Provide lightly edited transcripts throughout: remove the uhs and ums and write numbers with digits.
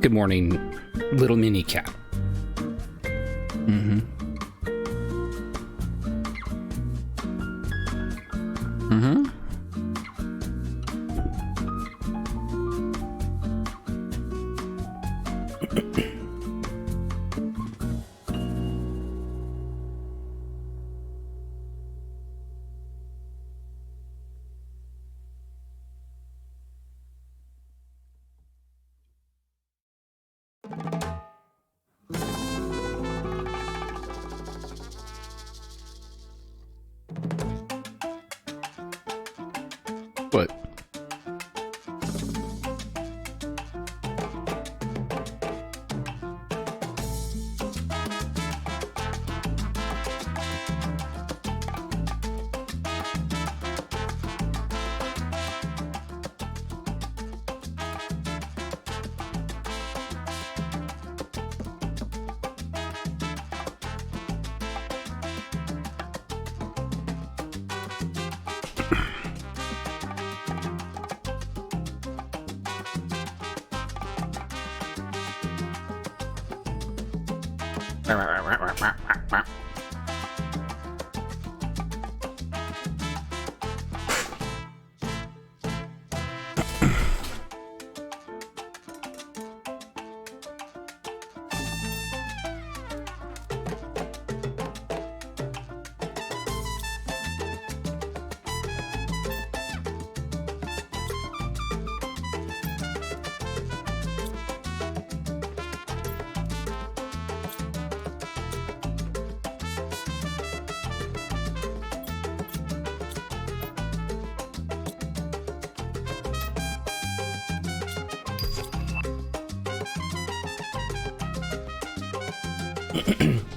Good morning, little mini cat. Mm-hmm. Mm-hmm. What?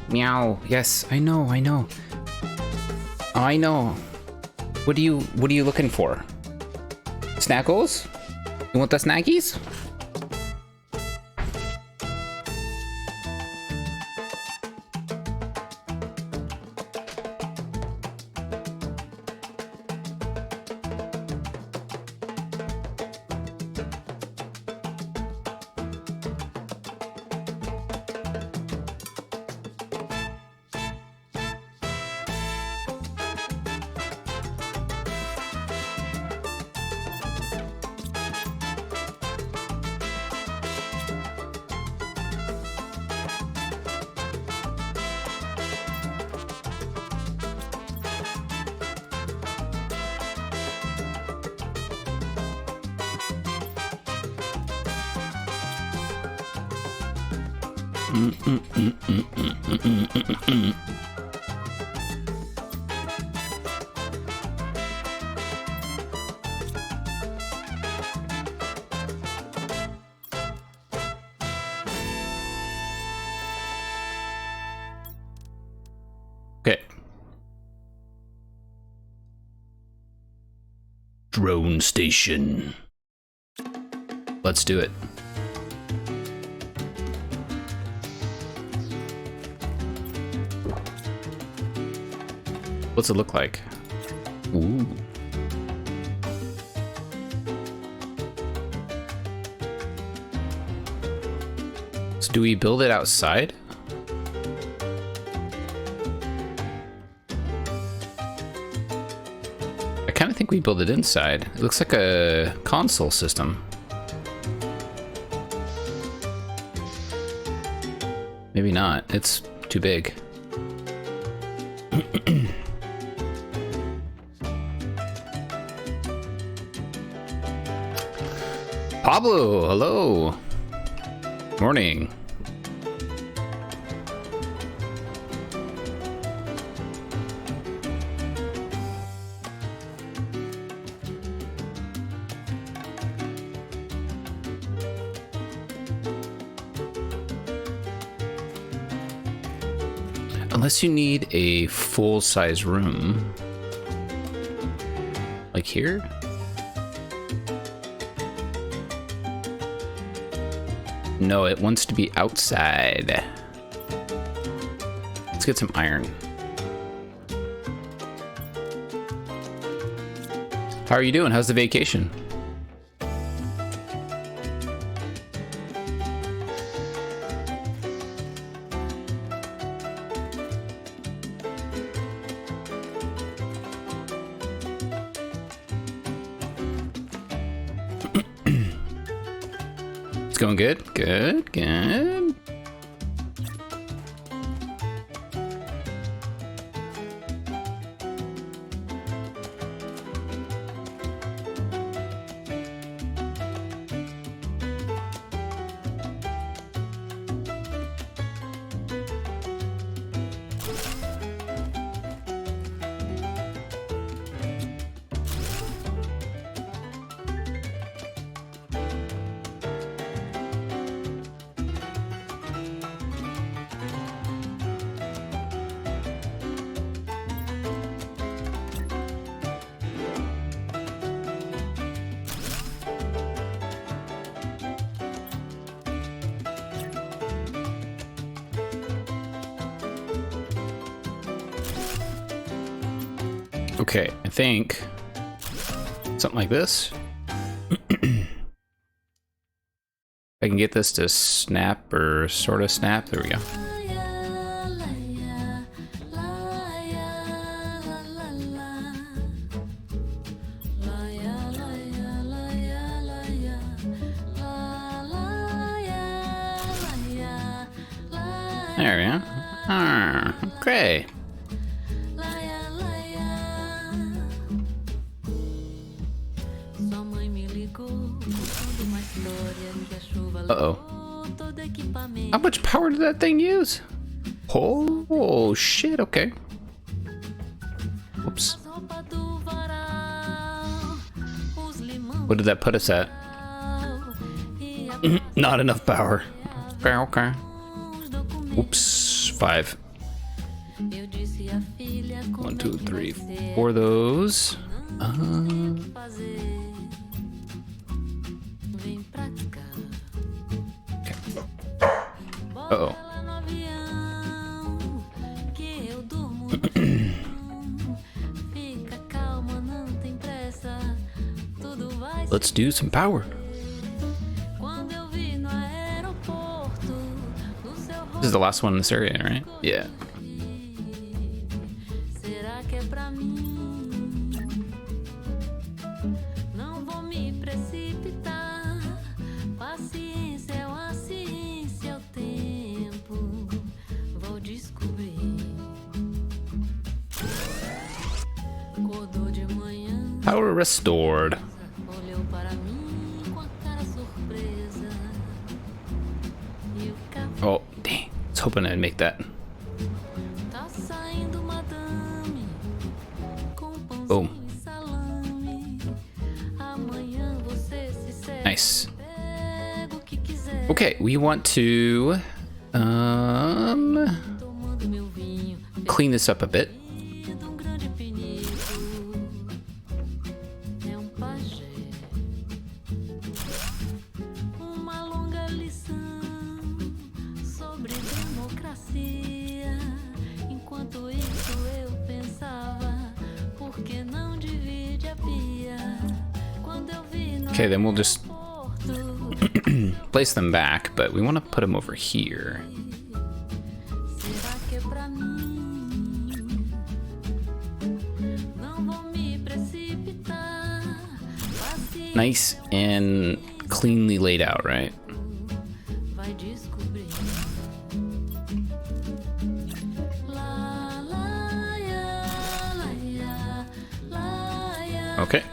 Meow. Yes, I know. I know. What are you looking for? Snackles? You want the snackies? Okay. Drone station. Let's do it. What's it look like? Ooh. So do we build it outside? I kind of think we build it inside. It looks like a console system. Maybe not. It's too big. Pablo, hello. Morning. Unless you need a full-size room. Like here? No, it wants to be outside. Let's get some iron. How are you doing? How's the vacation? going good. Good, good. Okay, I think something like this. I can get this to snap or sort of snap. There we go. There we go. Okay. Uh-oh. How much power did that thing use? Oh, shit, okay. Oops. What did that put us at? Not enough power. Okay, okay. Oops, 5. 1, 2, 3, 4 of those. Uh-oh. Let's do some power. This is the last one in this area, right? Yeah. Power restored. Oh, dang. I was hoping I'd make that. Boom. Nice. Okay, we want to clean this up a bit. Okay, then we'll just place them back, but we want to put them over here. Nice and cleanly laid out, right? Okay.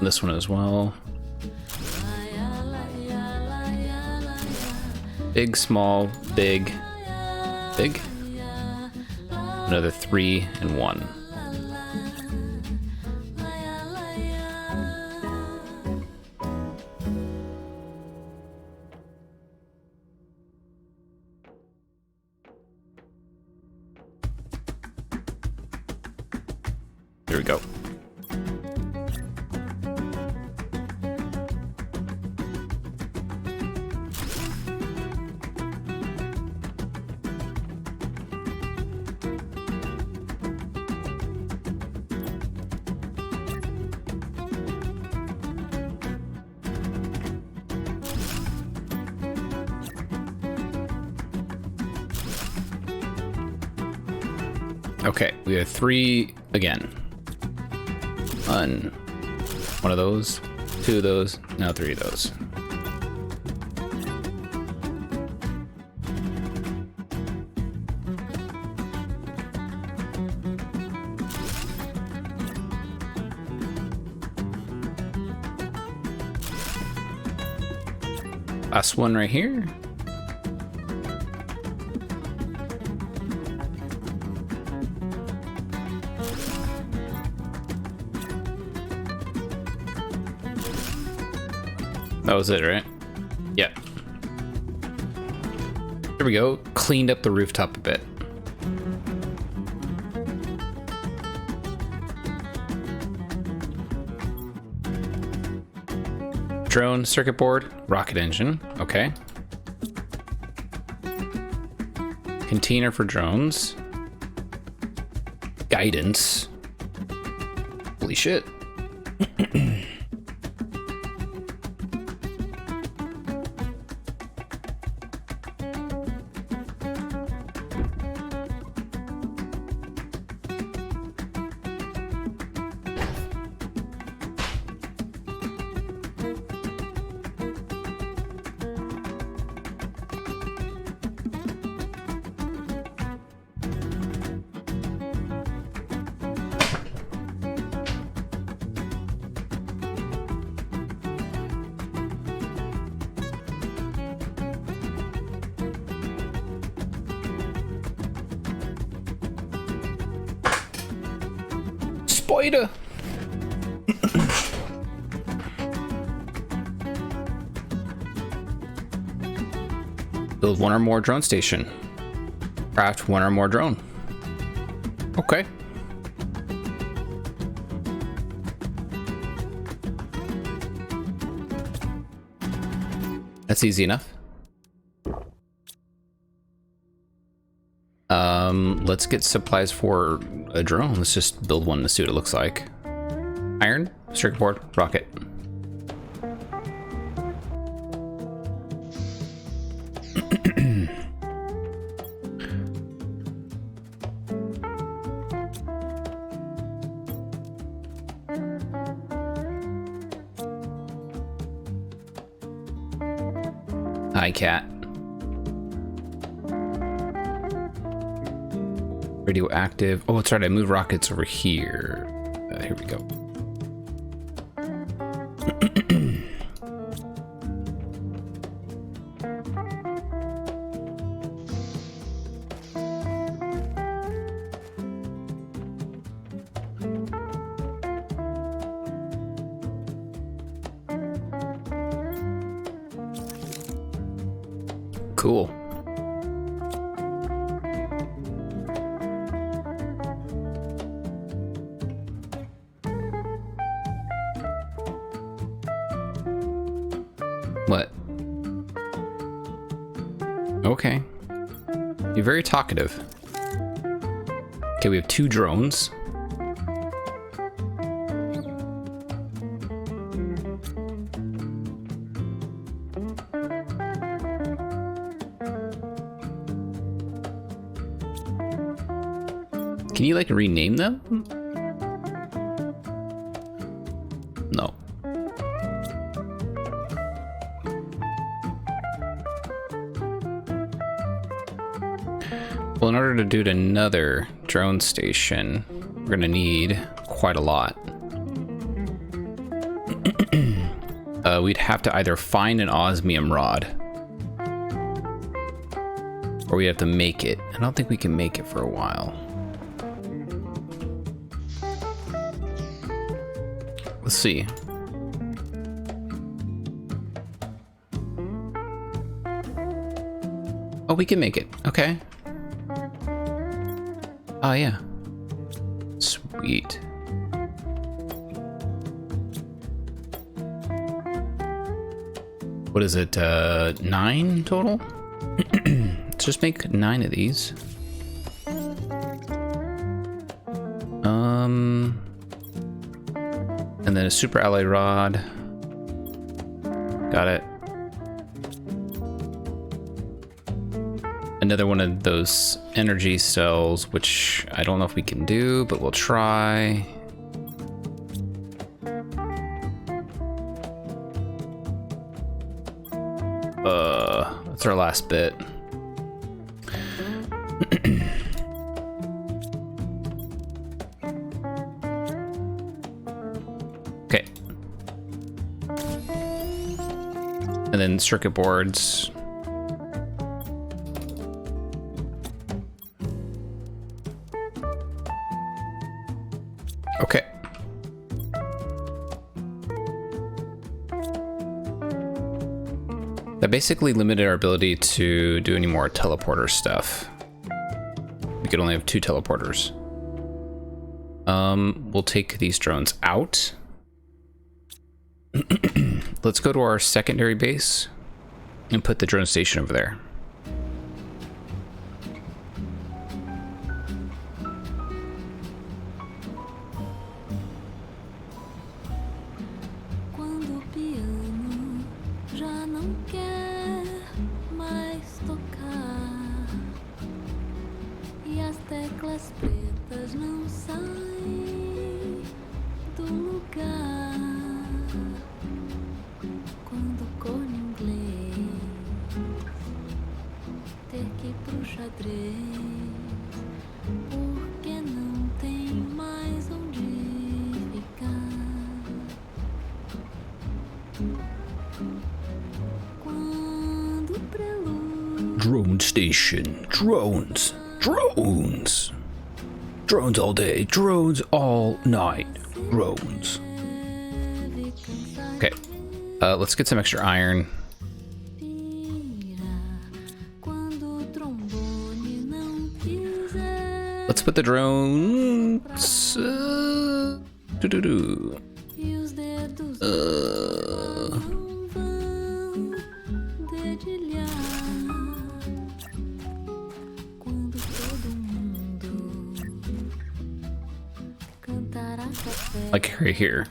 This one as well. Big, small, big, big. Another 3 and 1. There we go. Okay, we have 3 again. One of those, 2 of those, now 3 of those. Last one right here. That was it, right? Yeah. There we go. Cleaned up the rooftop a bit. Drone, circuit board, rocket engine. Okay. Container for drones. Guidance. Holy shit. Spider. Build one or more drone station. Craft one or more drone. Okay. That's easy enough. Let's get supplies for a drone. Let's just build one to see what it looks like. Iron, circuit board, rocket. Hi, cat. Radioactive. Oh, that's right. I moved rockets over here. Here we go. Cool. What? Okay. You're very talkative. Okay, we have 2 drones. Can you like rename them? No. Well, in order to do another drone station, we're gonna need quite a lot. We'd have to either find an osmium rod, or we have to make it. I don't think we can make it for a while. Let's see. Oh, we can make it. Okay. Oh, yeah. Sweet. What is it? 9 total? Let's just make 9 of these. And then a super alloy rod. Got it. Another one of those energy cells, which I don't know if we can do, but we'll try. That's our last bit. Okay. And then circuit boards. Okay. That basically limited our ability to do any more teleporter stuff. We could only have 2 teleporters. We'll take these drones out. Let's go to our secondary base and put the drone station over there. Drone station. Drones. Drones. Drones all day. Drones all night. Drones. Okay. Let's get some extra iron. Let's put the drones. Like right here.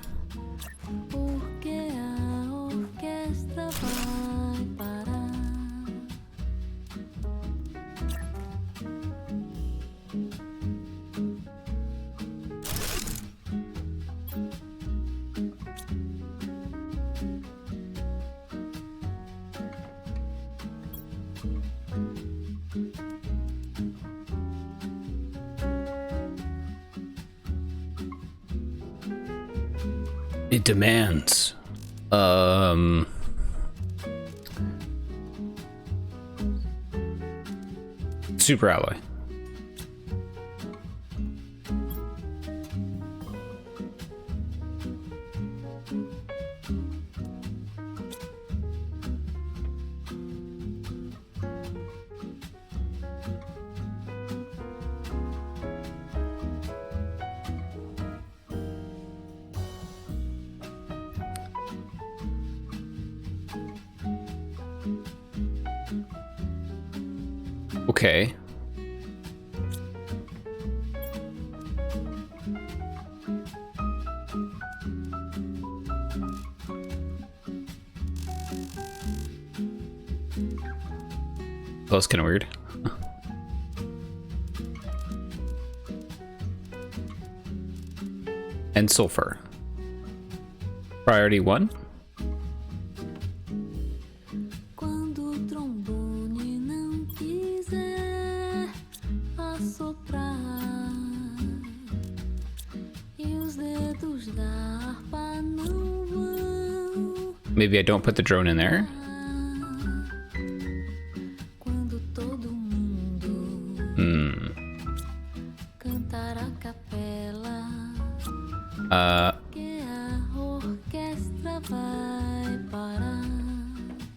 It demands super alloy. Okay. That was kind of weird. And sulfur. Priority 1. Maybe I don't put the drone in there.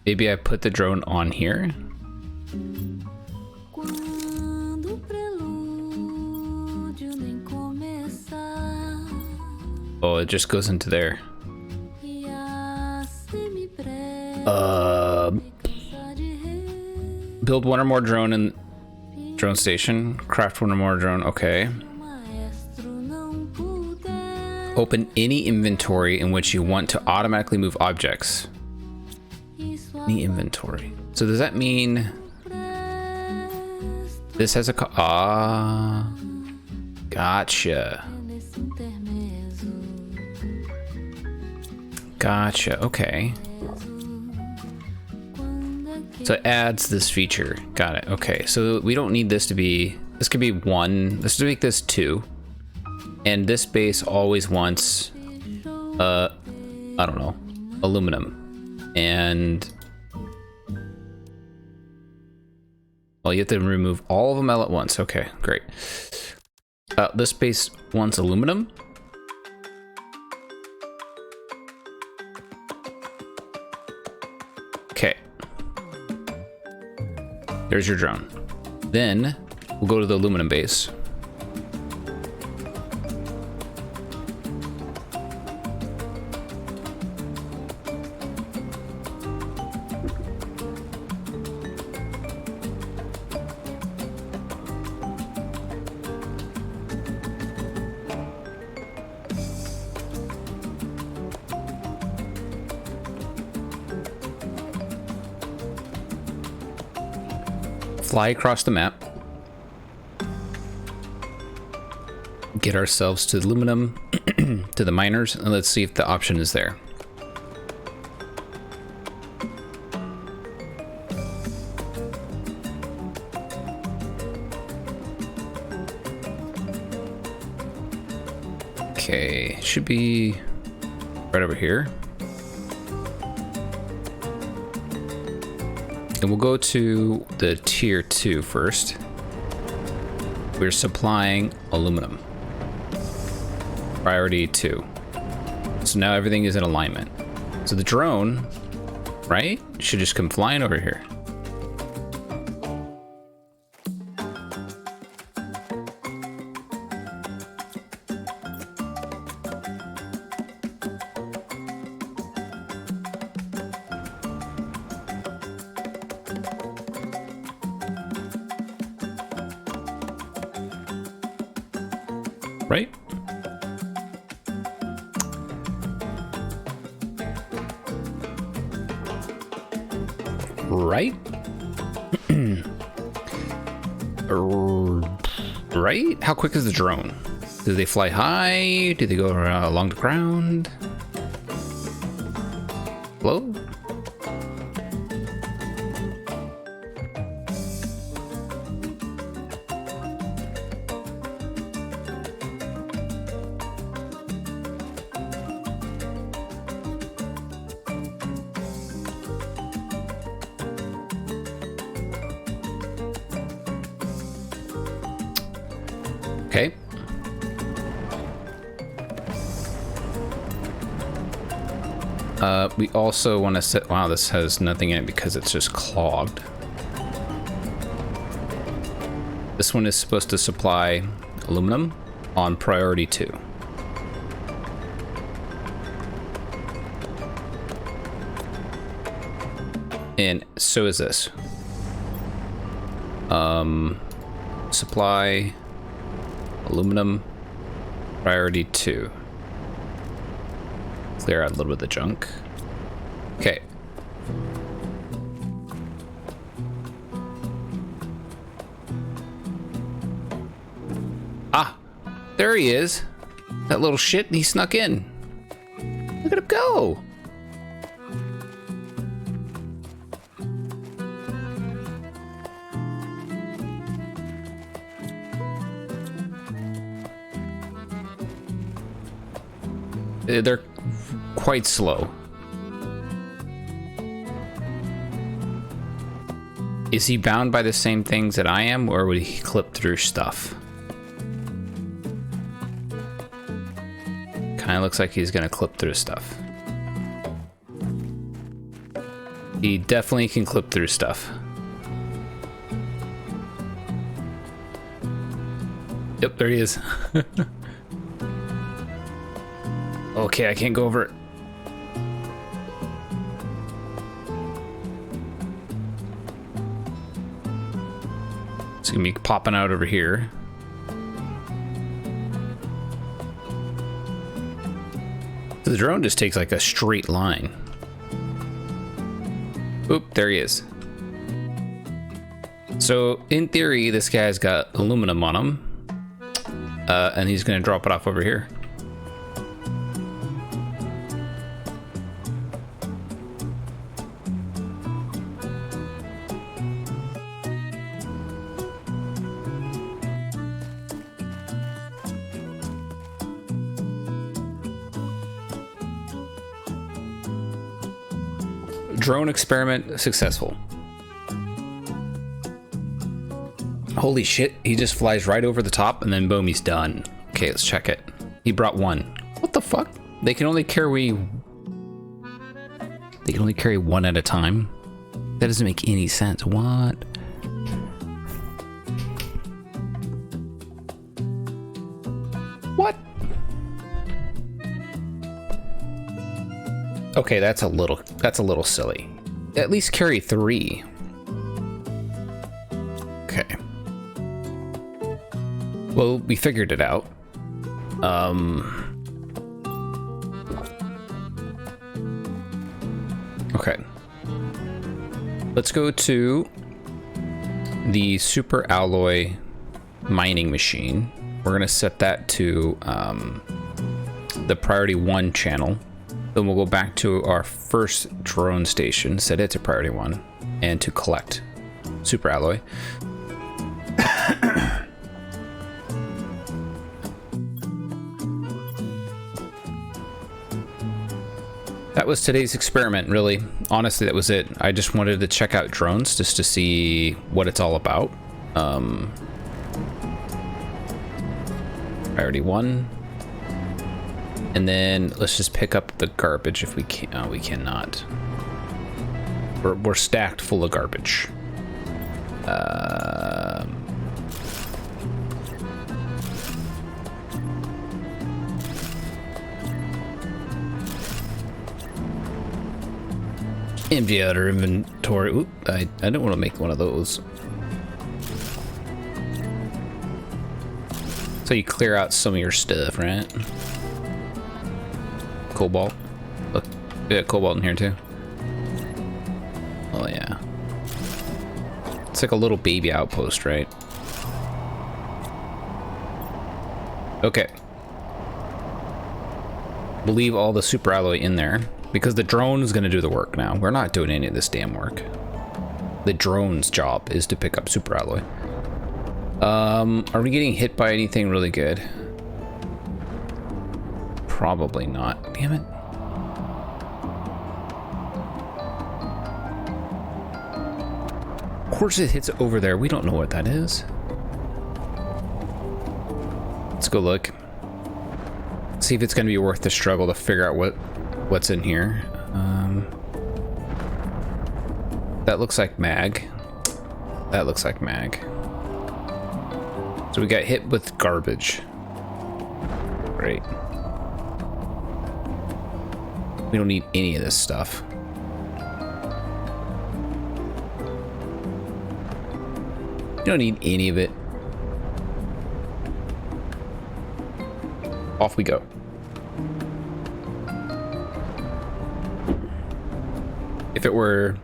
Maybe I put the drone on here. Oh, it just goes into there. Build one or more drone in drone station. Craft one or more drone. Okay. Open any inventory in which you want to automatically move objects. Any inventory. So does that mean this has a gotcha. Gotcha. Okay. So it adds this feature. Got it. Okay. So we don't need this to be, this could be 1. Let's just make this 2. And this base always wants, I don't know, aluminum. And Oh, you have to remove all of them all at once. Okay, great. This base wants aluminum. Okay. There's your drone. Then we'll go to the aluminum base. Fly across the map. Get ourselves to aluminum, to the miners, and let's see if the option is there. Okay, should be right over here. And we'll go to the tier 2 first. We're supplying aluminum. Priority 2. So now everything is in alignment. So the drone, right, should just come flying over here. Right? Right? Right? How quick is the drone? Do they fly high? Do they go along the ground? Low? Okay. We also want to set... Wow, this has nothing in it because it's just clogged. This one is supposed to supply aluminum on priority 2. And so is this. Supply... aluminum, priority 2. Clear out a little bit of the junk. Okay. Ah, there he is. That little shit, he snuck in. Look at him go. They're quite slow. Is he bound by the same things that I am, or would he clip through stuff? Kind of looks like he's gonna clip through stuff. He definitely can clip through stuff. Yep, there he is. Okay, I can't go over it. It's gonna be popping out over here. The drone just takes like a straight line. Oop, there he is. So in theory, this guy's got aluminum on him, and he's gonna drop it off over here. Drone experiment successful. Holy shit, he just flies right over the top and then boom, he's done. Okay, let's check it. He brought one. What the fuck? They can only carry one at a time? That doesn't make any sense. What? What? Okay, that's a little silly. At least carry 3. Okay. Well, we figured it out. Okay. Let's go to the super alloy mining machine. We're gonna set that to the priority 1 channel. Then we'll go back to our first drone station, set it to priority 1, and to collect super alloy. That was today's experiment, really. Honestly, that was it. I just wanted to check out drones just to see what it's all about. Priority 1. And then let's just pick up the garbage if we can. Oh, we cannot. We're stacked full of garbage. Empty out our inventory. Oop, I don't want to make one of those. So you clear out some of your stuff, right? Cobalt. Look, we got cobalt in here too. Oh yeah. It's like a little baby outpost, right? Okay. We'll leave all the super alloy in there because the drone is going to do the work now. We're not doing any of this damn work. The drone's job is to pick up super alloy. Are we getting hit by anything really good? Probably not. Damn it. Of course it hits over there. We don't know what that is. Let's go look. See if it's going to be worth the struggle to figure out what's in here. That looks like mag. That looks like mag. So we got hit with garbage. Great. We don't need any of this stuff. You don't need any of it. Off we go. If it were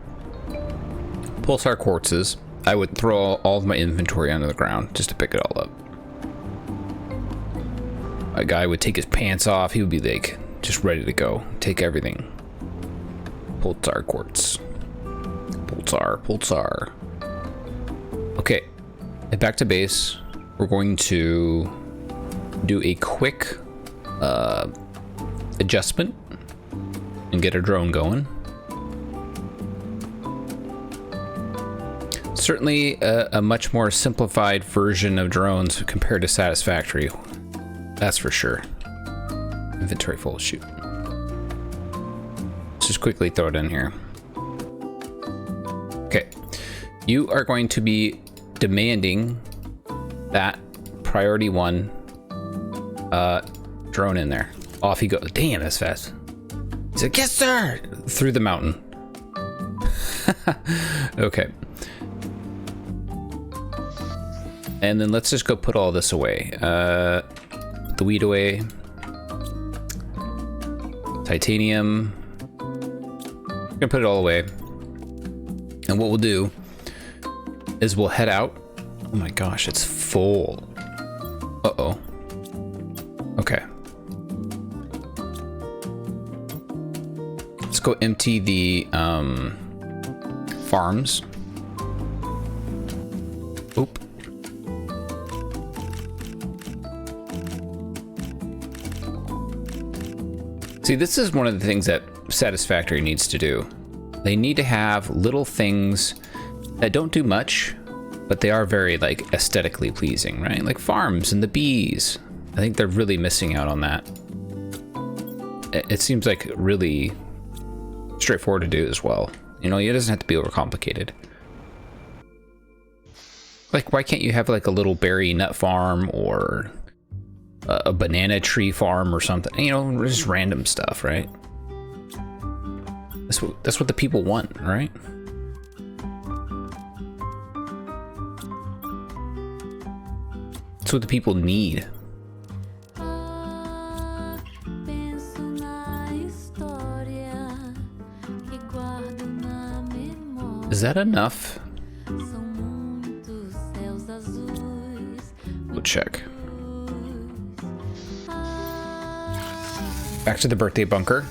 pulsar quartzes, I would throw all of my inventory onto the ground just to pick it all up. A guy would take his pants off. He would be like, just ready to go. Take everything. Pulsar quartz. Pulsar. Okay. Head back to base. We're going to do a quick adjustment and get our drone going. Certainly a much more simplified version of drones compared to Satisfactory. That's for sure. Inventory full, shoot. Let's just quickly throw it in here. Okay. You are going to be demanding that priority 1 drone in there. Off he goes. Damn, that's fast. He's like, yes, sir! Through the mountain. Okay. And then let's just go put all this away. Put the weed away. Titanium. We're gonna put it all away. And what we'll do is we'll head out. Oh my gosh, it's full. Uh-oh. Okay. Let's go empty the farms. Oop. See, this is one of the things that Satisfactory needs to do. They need to have little things that don't do much, but they are very like aesthetically pleasing, right? Like farms and the bees. I think they're really missing out on that. It seems like really straightforward to do as well. You know, it doesn't have to be overcomplicated. Like, why can't you have like a little berry nut farm or a banana tree farm or something? You know, just random stuff, right? That's what the people want, right? That's what the people need. Is that enough? We'll check. Back to the birthday bunker.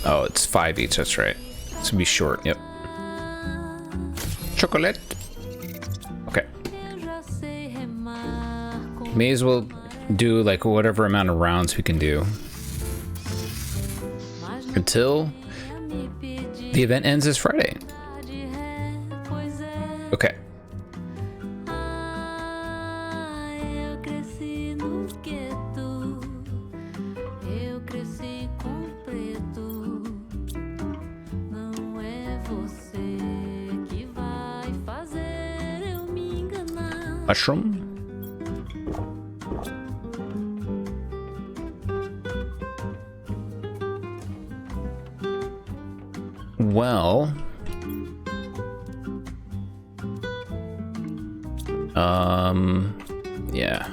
Oh, it's 5 each, that's right. It's gonna be short, yep. Chocolate. Okay. May as well do like whatever amount of rounds we can do until the event ends this Friday. Okay. Mushroom. Well, yeah.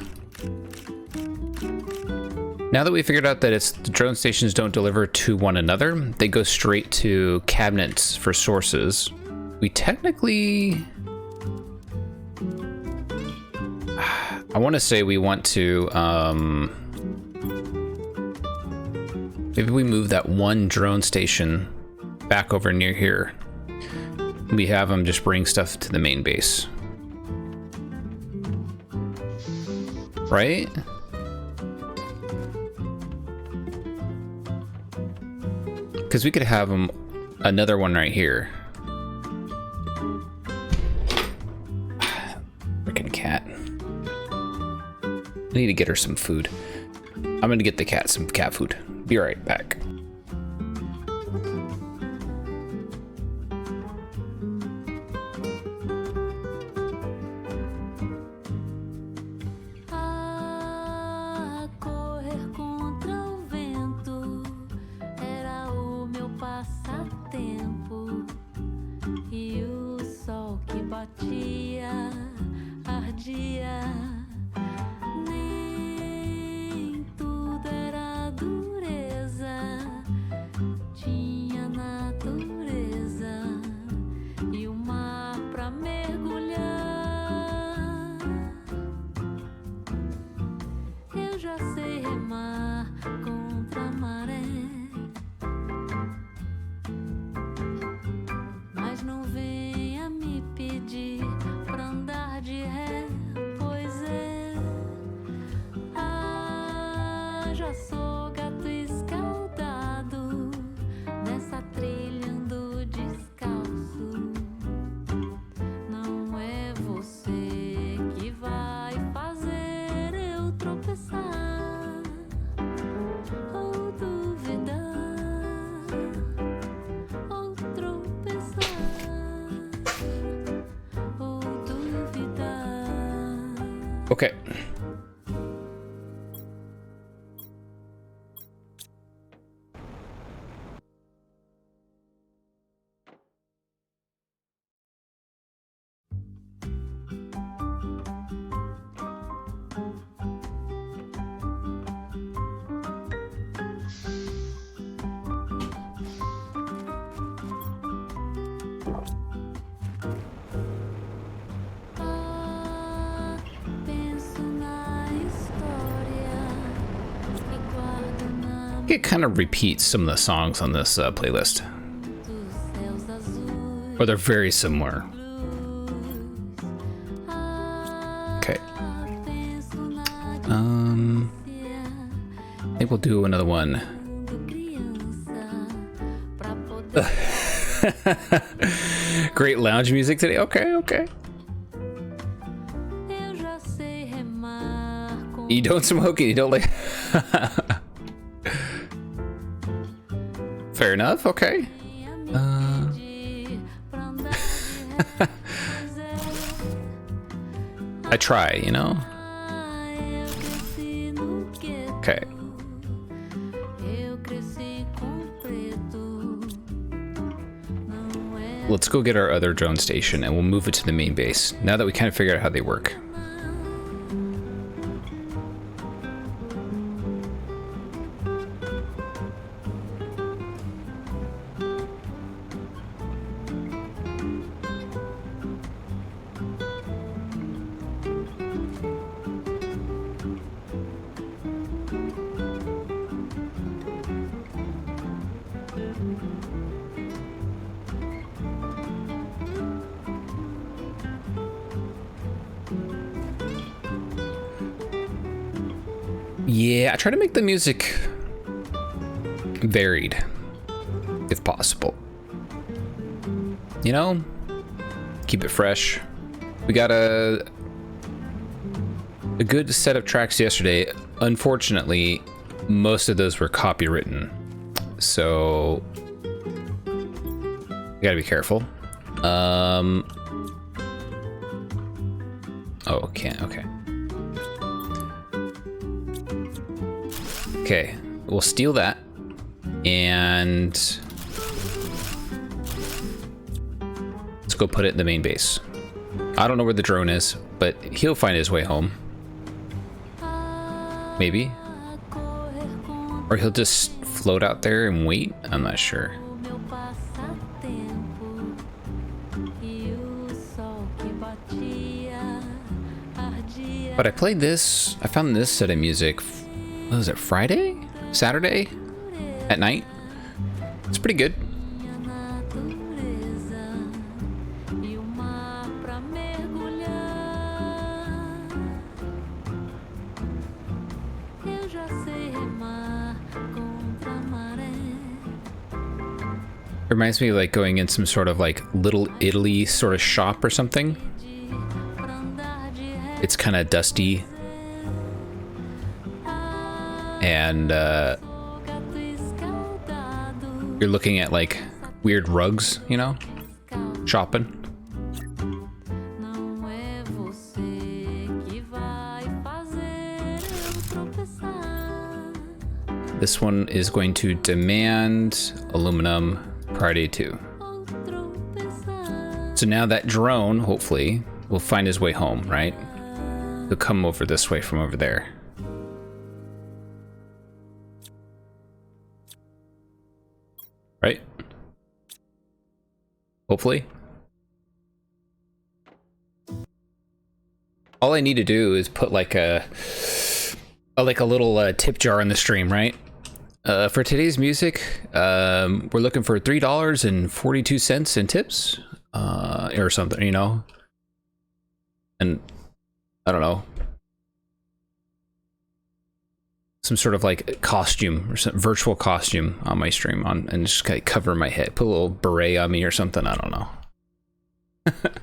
Now that we figured out that the drone stations don't deliver to one another, they go straight to cabinets for sources. We technically, I want to say we want to, maybe we move that one drone station back over near here. We have them just bring stuff to the main base. Right? Because we could have them, another one right here. Freaking cat. I need to get her some food. I'm gonna get the cat some cat food. Be right back. Okay. It kind of repeats some of the songs on this playlist, or they're very similar. Okay. I think we'll do another one. Great lounge music today. Okay, okay. You don't smoke and you don't like. Fair enough. Okay. I try, you know. Okay. Let's go get our other drone station and we'll move it to the main base now that we kind of figured out how they work. Yeah, I try to make the music varied, if possible. You know, keep it fresh. We got a good set of tracks yesterday. Unfortunately, most of those were copywritten, so you gotta be careful. Oh, can't. Okay. Okay, we'll steal that, and let's go put it in the main base. I don't know where the drone is, but he'll find his way home. Maybe. Or he'll just float out there and wait? I'm not sure. But I played this, I found this set of music. What was it, Friday? Saturday? At night? It's pretty good. Reminds me of like going in some sort of like Little Italy sort of shop or something. It's kind of dusty. And you're looking at like weird rugs, you know, shopping. This one is going to demand aluminum priority 2. So now that drone, hopefully, will find his way home, right? He'll come over this way from over there. Right? Hopefully. All I need to do is put like a little tip jar in the stream, right? For today's music, we're looking for $3.42 in tips, or something, you know. And I don't know, some sort of like costume or some virtual costume on my stream and just kind of cover my head, put a little beret on me or something. I don't know. Let's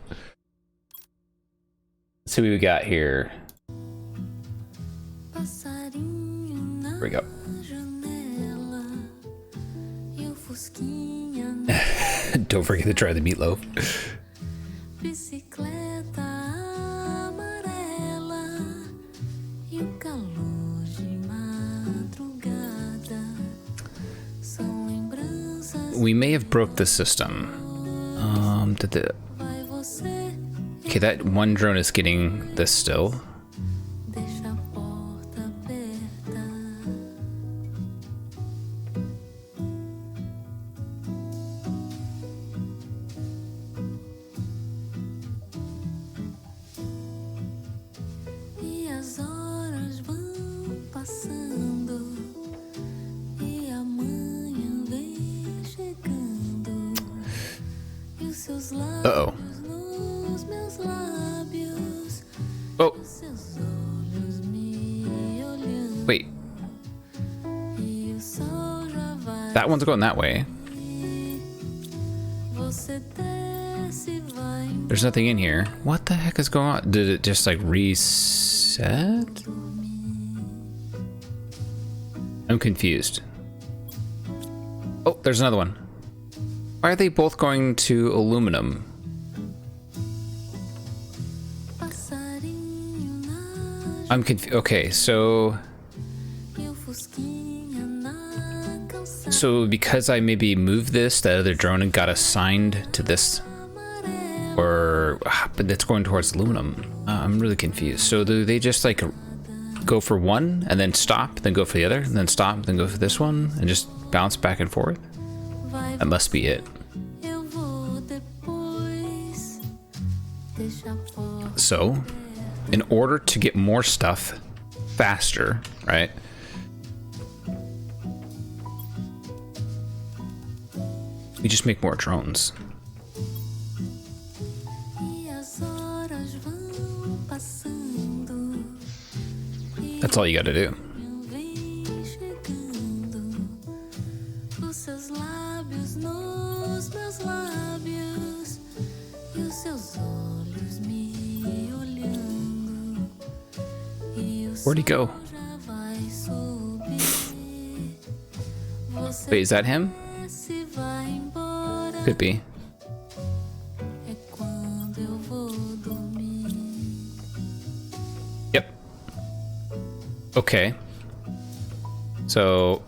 see what we got here. Here we go. Don't forget to try the meatloaf. We may have broke the system. Okay, that one drone is getting this still. Uh-oh. Oh. Wait. That one's going that way. There's nothing in here. What the heck is going on? Did it just like reset? I'm confused. Oh, there's another one. Why are they both going to aluminum? I'm confused. Okay, so because I maybe moved this, that other drone and got assigned to this, or but it's going towards aluminum. I'm really confused. So do they just like go for one and then stop, then go for the other, and then stop, then go for this one, and just bounce back and forth? That must be it. So, in order to get more stuff faster, right? We just make more drones. That's all you gotta do. Where'd he go? Wait, is that him? Could be. Yep. Okay. So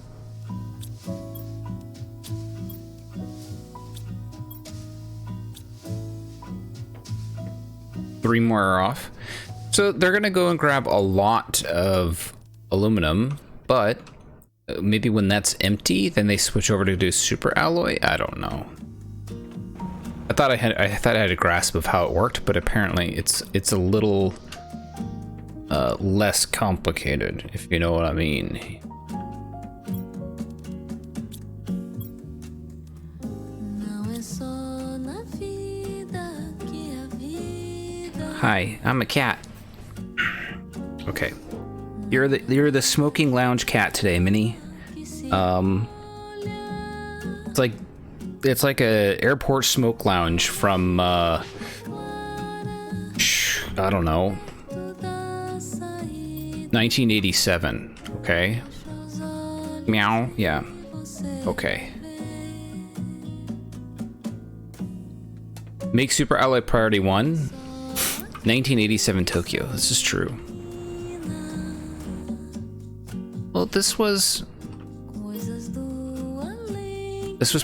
three more are off. So they're gonna go and grab a lot of aluminum, but maybe when that's empty, then they switch over to do super alloy. I don't know. I thought I had a grasp of how it worked, but apparently it's a little less complicated, if you know what I mean. Hi, I'm a cat. Okay, you're the smoking lounge cat today, Minnie. It's like a airport smoke lounge from I don't know, 1987. Okay. Meow. Yeah. Okay. Make super alloy priority 1. 1987 Tokyo. This is true. Well, this was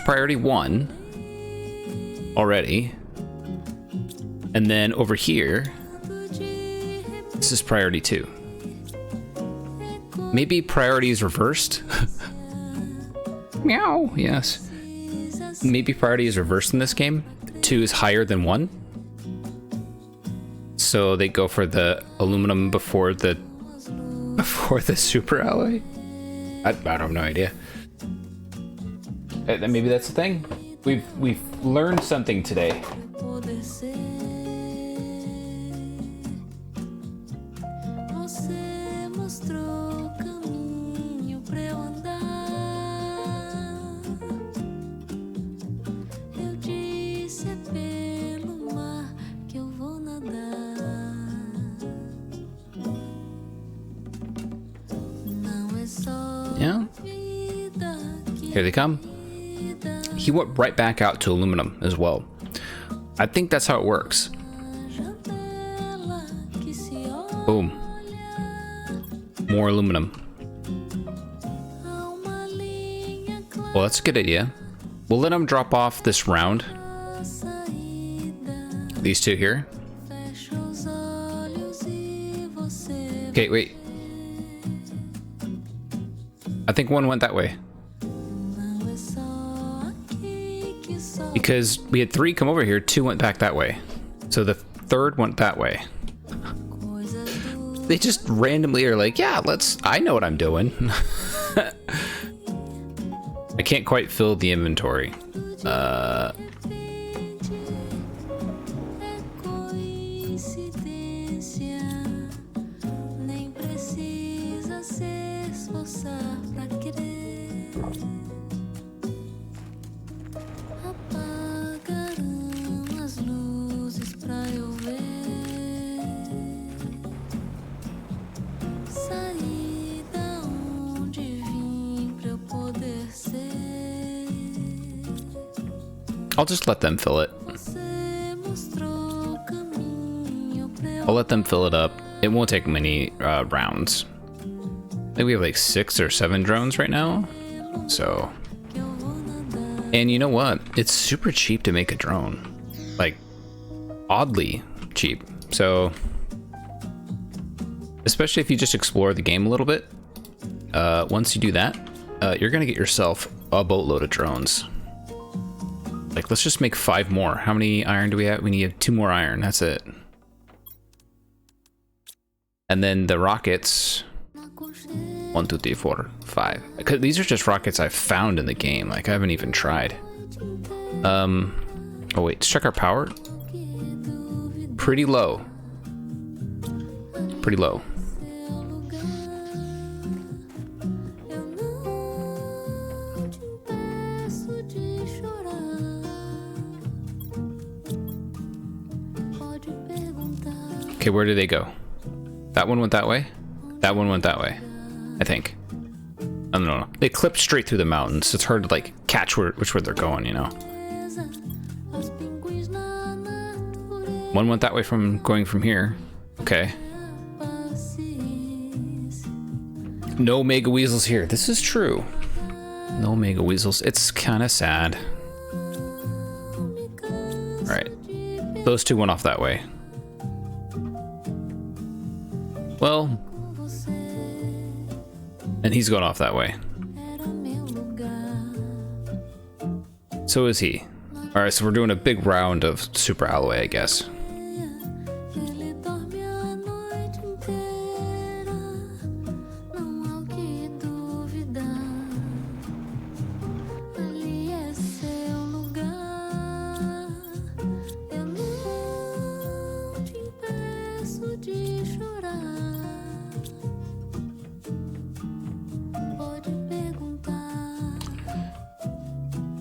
priority 1 already. And then over here, this is priority 2. Maybe priority is reversed. Meow. Yes. Maybe priority is reversed in this game. 2 is higher than 1. So they go for the aluminum before the super alloy. I have no idea. Maybe that's the thing. We've learned something today. Yeah. Here they come. He went right back out to aluminum as well. I think that's how it works. Boom. More aluminum. Well, that's a good idea. We'll let him drop off this round. These two here. Okay, wait. I think one went that way. Because we had 3 come over here, 2 went back that way. So the 3rd went that way. They just randomly are like, yeah, I know what I'm doing. I can't quite fill the inventory. I'll just let them fill it. I'll let them fill it up. It won't take many rounds. I think we have like 6 or 7 drones right now. So, and you know what? It's super cheap to make a drone. Like, oddly cheap. So, especially if you just explore the game a little bit. Once you do that, you're gonna get yourself a boatload of drones. Like, let's just make 5 more. How many iron do we have? We need 2 more iron. That's it. And then the rockets. 1, 2, 3, 4, 5. Because these are just rockets I've found in the game. Like, I haven't even tried. Oh wait, let's check our power. Pretty low. Pretty low. Okay, where did they go? That one went that way? That one went that way, I think. I don't know. They clipped straight through the mountains. It's hard to like catch which way they're going, you know? One went that way from going from here. Okay. No mega weasels here. This is true. No mega weasels. It's kind of sad. All right. Those 2 went off that way. Well, and he's going off that way. So is he. All right, so we're doing a big round of super alloy, I guess.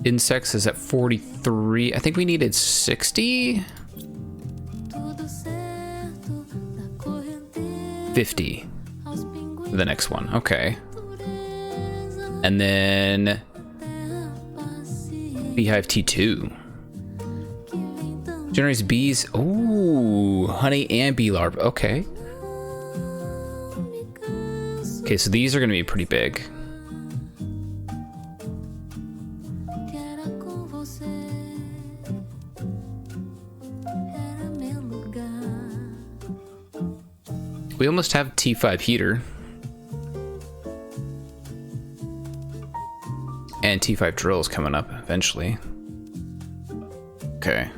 Insects is at 43. I think we needed 60. 50. The next one. Okay. And then Beehive T2 generates bees. Oh, honey and bee larvae. Okay. Okay, so these are going to be pretty big. We almost have T5 heater. And T5 drills coming up eventually. Okay.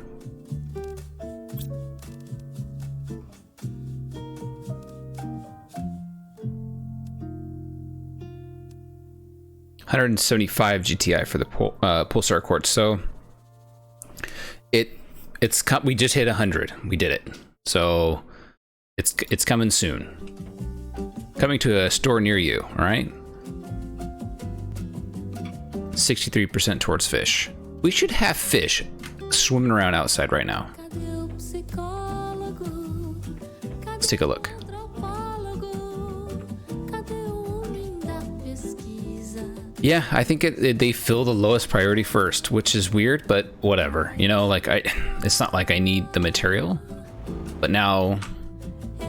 $175 GTI for the pulsar quartz. So we just hit 100. We did it. So it's coming soon. Coming to a store near you, all right? 63% towards fish. We should have fish swimming around outside right now. Let's take a look. Yeah, I think they fill the lowest priority first, which is weird, but whatever. You know, like it's not like I need the material, but now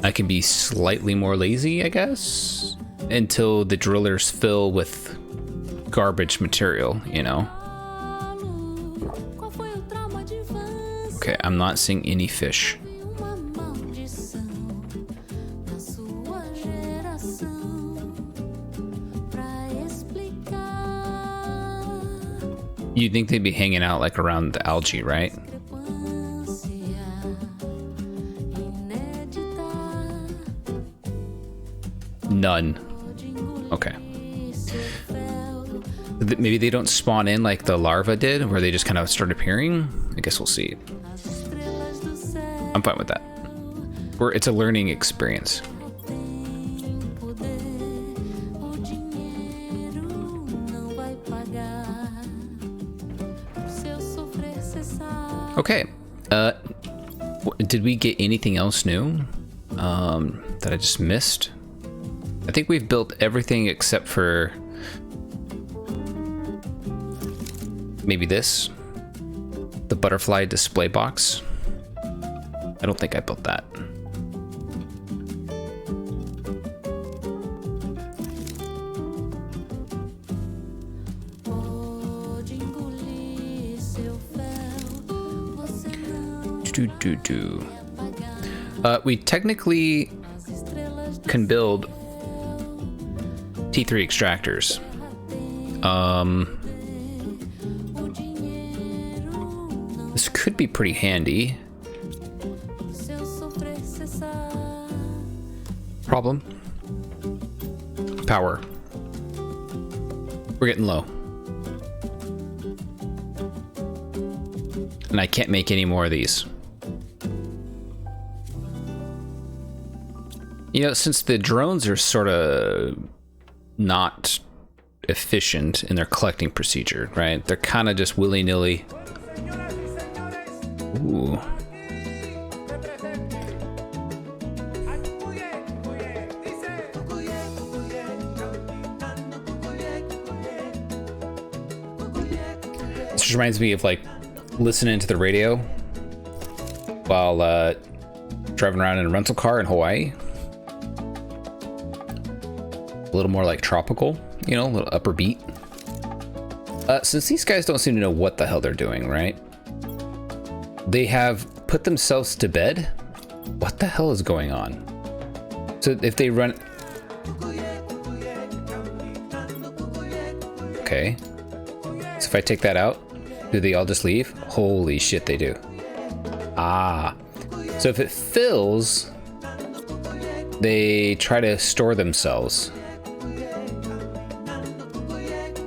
I can be slightly more lazy, I guess, until the drillers fill with garbage material, you know? Okay, I'm not seeing any fish. You'd think they'd be hanging out like around the algae, right? None. Okay. Maybe they don't spawn in like the larva did, where they just kind of start appearing. I guess we'll see. I'm fine with that. It's a learning experience. Okay. Did we get anything else new that I just missed? I think we've built everything except for maybe this. The butterfly display box. I don't think I built that. We technically can build T3 extractors. This could be pretty handy. Problem? Power. We're getting low. And I can't make any more of these. You know, since the drones are sort of not efficient in their collecting procedure, right? They're kind of just willy-nilly. Ooh. This just reminds me of like listening to the radio while driving around in a rental car in Hawaii. A little more like tropical, you know, a little upper beat. Since these guys don't seem to know what the hell they're doing, right? They have put themselves to bed. What the hell is going on? So if they run... Okay. So if I take that out, do they all just leave? Holy shit, they do. Ah. So if it fills, they try to store themselves.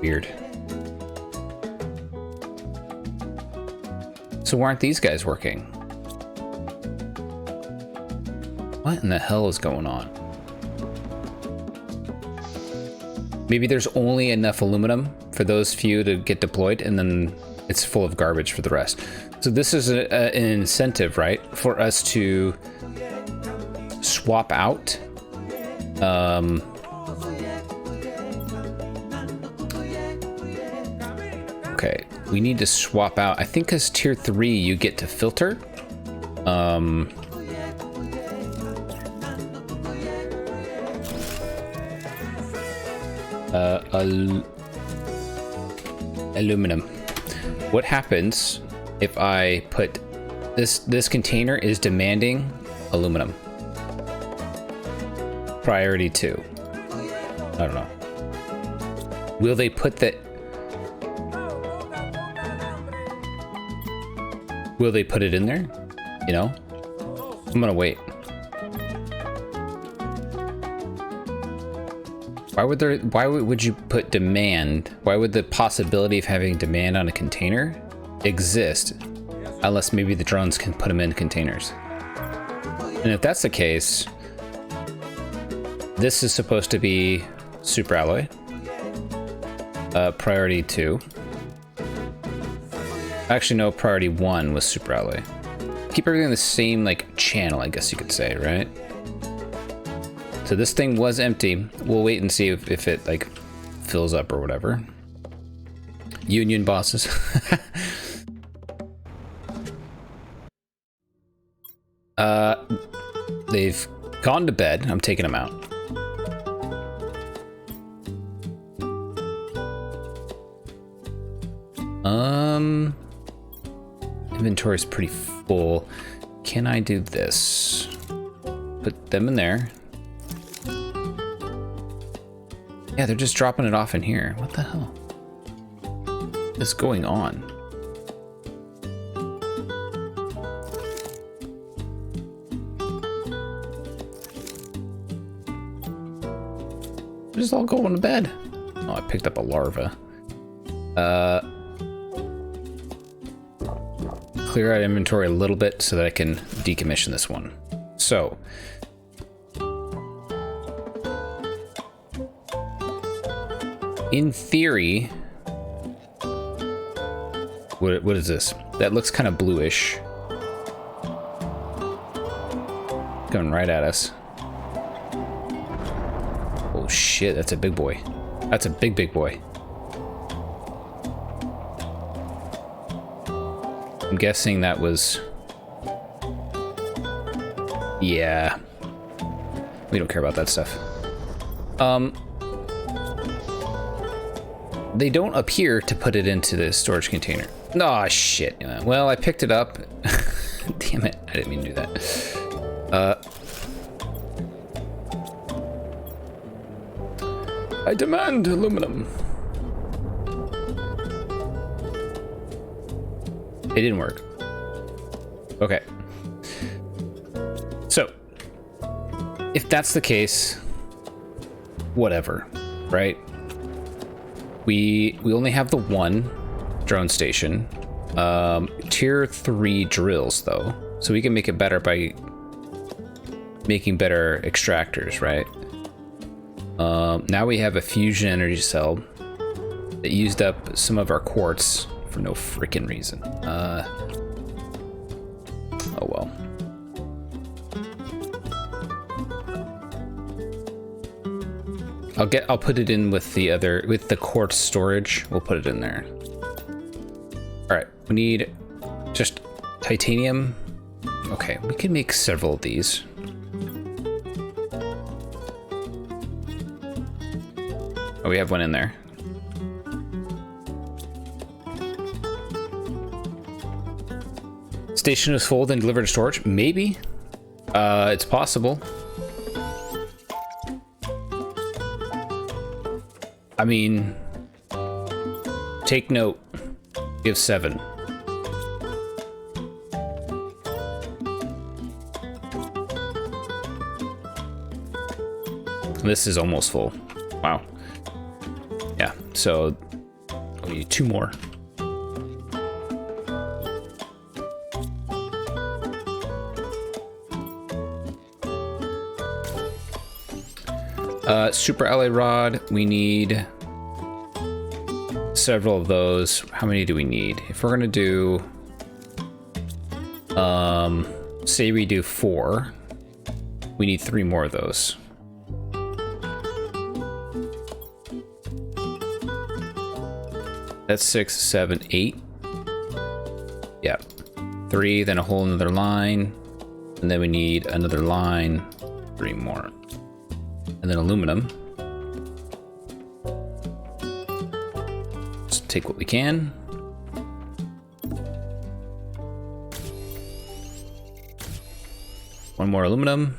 Weird. So why aren't these guys working? What in the hell is going on? Maybe there's only enough aluminum for those few to get deployed, and then it's full of garbage for the rest. So this is an incentive, right, for us to swap out okay, we need to swap out. I think because tier 3 you get to filter. Aluminum. What happens if I put this container is demanding aluminum? Priority 2. I don't know. Will they put that? Will they put it in there? You know? I'm gonna wait. Why would you put demand? Why would the possibility of having demand on a container exist? Unless maybe the drones can put them in containers. And if that's the case, this is supposed to be super alloy. Priority 2. Actually, no, priority 1 was super alloy. Keep everything the same, like, channel, I guess you could say, right? So this thing was empty. We'll wait and see if it, like, fills up or whatever. Union bosses. They've gone to bed. I'm taking them out. Inventory's pretty full. Can I do this? Put them in there. Yeah, they're just dropping it off in here. What the hell is going on? They're just all going to bed. Oh, I picked up a larva. Clear out inventory a little bit so that I can decommission this one. So, in theory, what is this? That looks kind of bluish. Coming right at us. Oh shit, that's a big boy. That's a big boy. I'm guessing that was... Yeah. We don't care about that stuff. They don't appear to put it into the storage container. Aw, shit. Well, I picked it up. Damn it. I didn't mean to do that. I demand aluminum. It didn't work. Okay. So, if that's the case, whatever, right? We only have the one drone station. Tier 3 drills, though. So we can make it better by making better extractors, right? Now we have a fusion energy cell that used up some of our quartz for no freaking reason. Oh well. I'll put it in with the quartz storage. We'll put it in there. All right, we need just titanium. Okay, we can make several of these. Oh, we have one in there. Station is full, then delivered to storage? Maybe. It's possible. I mean, take note. Give 7. This is almost full. Wow. Yeah, so we need 2 more. Super alloy rod, we need several of those. How many do we need? If we're gonna do, say we do 4, we need 3 more of those. That's 6, 7, 8. Yeah, 3, then a whole another line, and then we need another line, 3 more. And then aluminum. Just take what we can. One more aluminum.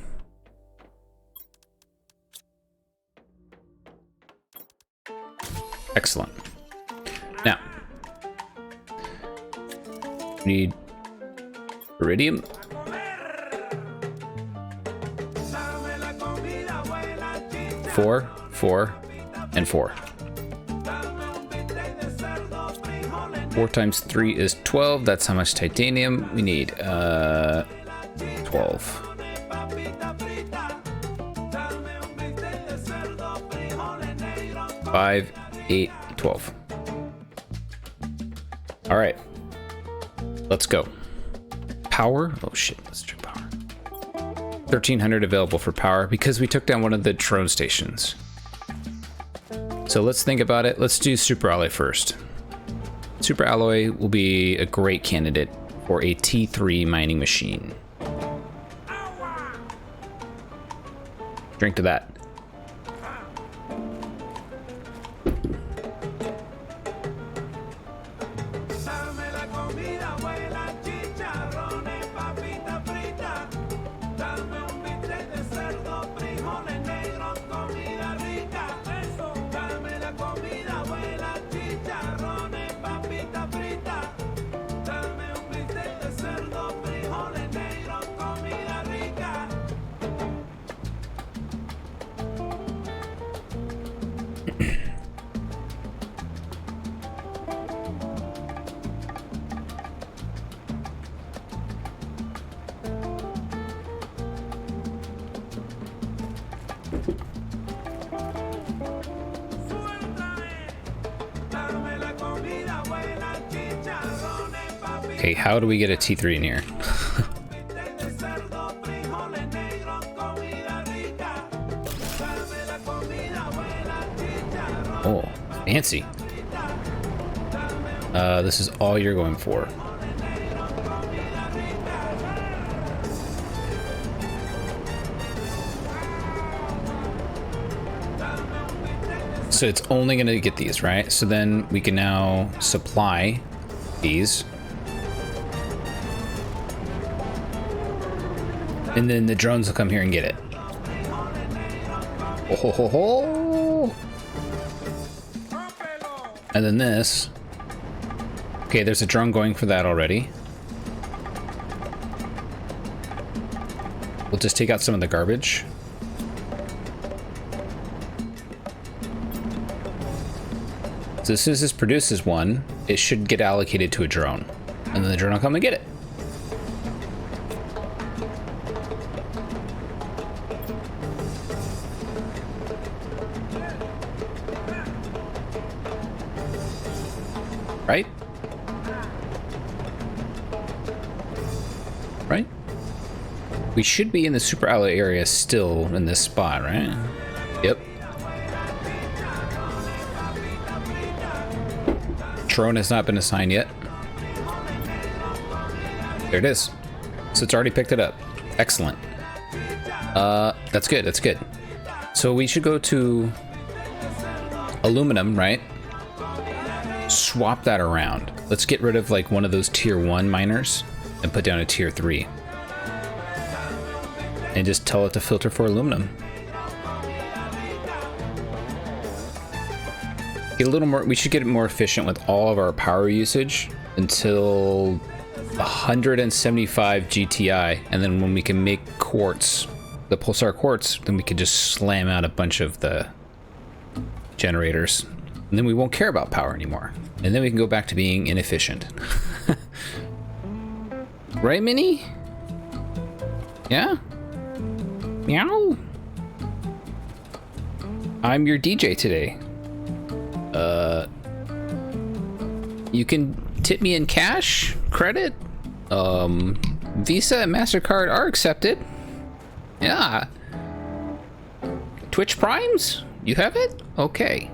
Excellent. Now, we need iridium. 4, 4, and 4. 4 times 3 is 12. That's how much titanium we need. 12. 5, 8, 12. All right. Let's go. Power. Oh shit. Let's try power. 1,300 available for power because we took down one of the drone stations. So let's think about it. Let's do super alloy first. Super alloy will be a great candidate for a T3 mining machine. Drink to that. Okay, how do we get a T3 in here? Oh, fancy. This is all you're going for. So it's only gonna get these, right? So then we can now supply these. And then the drones will come here and get it. Oh, ho, ho, ho. And then this. Okay, there's a drone going for that already. We'll just take out some of the garbage. So as soon as this produces one, it should get allocated to a drone. And then the drone will come and get it. Right? Right? We should be in the super alloy area still in this spot, right? Yep. Drone has not been assigned yet. There it is. So it's already picked it up. Excellent. That's good, that's good. So we should go to aluminum, right? Swap that around. Let's get rid of like one of those tier 1 miners and put down a tier 3. And just tell it to filter for aluminum. Get a little more, we should get more efficient with all of our power usage until 175 GTI, and then when we can make quartz, the pulsar quartz, then we can just slam out a bunch of the generators. And then we won't care about power anymore. And then we can go back to being inefficient. Right, Minnie? Yeah? Meow? I'm your DJ today. You can tip me in cash, credit, Visa and MasterCard are accepted. Yeah. Twitch Primes? You have it? Okay.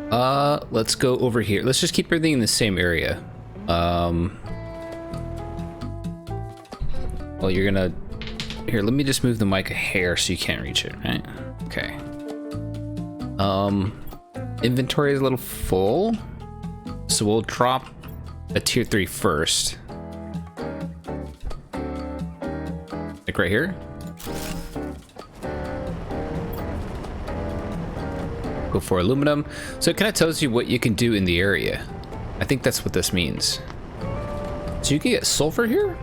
Let's go over here. Let's just keep everything in the same area. Well, you're gonna... Here, let me just move the mic a hair so you can't reach it, right? Okay. Inventory is a little full. So we'll drop a tier 3 first. Like right here. Go for aluminum. So it kind of tells you what you can do in the area. I think that's what this means. So you can get sulfur here?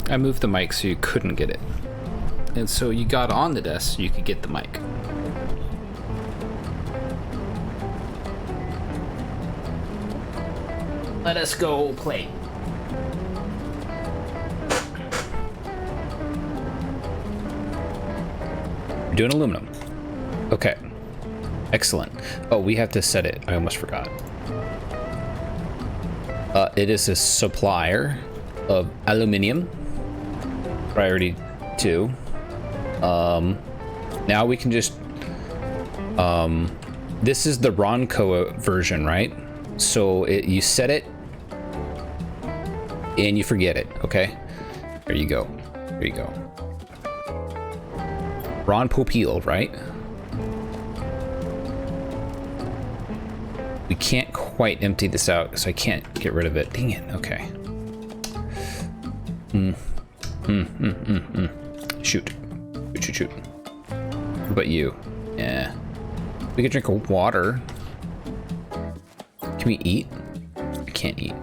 I moved the mic so you couldn't get it. And so you got on the desk so you could get the mic. Let us go play. We're doing aluminum. Okay. Excellent. Oh, we have to set it. I almost forgot. It is a supplier of aluminium. Priority 2. Now we can just... this is the Ronco version, right? So you set it and you forget it, okay? There you go. There you go. Ron Popeil, right? We can't quite empty this out, so I can't get rid of it. Dang it, okay. Shoot. Shoot. What about you? Yeah. We could drink water. Can we eat? I can't eat.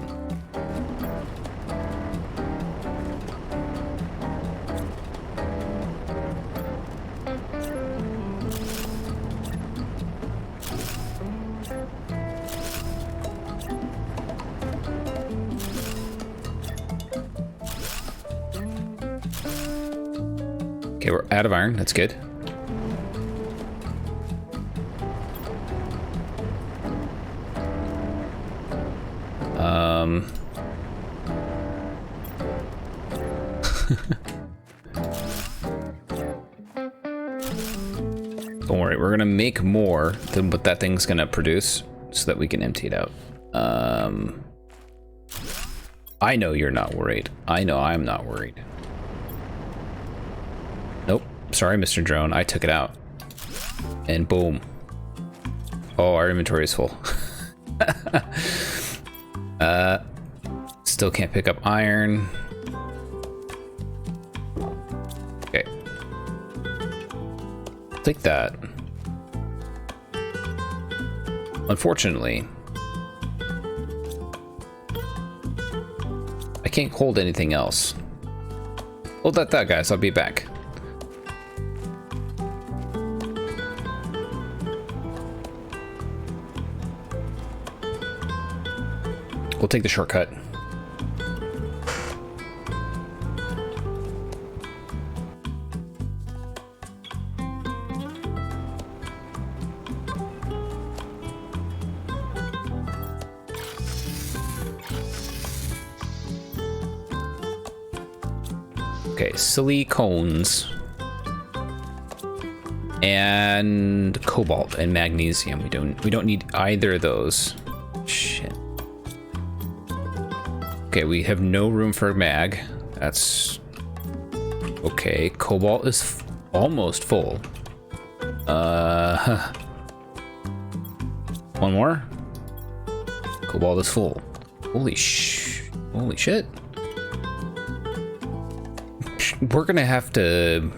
Okay, we're out of iron. That's good. Don't worry, we're gonna make more than what that thing's gonna produce so that we can empty it out. I know you're not worried. I know I'm not worried. Nope. sorry, Mr. Drone, I took it out. And boom. Oh, our inventory is full. Still can't pick up iron. Okay. Take that. Unfortunately, I can't hold anything else. Hold that thought, guys. I'll be back. We'll take the shortcut. Okay, silicones and cobalt and magnesium. We don't need either of those. Shit. Okay, we have no room for mag. That's okay. Cobalt is almost full. One more. Cobalt is full. Holy shit. We're gonna have to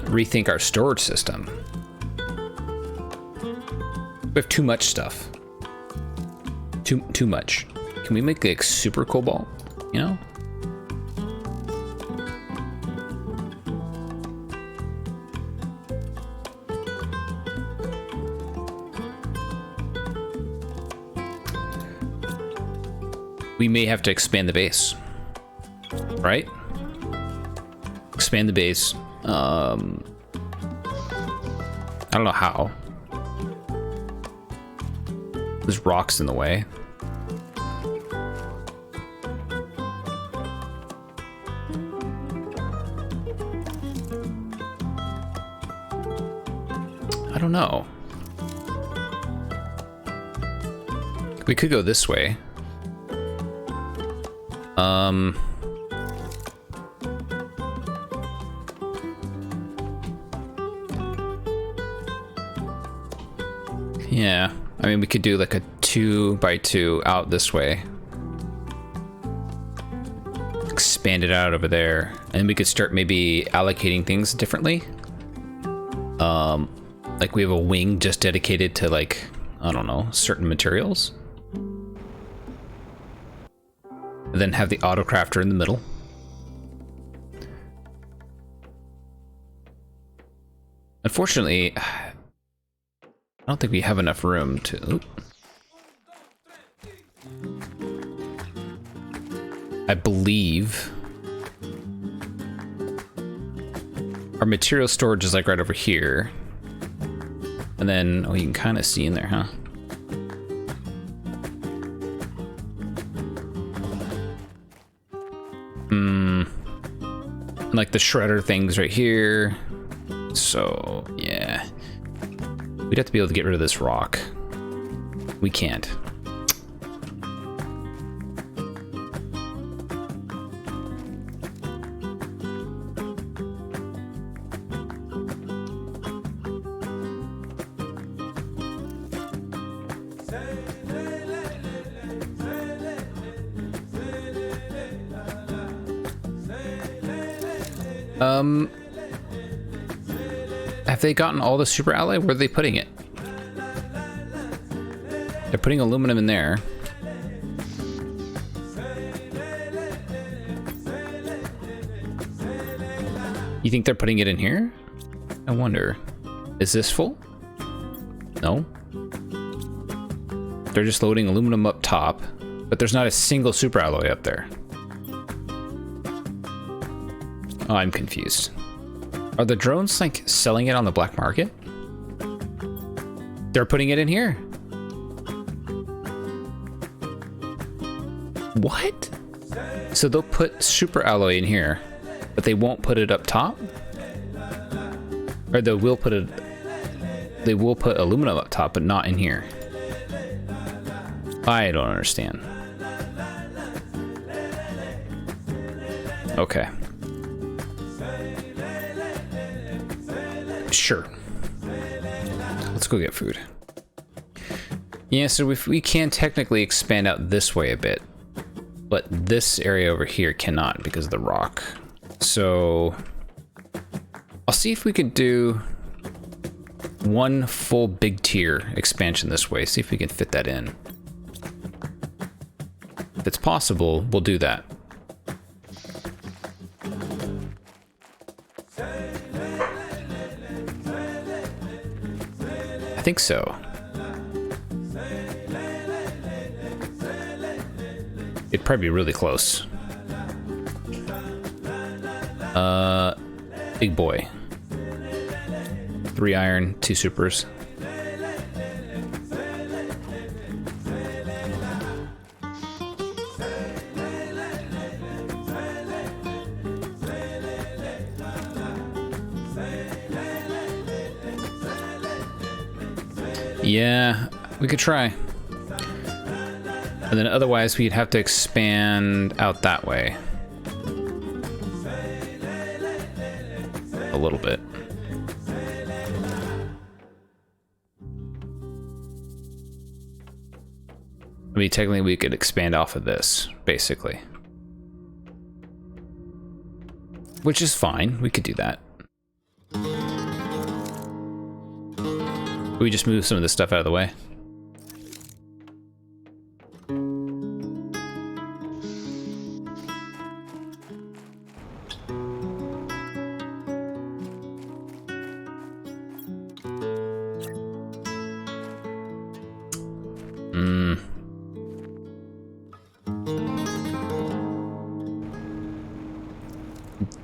rethink our storage system. We have too much stuff. Too much. Can we make like super cobalt? You know? We may have to expand the base, right? Expand the base. I don't know how. There's rocks in the way. I don't know. We could go this way. Yeah, I mean, we could do like a 2x2 out this way. Expand it out over there. And we could start maybe allocating things differently. Like we have a wing just dedicated to like, I don't know, certain materials. And then have the autocrafter in the middle. Unfortunately, I don't think we have enough room to... Oop. I believe our material storage is like right over here. And then, oh, you can kind of see in there, huh? And like the shredder things right here. So, yeah. We'd have to be able to get rid of this rock. We can't. Have they gotten all the super alloy? Where are they putting it? They're putting aluminum in there. You think they're putting it in here? I wonder. Is this full? No. They're just loading aluminum up top, but there's not a single super alloy up there. Oh, I'm confused. Are the drones like selling it on the black market? They're putting it in here. What? So they'll put super alloy in here, but they won't put it up top? Or they will put aluminum up top, but not in here. I don't understand. Okay. Sure. Let's go get food. Yeah, so if we can technically expand out this way a bit, but this area over here cannot because of the rock. So I'll see if we could do one full big tier expansion this way. See if we can fit that in. If it's possible, we'll do that. I think so. It'd probably be really close. Big boy. 3 iron, 2 supers. Yeah, we could try. And then otherwise we'd have to expand out that way. A little bit. I mean, technically we could expand off of this, basically. Which is fine, we could do that. We just move some of this stuff out of the way.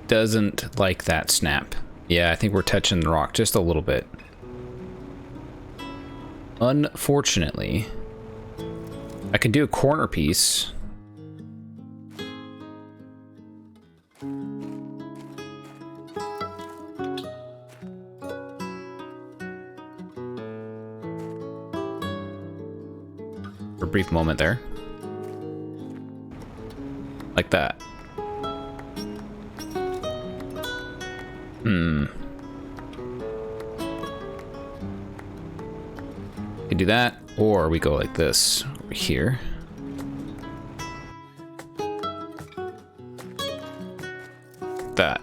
Doesn't like that snap. Yeah, I think we're touching the rock just a little bit. Unfortunately, I could do a corner piece. For a brief moment there. Like that. We do that, or we go like this over here. That.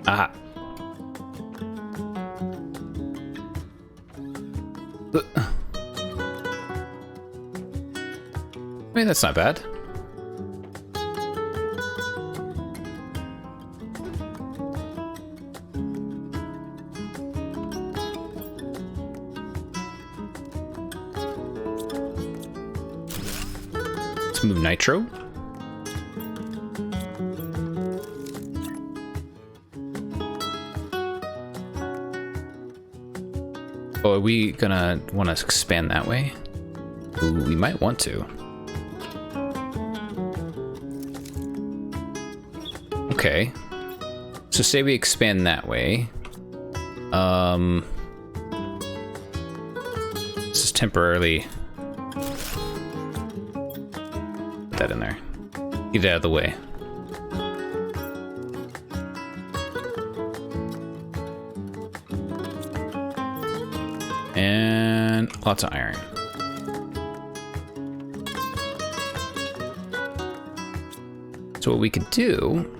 Aha. I mean, that's not bad. Let's move nitro. Oh, are we gonna want to expand that way? Ooh, we might want to. Okay. So say we expand that way. This is temporarily. Put that in there. Get it out of the way. And lots of iron. So what we could do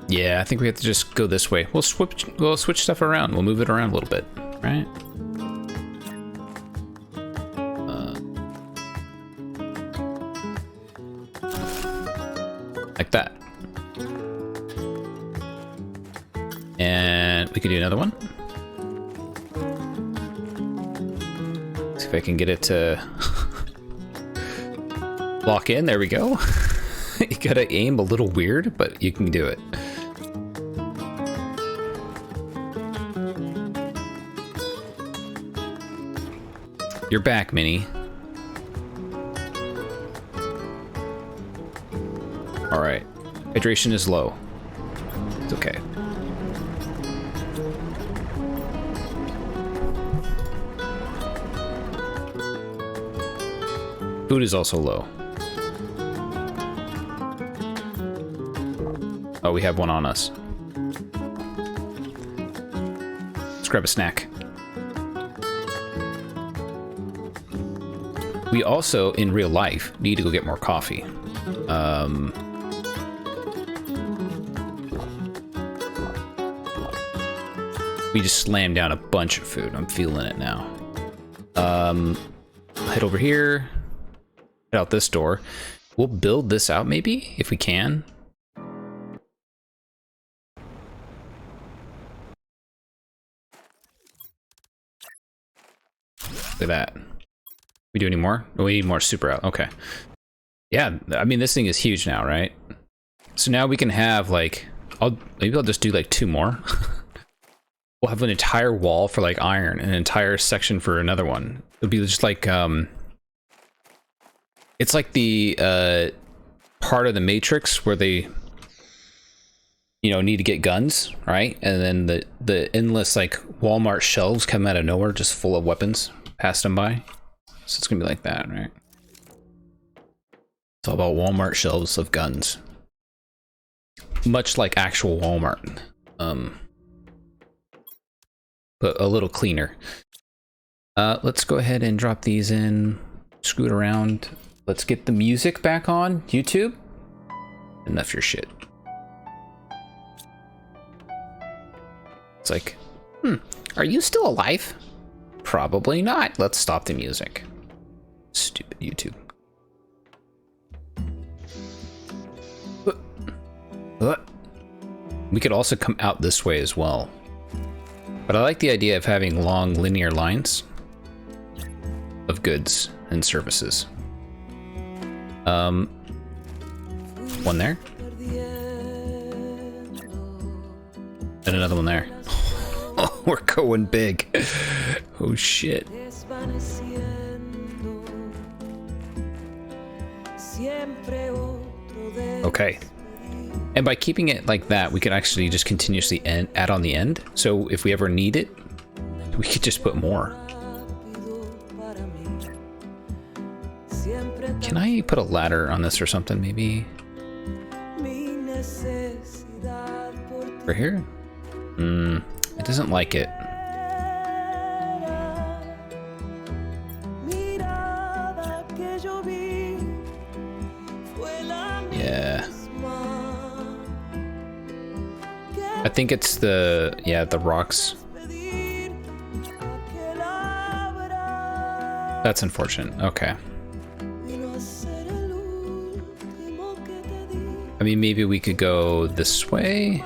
yeah, I think we have to just go this way. We'll switch stuff around. We'll move it around a little bit, right? Like that. And we could do another one. See if I can get it to lock in. There we go. You gotta aim a little weird, but you can do it. You're back, Minnie. Alright. Hydration is low. It's okay. Food is also low. Oh, we have one on us. Let's grab a snack. We also, in real life, need to go get more coffee. We just slammed down a bunch of food. I'm feeling it now. Head over here. Head out this door. We'll build this out maybe, if we can. Look at that. We do any more? Oh, we need more super out. Okay. Yeah, I mean, this thing is huge now, right? So now we can have like, maybe I'll just do like 2 more. We'll have an entire wall for like iron and an entire section for another one. It'll be just like, it's like the part of the Matrix where they, you know, need to get guns, right? And then the endless like Walmart shelves come out of nowhere, just full of weapons, pass them by. So it's gonna be like that, right? It's all about Walmart shelves of guns, much like actual Walmart, but a little cleaner. Let's go ahead and drop these in, scoot around. Let's get the music back on YouTube. Enough your shit. It's like, are you still alive? Probably not. Let's stop the music. Stupid YouTube. We could also come out this way as well. But I like the idea of having long linear lines of goods and services. One there. And another one there. Oh, we're going big. Oh shit. Okay. And by keeping it like that, we could actually just continuously add on the end. So if we ever need it, we could just put more. Can I put a ladder on this or something, maybe? Right here? It doesn't like it. Yeah. I think it's the rocks. That's unfortunate. Okay. I mean, maybe we could go this way.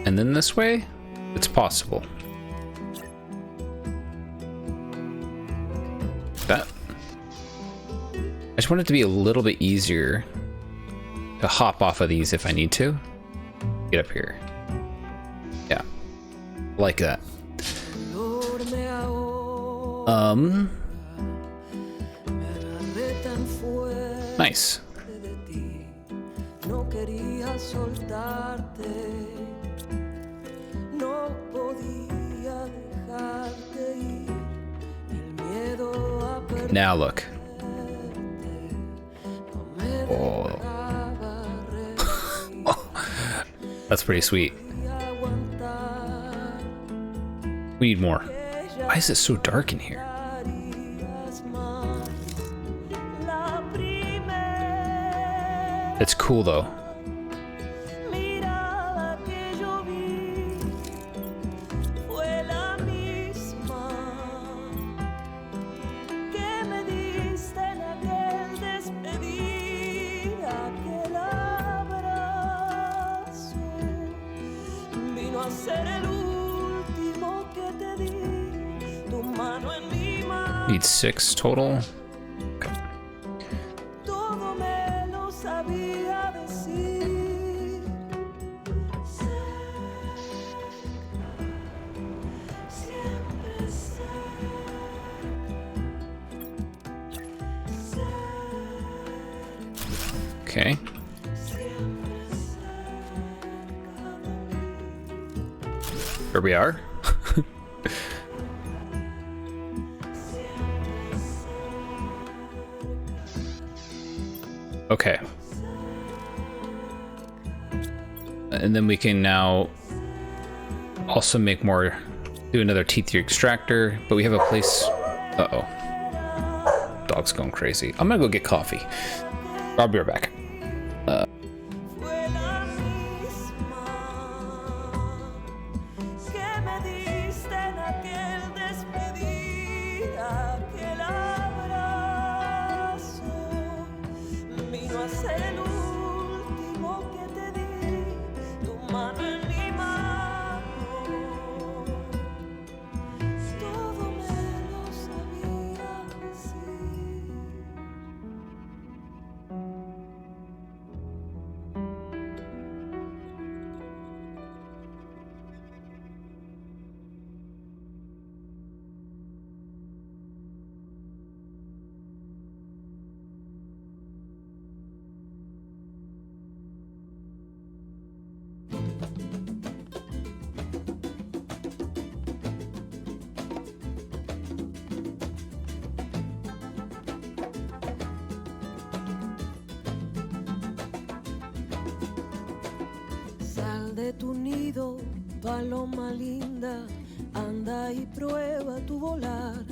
And then this way? It's possible. That. I just want it to be a little bit easier to hop off of these if I need to. Get up here. Yeah. Like that. Nice. Now look. Oh. That's pretty sweet. We need more. Why is it so dark in here? It's cool though. Need 6 total. Okay. Okay. Here we are. Okay. And then we can now also make more, do another T3 extractor, but we have a place. Uh-oh. Dog's going crazy. I'm gonna go get coffee. I'll be right back. Sal de tu nido, paloma linda, anda y prueba tu volar.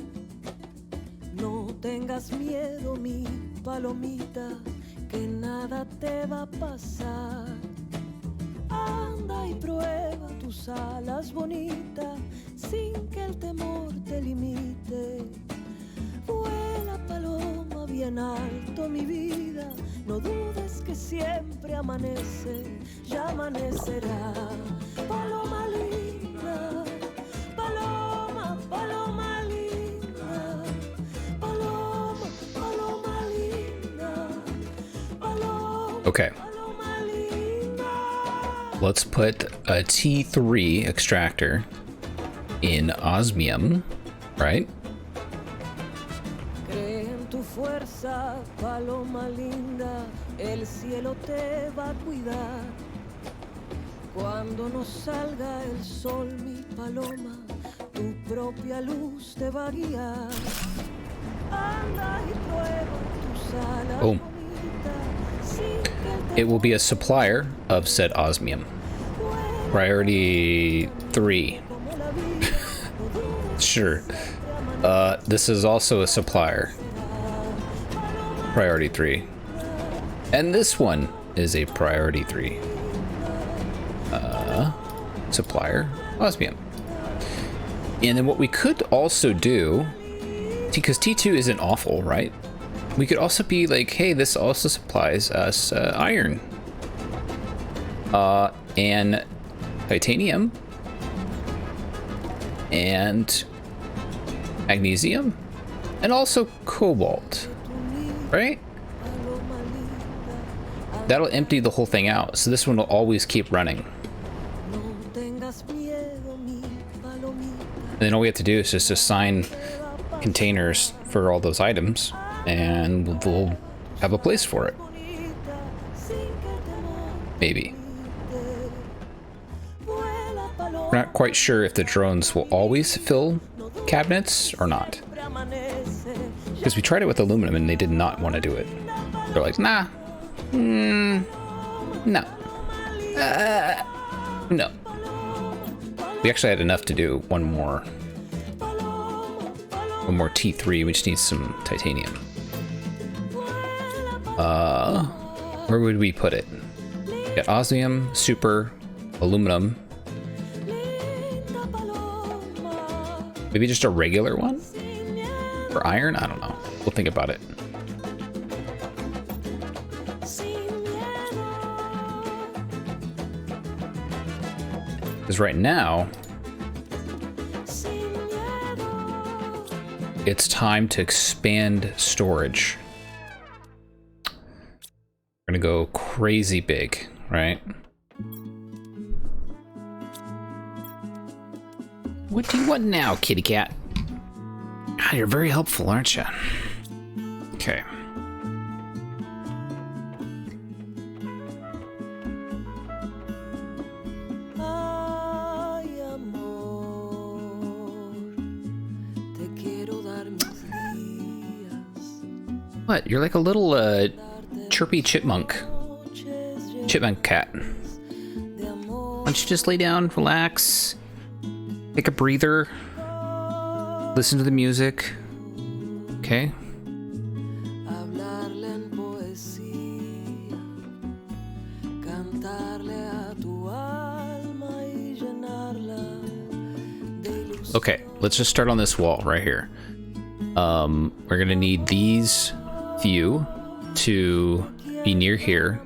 No tengas miedo, mi palomita, que nada te va a pasar. Anda y prueba tus alas bonitas, sin que el temor te limite. Vuela paloma bien alto, mi vida, no dudes que siempre amanece, ya amanecerá. Paloma linda, paloma, paloma linda, paloma, paloma linda, paloma. Okay. Let's put a T3 extractor in osmium, right? Fuerza, paloma linda, el cielo te va a cuidar. Cuando no salga el sol, mi paloma, tu propia luz te va a guiar. Anda y prueba tus alas bonitas, sin que te... It will be a supplier of said osmium. Priority 3. Sure. This is also a supplier. Priority 3. And this one is a priority 3. Supplier, osmium. And then what we could also do, because T2 isn't awful, right? We could also be like, hey, this also supplies us iron. And titanium. And magnesium. And also cobalt. Right? That'll empty the whole thing out, so this one will always keep running. And then all we have to do is just assign containers for all those items, and we'll have a place for it. Maybe. We're not quite sure if the drones will always fill cabinets or not. Because we tried it with aluminum and they did not want to do it. They're like, nah. No. No. We actually had enough to do one more T3, which needs some titanium. Where would we put it? We got osmium, super, aluminum. Maybe just a regular one? For iron? I don't know. We'll think about it. Because right now, it's time to expand storage. We're gonna go crazy big, right? What do you want now, kitty cat? Ah, you're very helpful, aren't you? Okay. What? You're like a little chirpy chipmunk cat. Why don't you just lay down, relax, take a breather, listen to the music. Okay. Okay, let's just start on this wall right here. We're gonna need these few to be near here,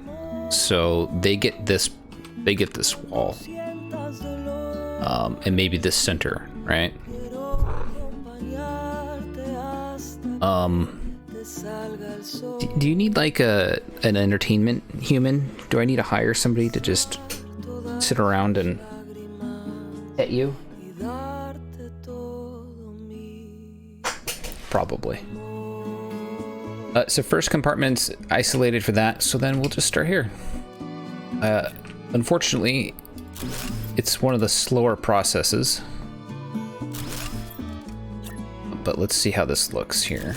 so they get this wall, and maybe this center, right? Do you need like an entertainment human? Do I need to hire somebody to just sit around and pet you? Probably. So first compartment's isolated for that, so then we'll just start here. Unfortunately, it's one of the slower processes. But let's see how this looks here.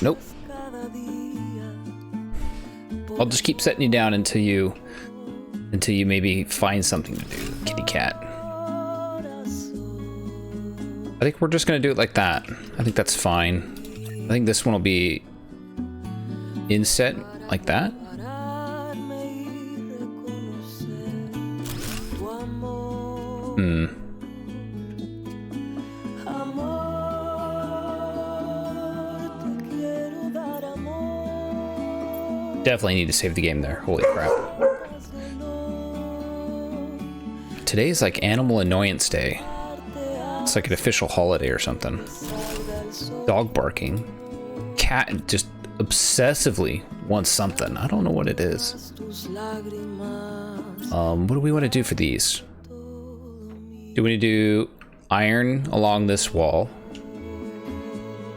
Nope. I'll just keep setting you down until you maybe find something to do, kitty cat. I think we're just gonna do it like that. I think that's fine. I think this one will be inset like that. Definitely need to save the game there. Holy crap. Today's like Animal Annoyance Day. It's like an official holiday or something. Dog barking. Cat just obsessively wants something. I don't know what it is. What do we want to do for these? Do we do iron along this wall?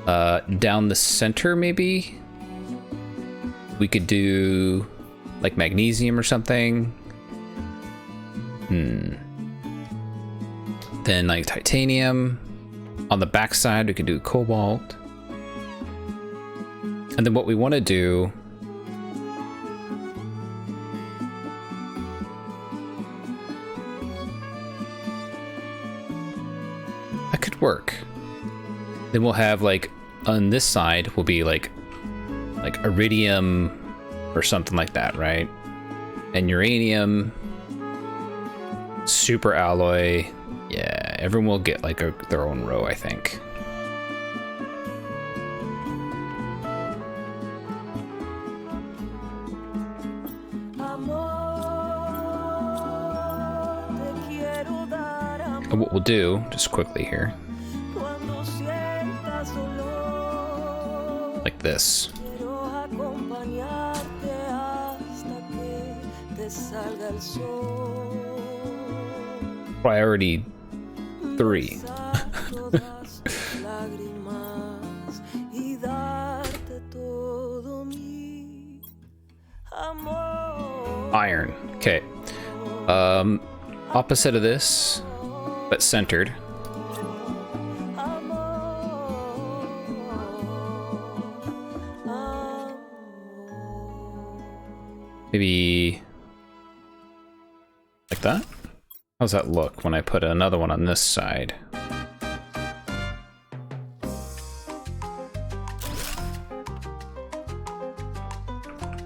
Down the center maybe? We could do like magnesium or something. Then like titanium. On the back side, we could do cobalt. And then what we want to do that could work. Then we'll have like on this side will be like iridium or something like that, right? And uranium, super alloy. Yeah, everyone will get like their own row, I think. And what we'll do, just quickly here, like this. Priority 3. Iron. Okay. Opposite of this, but centered. Maybe like that? How's that look when I put another one on this side?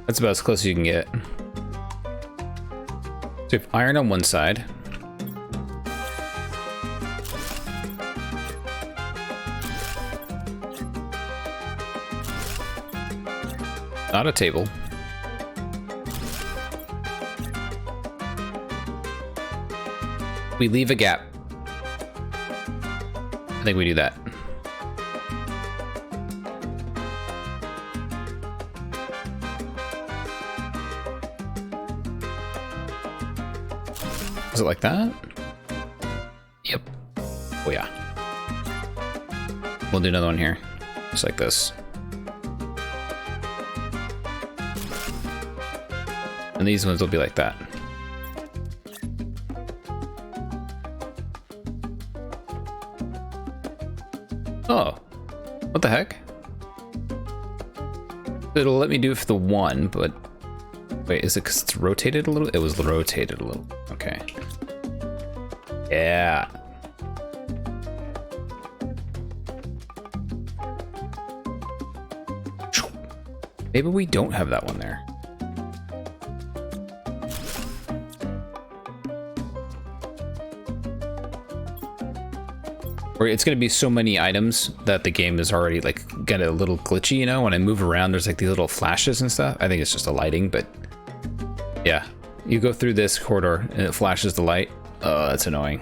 That's about as close as you can get. So you have iron on one side. Not a table. We leave a gap. I think we do that. Is it like that? Yep. Oh yeah. We'll do another one here. Just like this. And these ones will be like that. Oh, what the heck? It'll let me do it for the one, but wait, is it because it's rotated a little? It was rotated a little. Okay. Yeah. Maybe we don't have that one there. Or it's gonna be so many items that the game is already like get a little glitchy, you know? When I move around, there's like these little flashes and stuff. I think it's just the lighting, but yeah. You go through this corridor and it flashes the light. Oh, that's annoying.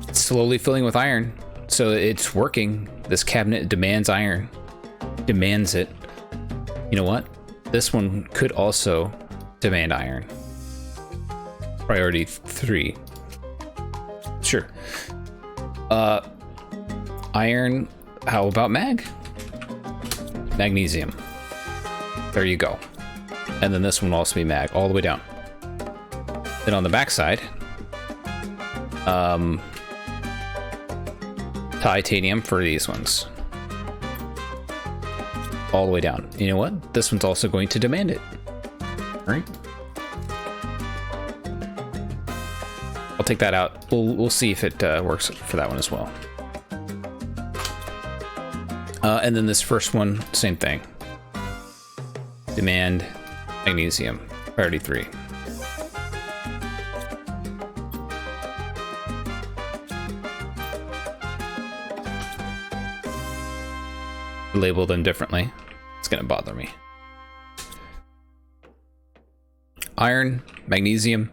It's slowly filling with iron. So it's working. This cabinet demands iron. Demands it. You know what? This one could also demand iron. Priority 3. Sure. Iron. How about mag? Magnesium. There you go. And then this one will also be mag all the way down. Then on the back side, titanium for these ones. All the way down. You know what? This one's also going to demand it. All right. I'll take that out. We'll see if it works for that one as well. And then this first one, same thing. Demand magnesium. Priority 3. Label them differently. It's gonna bother me. Iron, magnesium,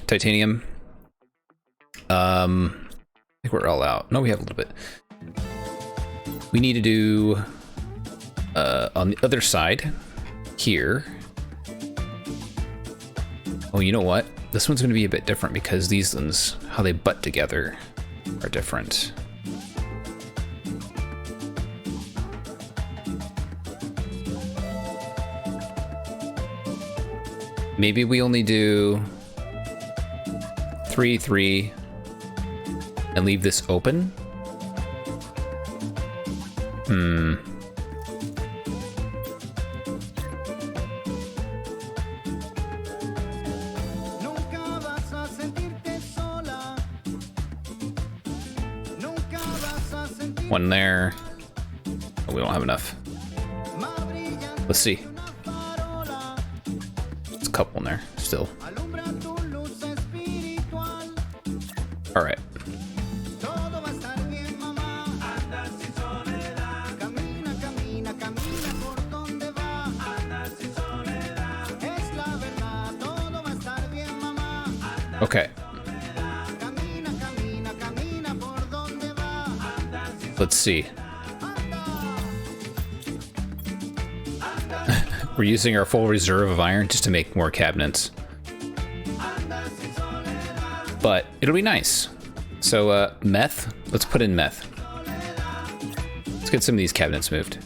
titanium. I think we're all out. No, we have a little bit. We need to do on the other side here. Oh, you know what? This one's gonna be a bit different because these ones, how they butt together, are different. Maybe we only do 3, 3, and leave this open. One there. Oh, we don't have enough. Let's see. There's a couple in there still. All right. Okay. Let's see. We're using our full reserve of iron just to make more cabinets. But it'll be nice. So, meth. Let's put in meth. Let's get some of these cabinets moved.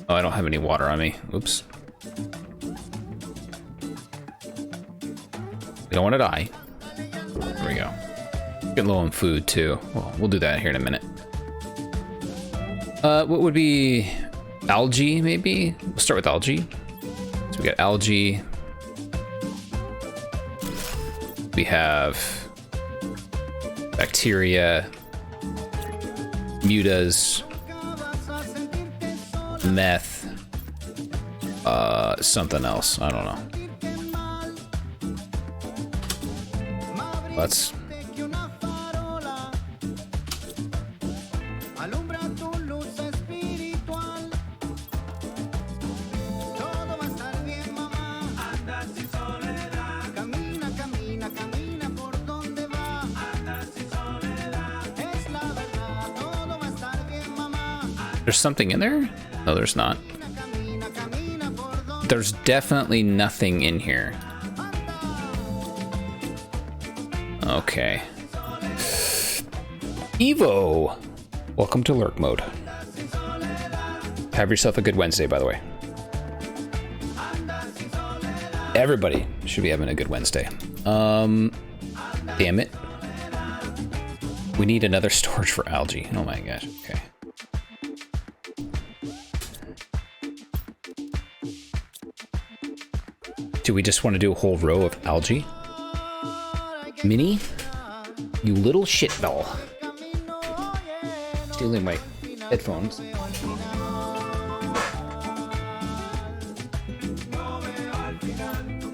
Oh, I don't have any water on me. Oops. We don't want to die. There we go. Getting low on food too. Well, we'll do that here in a minute. What would be algae? Maybe we'll start with algae. So we got algae. We have bacteria, mutas, meth, something else. I don't know. Let's. There's something in there? No, there's not. There's definitely nothing in here. Okay. Evo! Welcome to lurk mode. Have yourself a good Wednesday, by the way. Everybody should be having a good Wednesday. Damn it. We need another storage for algae. Oh my gosh, okay. Do we just want to do a whole row of algae? Minnie? You little shitball. Stealing my headphones.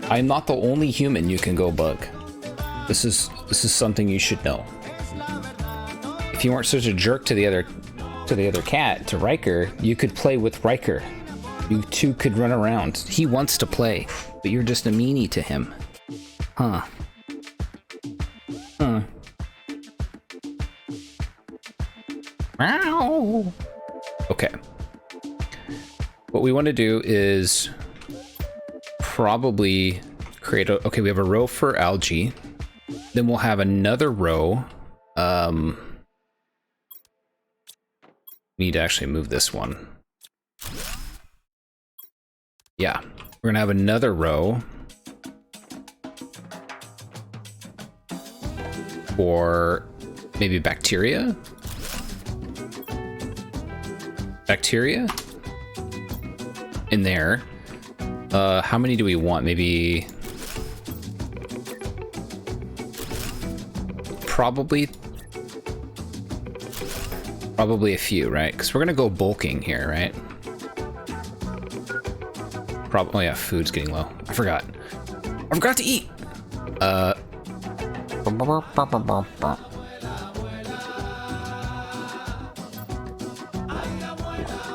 I'm not the only human you can go bug. This is something you should know. If you weren't such a jerk to the other cat, to Riker, you could play with Riker. You two could run around. He wants to play, but you're just a meanie to him. Huh. Huh. Ow. Okay. What we want to do is probably create a... Okay, we have a row for algae. Then we'll have another row. We need to actually move this one. Yeah, we're gonna have another row for maybe bacteria. Bacteria in there. How many do we want? Maybe probably a few, right? Because we're gonna go bulking here, right? Probably, yeah, food's getting low. I forgot to eat.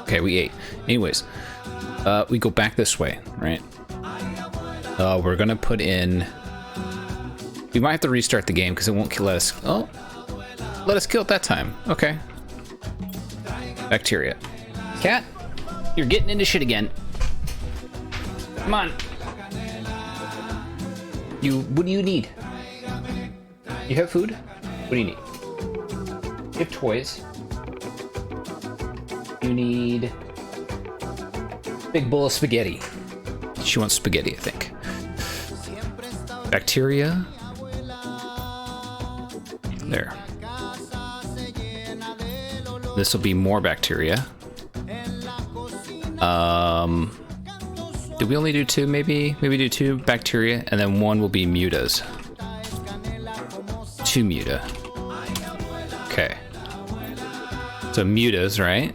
Okay, we ate. Anyways, we go back this way, right? We're gonna put in... We might have to restart the game because it won't let us... Oh, let us kill it that time. Okay. Bacteria. Cat, you're getting into shit again. Come on. What do you need? You have food? What do you need? You have toys. You need big bowl of spaghetti. She wants spaghetti, I think. Bacteria. There. This will be more bacteria. Did we only do two? Maybe do two bacteria, and then one will be mutas. Two muta. Okay. So mutas, right?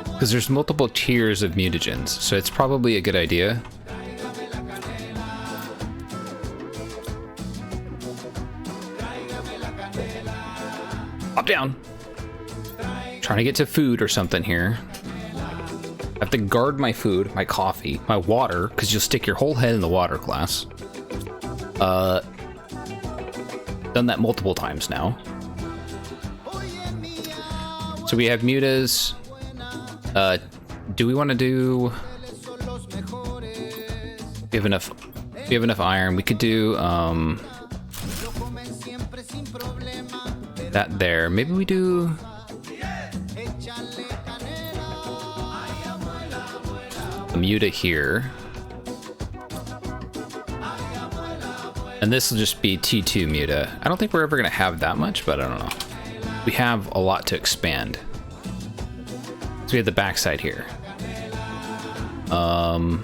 Because there's multiple tiers of mutagens, so it's probably a good idea. Up, down. Trying to get to food or something here. I have to guard my food, my coffee, my water, because you'll stick your whole head in the water glass. Done that multiple times now. So we have mutas. Do we want to do... We have enough iron. We could do that there. Maybe we do... a muta here. And this will just be T2 muta. I don't think we're ever going to have that much, but I don't know. We have a lot to expand. So we have the backside here. So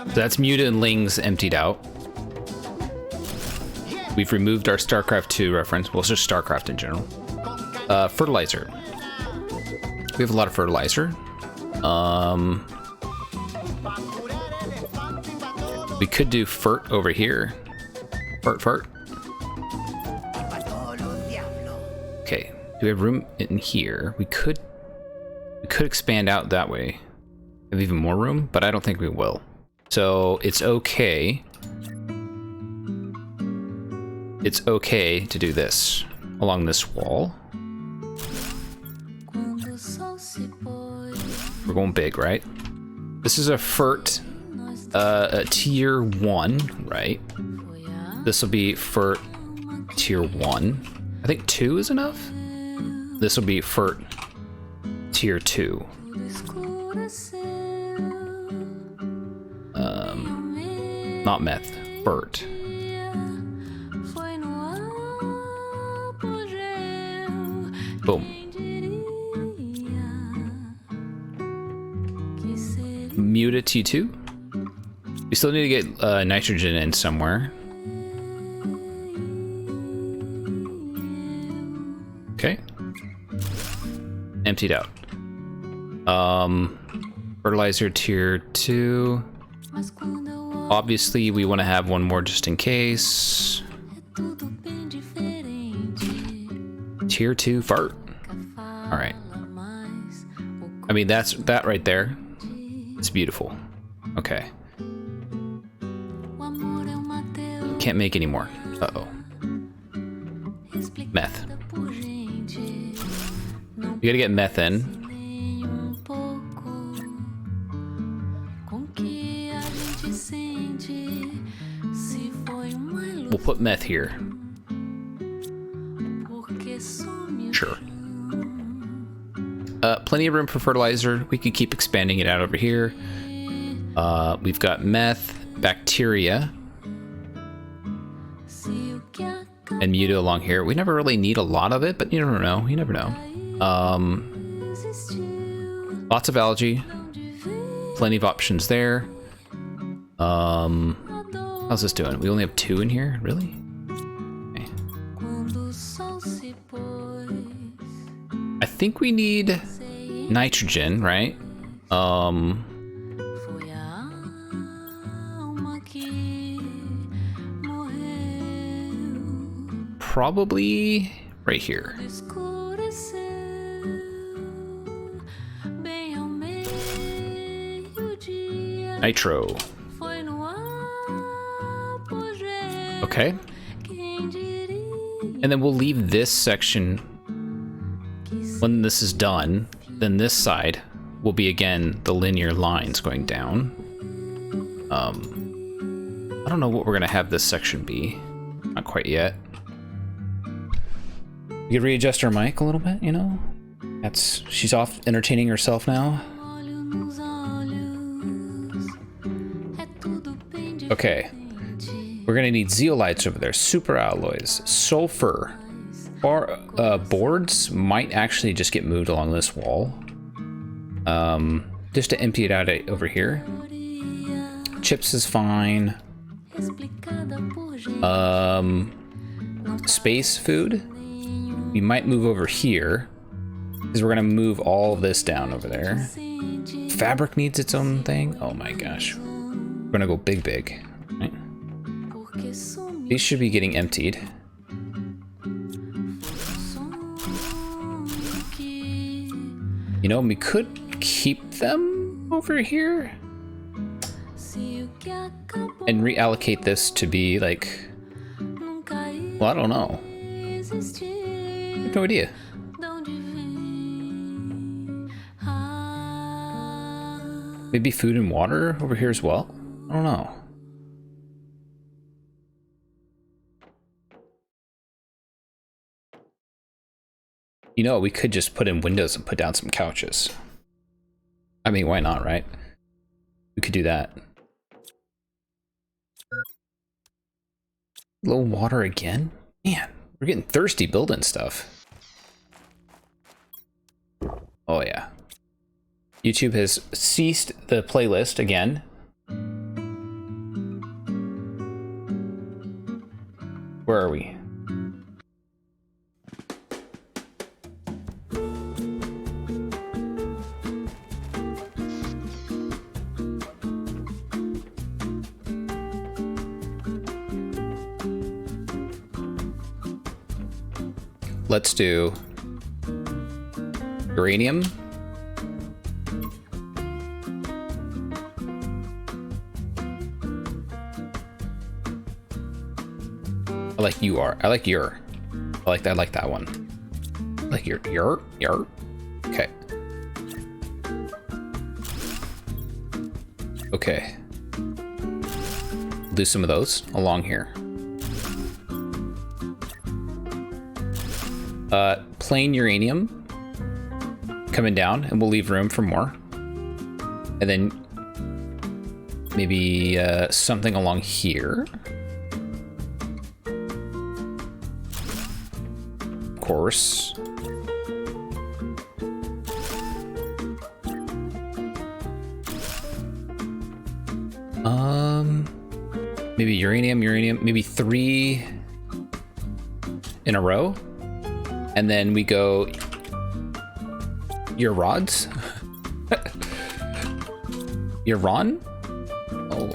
that's muta and lings emptied out. We've removed our StarCraft 2 reference. Well, it's just StarCraft in general. Fertilizer. We have a lot of fertilizer. We could do fert over here. Fert. Okay, do we have room in here? We could expand out that way. Have even more room, but I don't think we will. So it's okay. It's okay to do this along this wall. We're going big, right? This is a fert, a tier 1, right? This will be fert tier 1. I think 2 is enough. This will be for tier 2. Not meth, Bert. Boom. Muta T2. We still need to get nitrogen in somewhere. Okay. Emptied out. Fertilizer tier 2. Obviously, we want to have one more just in case. Tier 2 fart. All right. I mean, that's that right there. It's beautiful. Okay. Can't make any more. Uh-oh. Meth. You gotta get meth in. We'll put meth here. Sure. Plenty of room for fertilizer. We could keep expanding it out over here. We've got meth, bacteria, and muta along here. We never really need a lot of it, but you never know. You never know. Lots of algae. Plenty of options there. How's this doing? We only have 2 in here? Really? Okay. I think we need nitrogen, right? Probably right here. Nitro. Okay. And then we'll leave this section when this is done. Then this side will be again the linear lines going down. I don't know what we're gonna have this section be. Not quite yet. We could readjust our mic a little bit, you know? She's off entertaining herself now. Okay. We're gonna need zeolites over there, super alloys, sulfur. Boards might actually just get moved along this wall. Just to empty it out over here. Chips is fine. Space food. We might move over here because we're gonna move all of this down over there. Fabric needs its own thing. Oh my gosh. We're gonna go big. Right? These should be getting emptied. You know, we could keep them over here and reallocate this to be like, well, I don't know. I have no idea. Maybe food and water over here as well? I don't know. You know, we could just put in windows and put down some couches. I mean, why not, right? We could do that. A little water again? Man, we're getting thirsty building stuff. Oh yeah. YouTube has ceased the playlist again. Where are we? Let's do uranium. I like you are. I like your. I like that one. I like your. Okay. Okay. Do some of those along here. plain uranium coming down, and we'll leave room for more. And then maybe something along here. Of course. Maybe uranium, maybe 3 in a row. And then we go your rods. Your Ron? Oh.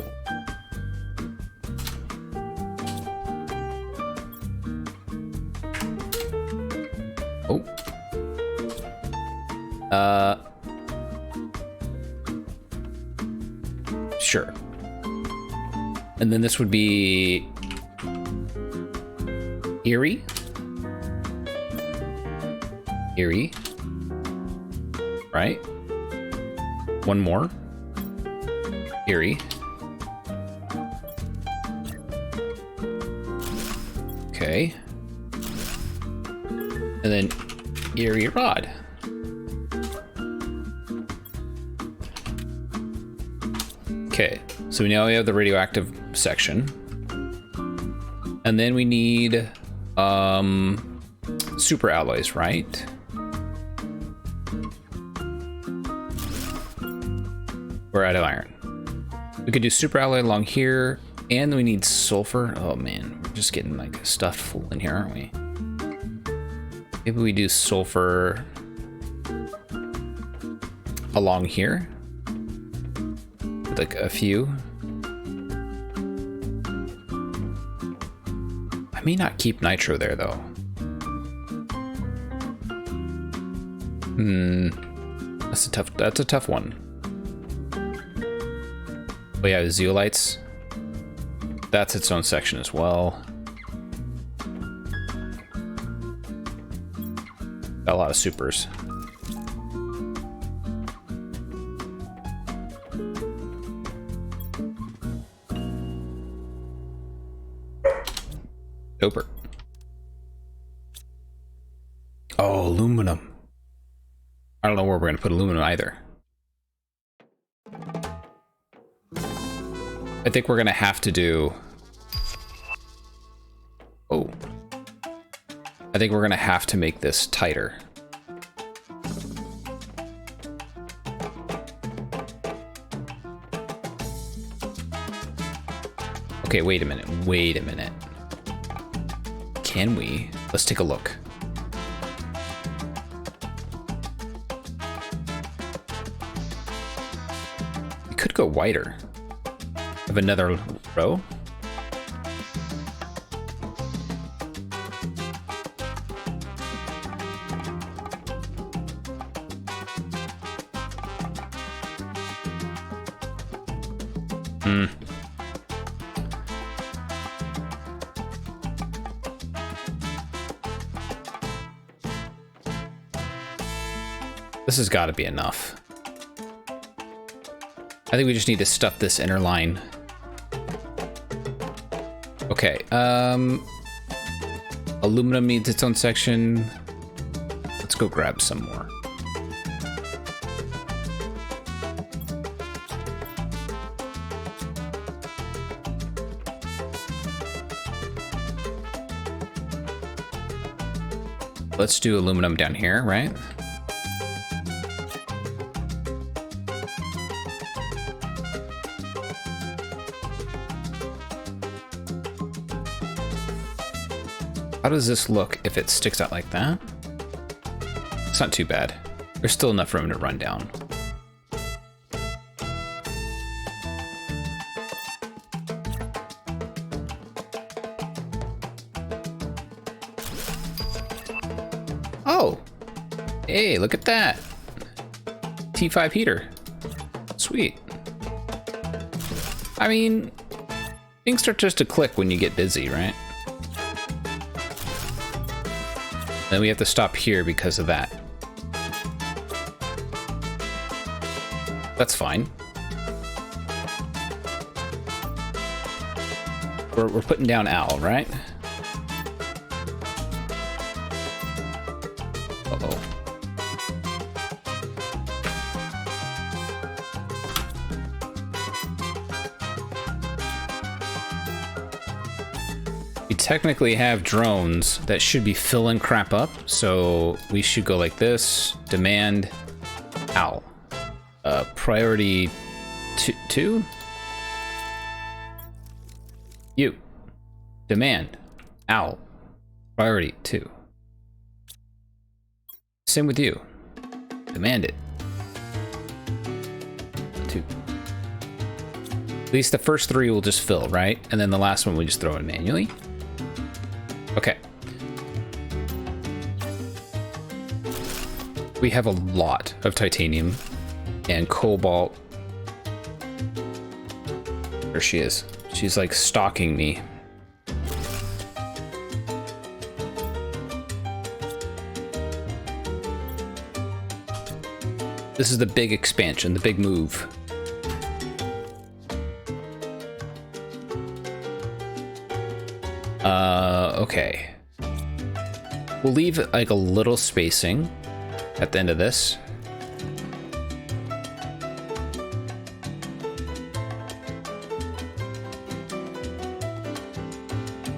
Oh. Sure. And then this would be Erie. Erie. Right? One more. Erie. Okay. And then Erie Rod. Okay, so now we have the radioactive section. And then we need super alloys, right? We're out of iron. We could do super alloy along here, and we need sulfur. Oh man, we're just getting like stuff full in here, aren't we? Maybe we do sulfur along here. Like a few. I may not keep nitro there though. That's a tough one. Oh yeah, zeolites. That's its own section as well. Got a lot of supers. Doper. Oh, aluminum. I don't know where we're gonna put aluminum either. I think we're gonna have to do... Oh. I think we're gonna have to make this tighter. Okay, wait a minute. Wait a minute. Can we? Let's take a look. We could go wider. Have another row. This has got to be enough. I think we just need to stuff this inner line. Okay, aluminum needs its own section. Let's go grab some more. Let's do aluminum down here, right? How does this look if it sticks out like that? It's not too bad. There's still enough room to run down. Oh! Hey, look at that! T5 heater. Sweet. I mean, things start just to click when you get busy, right? Then we have to stop here because of that. That's fine. We're putting down Al, right? We technically have drones that should be filling crap up, so we should go like this. Demand owl. Priority 2? You. Demand owl. Priority 2. Same with you. Demand it. 2. At least the first 3 will just fill, right? And then the last one we just throw in manually. Okay. We have a lot of titanium and cobalt. There she is. She's like stalking me. This is the big expansion, the big move. Okay. We'll leave like a little spacing at the end of this.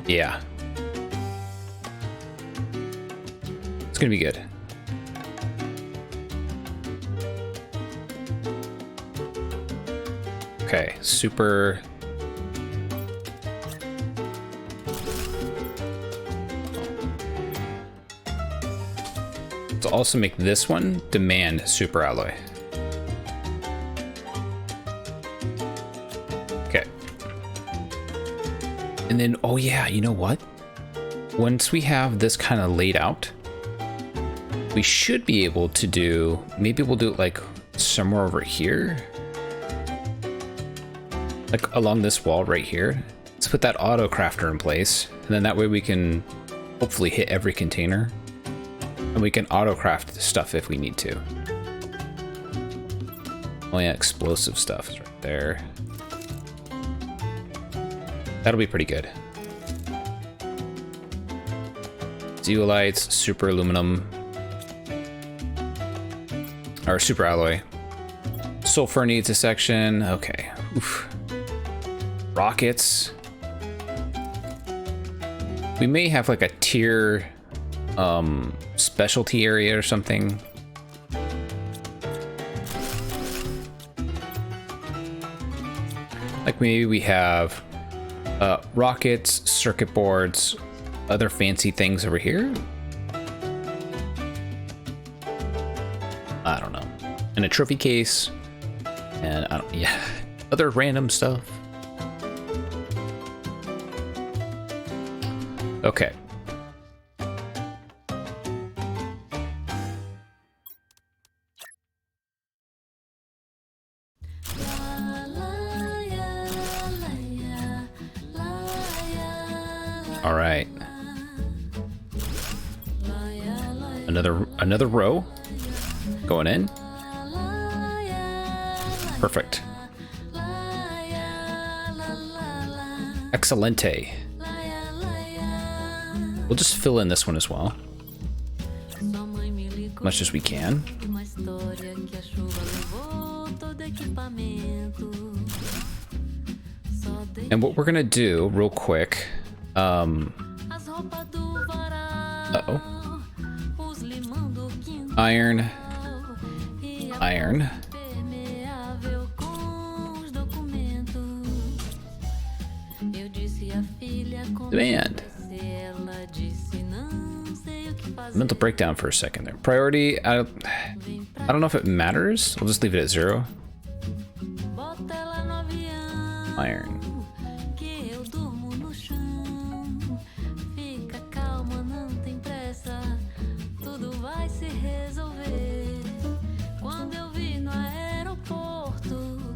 Yeah. It's gonna be good. Okay, super. Let's also make this one demand super alloy. Okay. And then, oh yeah, you know what? Once we have this kind of laid out, we should be able to do, maybe we'll do it like somewhere over here. Like along this wall right here. Let's put that auto crafter in place. And then that way we can hopefully hit every container. And we can auto craft stuff if we need to. Oh yeah, explosive stuff is right there. That'll be pretty good. Zeolites, super aluminum. Or super alloy. Sulfur needs a section. Okay. Oof. Rockets. We may have like a tier specialty area or something. Like maybe we have rockets, circuit boards, other fancy things over here. I don't know. And a trophy case. And I don't, yeah, other random stuff. Okay. All right. Another row going in. Perfect. Excelente. We'll just fill in this one as well, much as we can. And what we're gonna do real quick, iron, iron. Demand. Mental breakdown for a second there. Priority, I don't know if it matters. I'll just leave it at 0. Iron.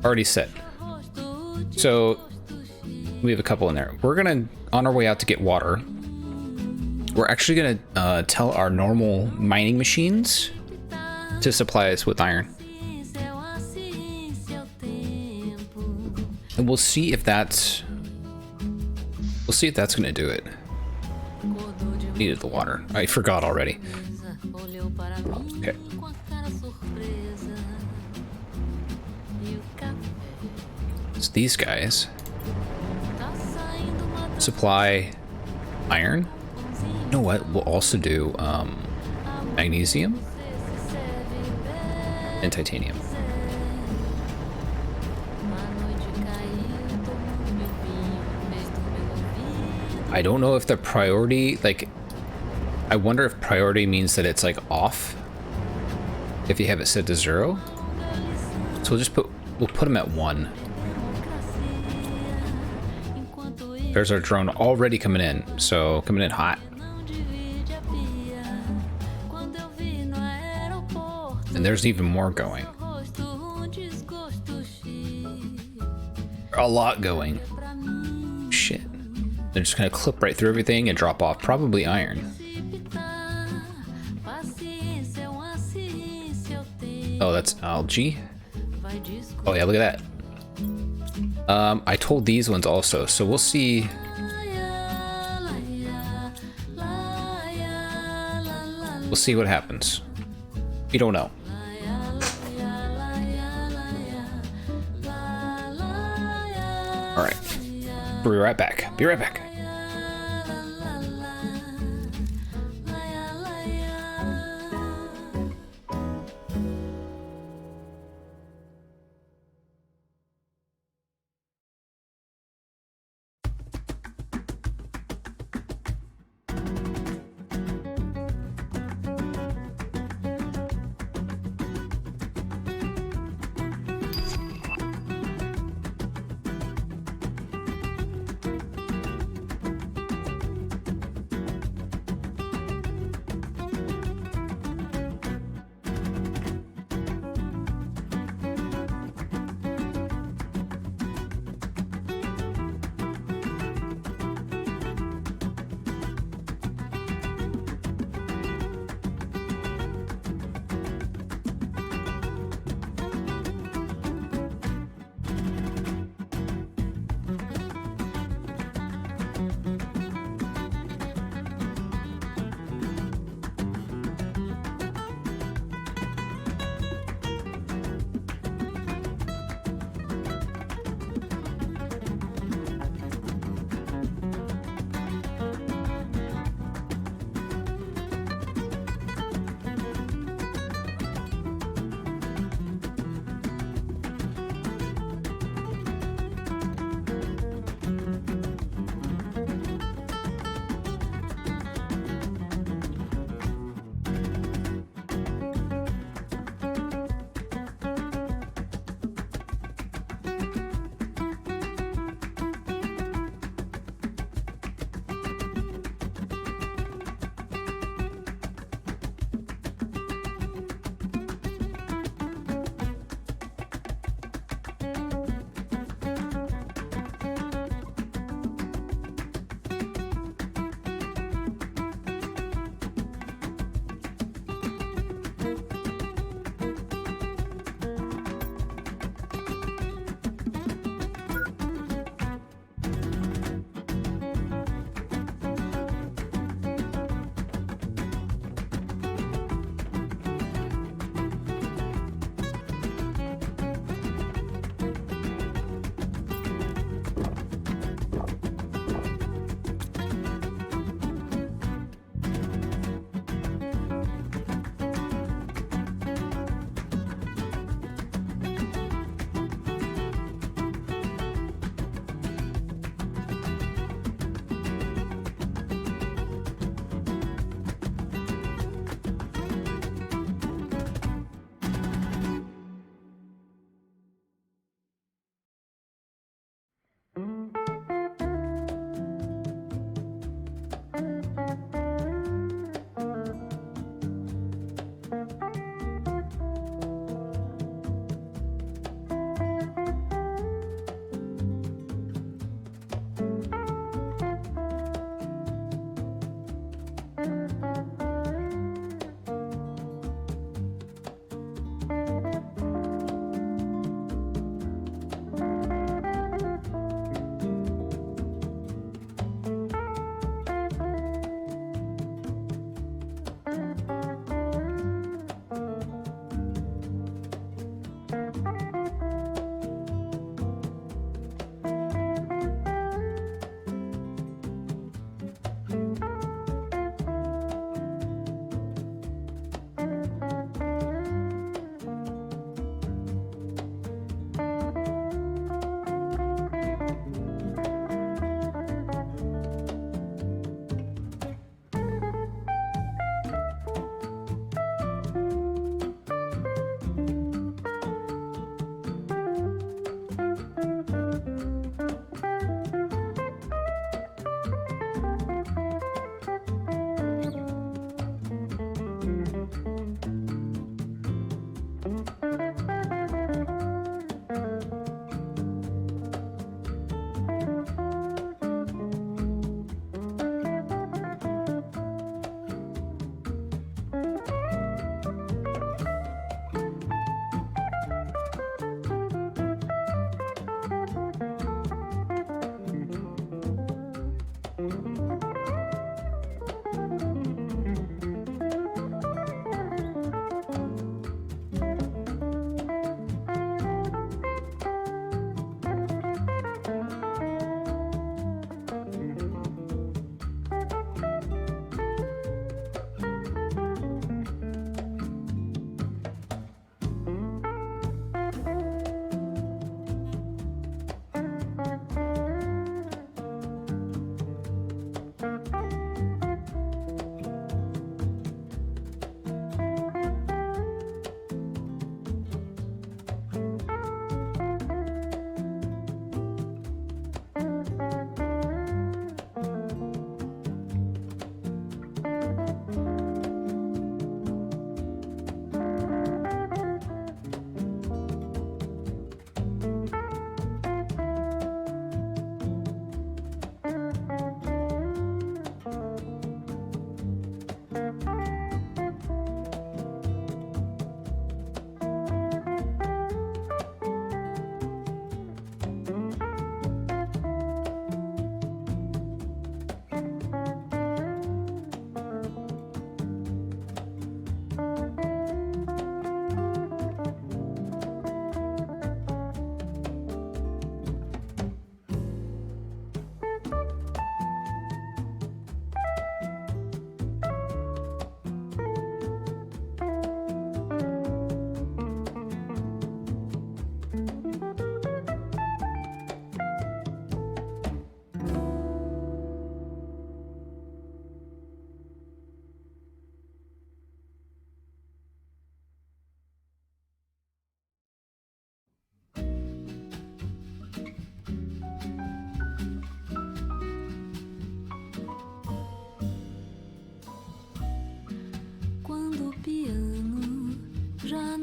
Already set. So we have a couple in there. We're gonna, on our way out to get water, we're actually gonna tell our normal mining machines to supply us with iron. And we'll see if that's gonna do it. Needed the water. I forgot already. Okay. So these guys supply iron. You know what? We'll also do magnesium and titanium. I don't know if the priority, like, I wonder if priority means that it's like off if you have it set to 0. So we'll put them at 1. There's our drone already coming in, so coming in hot. And there's even more going. A lot going. Shit. They're just gonna clip right through everything and drop off probably iron. Oh, that's algae. Oh yeah, look at that. I told these ones also, so we'll see. We'll see what happens. We don't know. All right. Be right back. Be right back.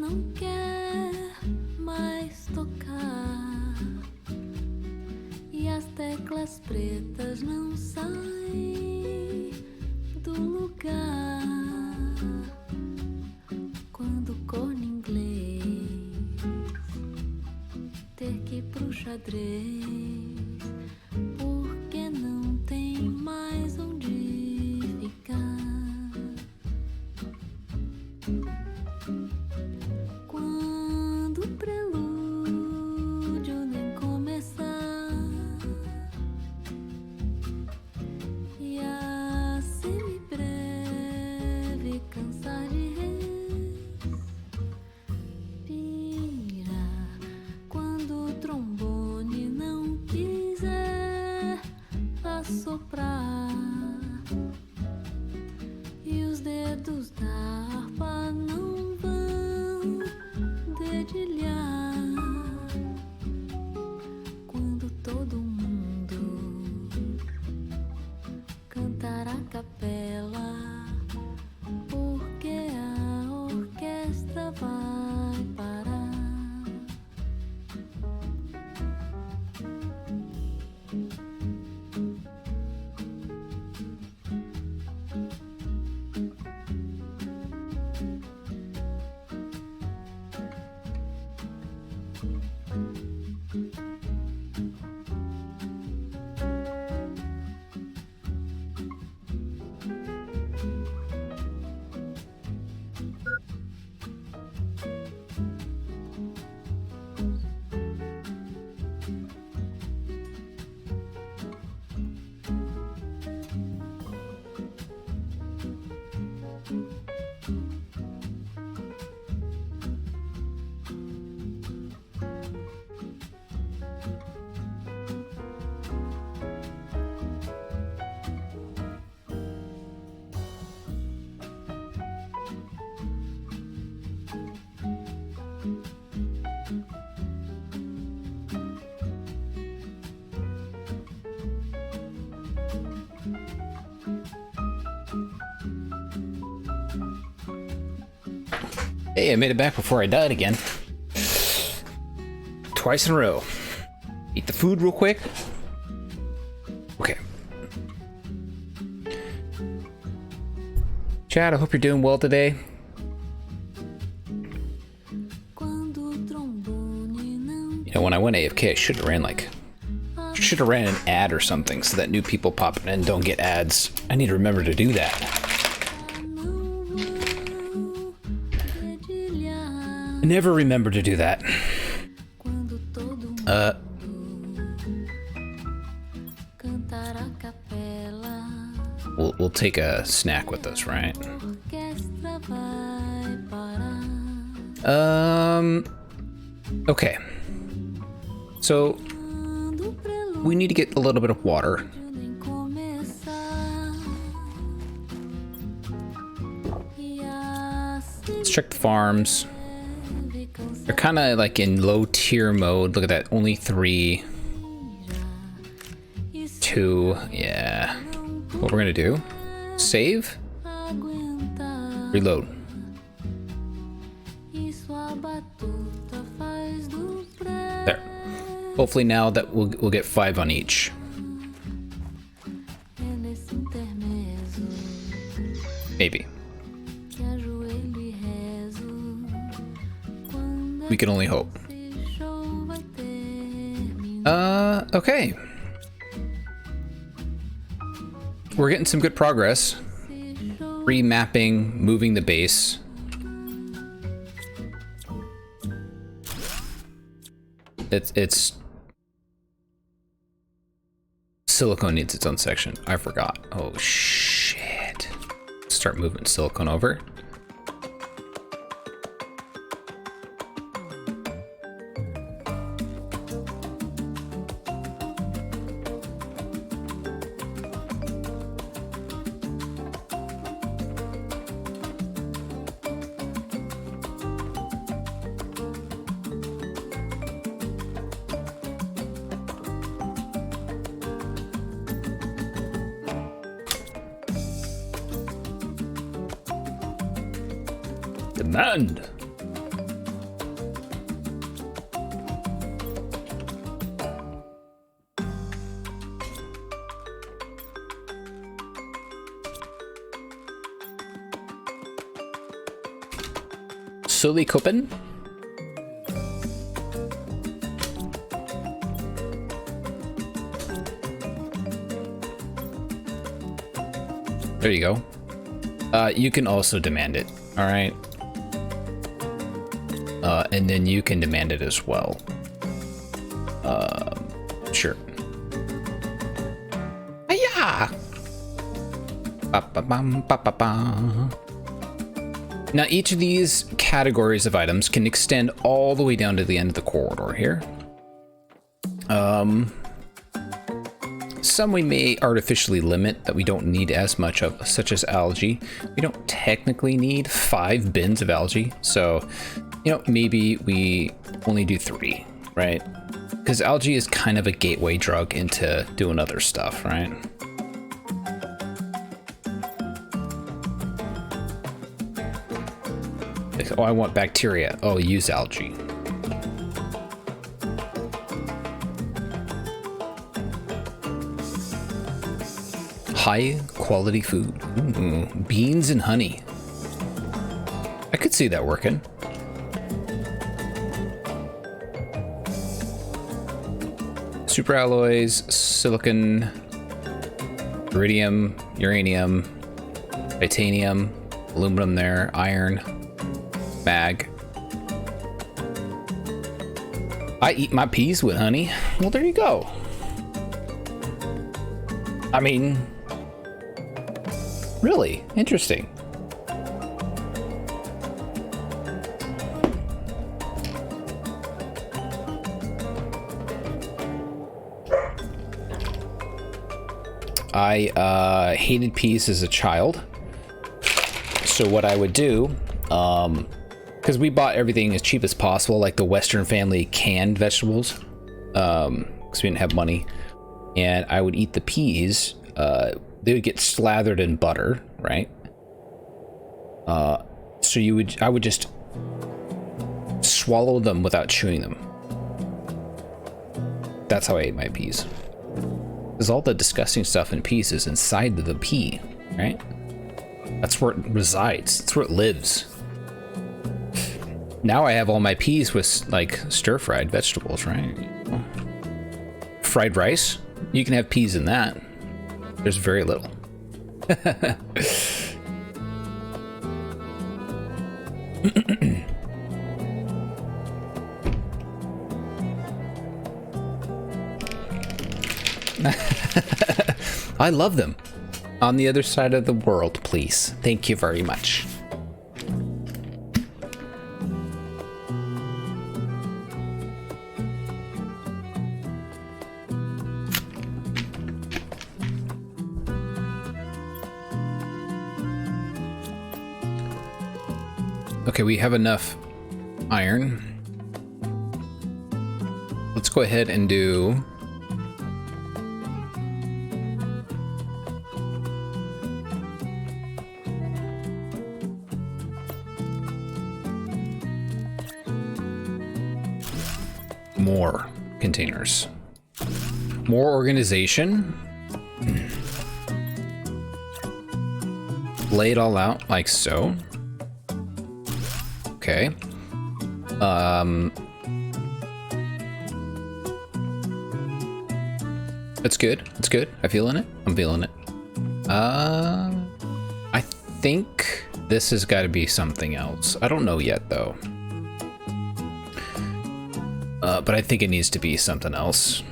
não quer mais tocar e as teclas pretas não saem do lugar. Quando o corno inglês ter que ir pro xadrez, porque não tem mais onde ficar. Quando o prelúdio nem começar e a semibreve cansar de respirar, quando o trombone não quiser assoprar e os dedos da harpa não vão dedilhar, quando todo mundo cantar a capela, porque a orquestra vai parar. Hey, I made it back before I died again. Twice in a row. Eat the food real quick. Okay. Chad, I hope you're doing well today. You know, when I went AFK, I should have ran an ad or something so that new people popping in don't get ads. I need to remember to do that. I never remember to do that. We'll take a snack with us, right? Okay. So we need to get a little bit of water. Let's check the farms. They're kind of like in low tier mode. Look at that, only 3, 2, yeah. What we're gonna do, save, reload. There. Hopefully now that we'll get 5 on each. Maybe. We can only hope. Okay. We're getting some good progress. Remapping, moving the base. It's silicone needs its own section. I forgot. Oh shit. Start moving silicone over. Demand. Silicon. There you go. You can also demand it, all right? And then you can demand it as well. Sure. Hiya! Now, each of these categories of items can extend all the way down to the end of the corridor here. Some we may artificially limit that we don't need as much of, such as algae. We don't technically need 5 bins of algae, so, you know, maybe we only do 3, right? Because algae is kind of a gateway drug into doing other stuff, right? Oh, I want bacteria. Oh, use algae. High quality food. Ooh, beans and honey. I could see that working. Super alloys, silicon, iridium, uranium, titanium, aluminum there, iron, mag. I eat my peas with honey. Well, there you go. I mean, really interesting. I hated peas as a child. So what I would do, because we bought everything as cheap as possible, like the Western Family canned vegetables, because we didn't have money, and I would eat the peas. They would get slathered in butter, right? So I would just swallow them without chewing them. That's how I ate my peas. Because all the disgusting stuff in peas is inside the pea, right? That's where it resides. That's where it lives. Now I have all my peas with like stir-fried vegetables, right? Fried rice, you can have peas in that. There's very little. I love them. On the other side of the world, please. Thank you very much. Okay, we have enough iron. Let's go ahead and do more containers. More organization. Lay it all out like so. Okay. That's good. That's good. I'm feeling it. I'm feeling it. I think this has got to be something else. I don't know yet though. But I think it needs to be something else.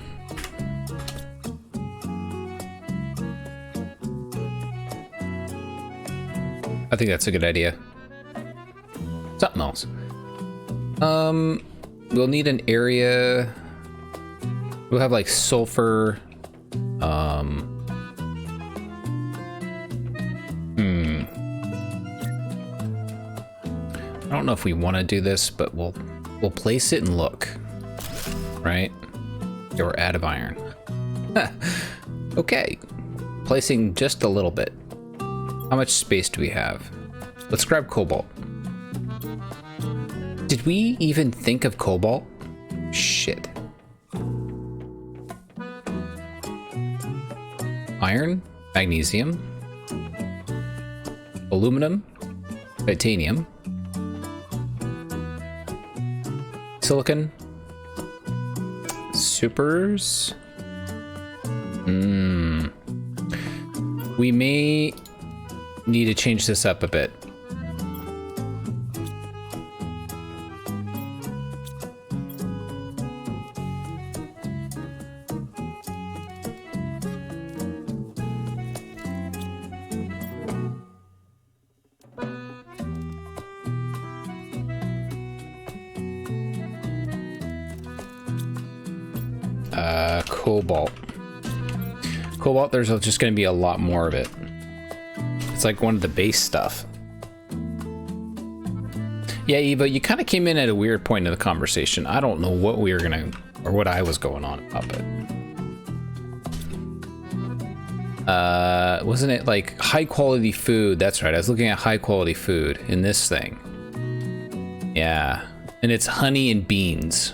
I think that's a good idea. Something else. We'll need an area. We'll have like sulfur. I don't know if we want to do this, but we'll place it and look. Right? Yeah, we're out of iron. Okay. Placing just a little bit. How much space do we have? Let's grab cobalt. Did we even think of cobalt? Shit. Iron, magnesium, aluminum, titanium, Silicon. Supers. We may need to change this up a bit. Cobalt. Cobalt, there's just going to be a lot more of it. It's like one of the base stuff. Yeah, Eva, you kind of came in at a weird point in the conversation. I don't know what we were going to, or what I was going on about it. Wasn't it like high quality food? That's right. I was looking at high quality food in this thing. Yeah. And it's honey and beans.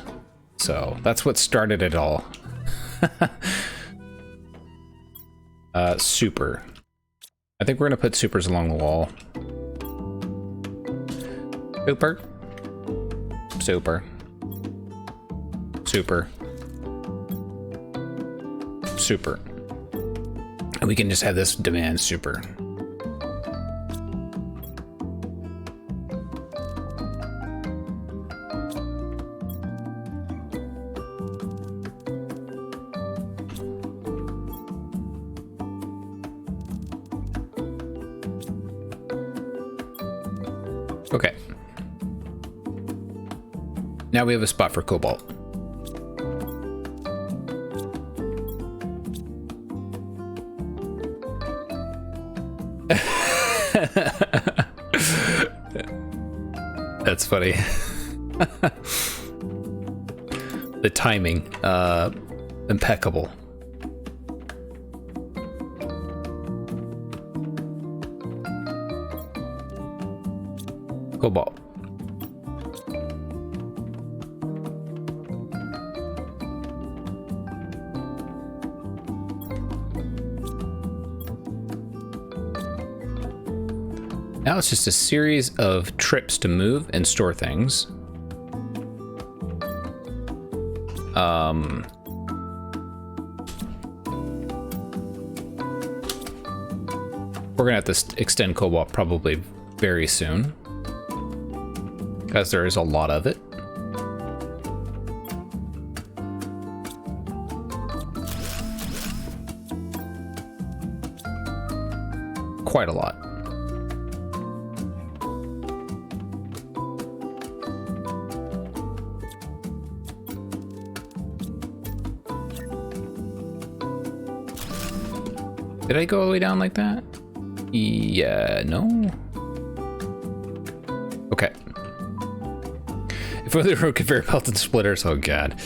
So that's what started it all. Super. I think we're gonna put supers along the wall. Super. Super. Super. Super. And we can just have this demand super. Okay. Now we have a spot for cobalt. That's funny. The timing, impeccable. Cobalt. Now it's just a series of trips to move and store things. We're gonna have to extend cobalt probably very soon, because there is a lot of it. Quite a lot. Did I go all the way down like that? Yeah, no. Okay. If only the road conveyor belt and splitters, oh god.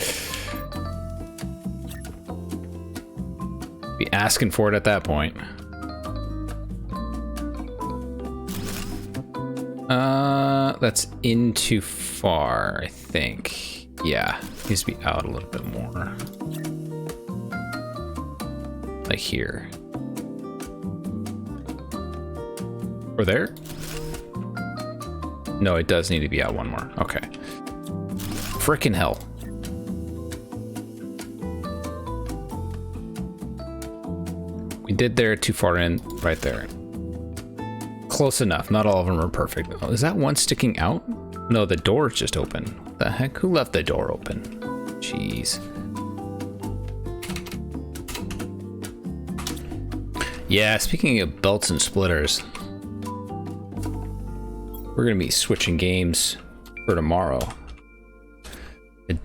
Be asking for it at that point. That's in too far, I think. Yeah, needs to be out a little bit more. Like here. Or there? No, it does need to be out one more. Okay. Frickin' hell. We did there too far in, right there. Close enough. Not all of them are perfect. Oh, is that one sticking out? No, the door's just open. What the heck? Who left the door open? Jeez. Yeah, speaking of belts and splitters, we're gonna be switching games for tomorrow.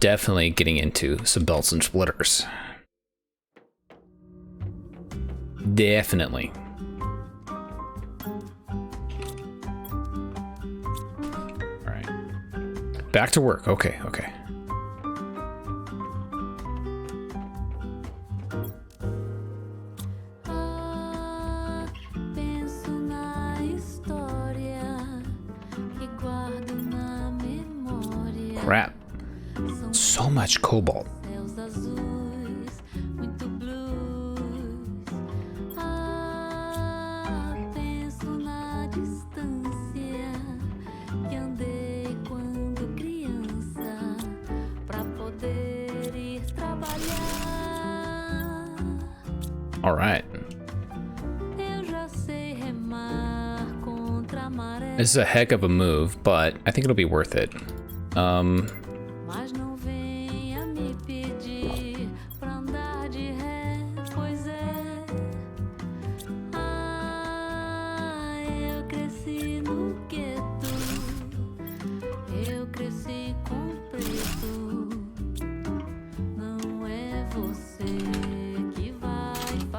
Definitely getting into some belts and splitters. Definitely. All right. Back to work. Okay, okay. Crap. So much cobalt. All right. This is a heck of a move, but I think it'll be worth it.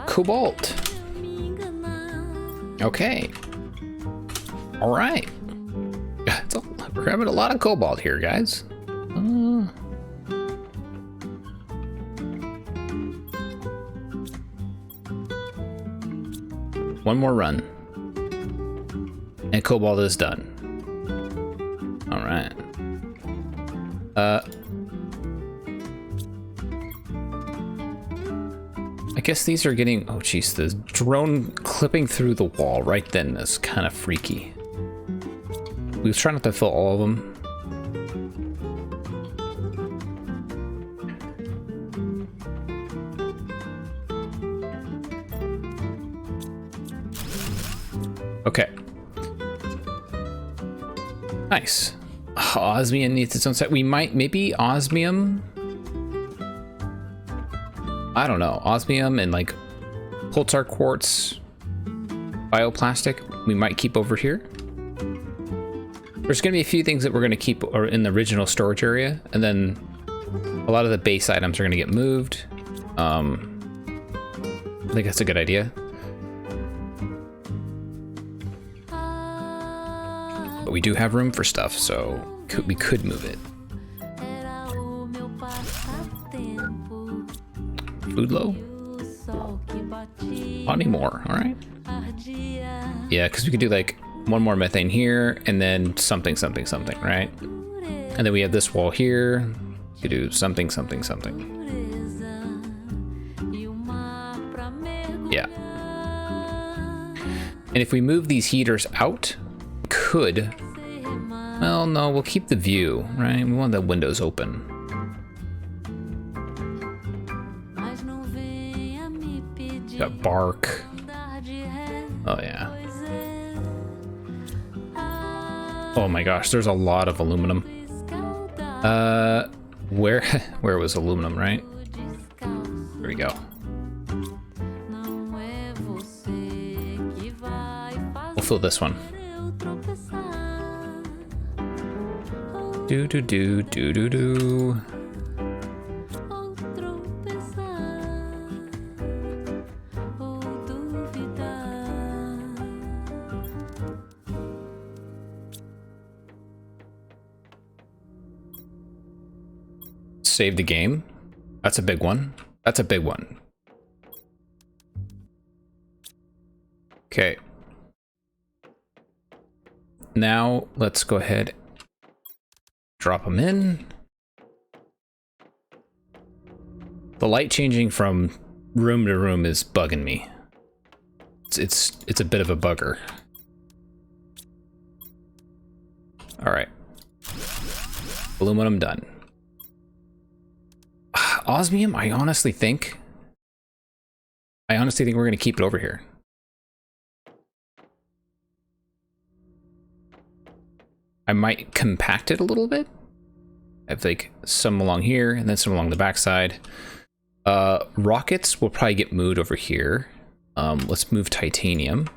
Cobalt. Okay. All right. We're having a lot of cobalt here, guys. One more run. And cobalt is done. All right. I guess these are getting, oh geez, the drone clipping through the wall right then is kind of freaky. We was trying not to fill all of them. Okay. Nice. Osmium needs its own set. We might, maybe osmium. I don't know. Osmium and like pulsar quartz, bioplastic, we might keep over here. There's going to be a few things that we're going to keep in the original storage area, and then a lot of the base items are going to get moved. I think that's a good idea. But we do have room for stuff, so we could move it. Food low? Not anymore, all right. Yeah, because we could do like one more methane here and then something, something, something, right? And then we have this wall here. We could do something, something, something. Yeah. And if we move these heaters out, we could, well, no, we'll keep the view, right? We want the windows open. Got bark. Oh yeah. Oh my gosh, there's a lot of aluminum. Where was aluminum, right? There we go. We'll fill this one. Do do do do do do. Save the game. That's a big one. That's a big one. Okay. Now let's go ahead, drop them in. The light changing from room to room is bugging me. It's a bit of a bugger. All right. Aluminum done. Osmium, I honestly think we're going to keep it over here. I might compact it a little bit. I have like some along here and then some along the backside. Rockets will probably get moved over here. Let's move titanium.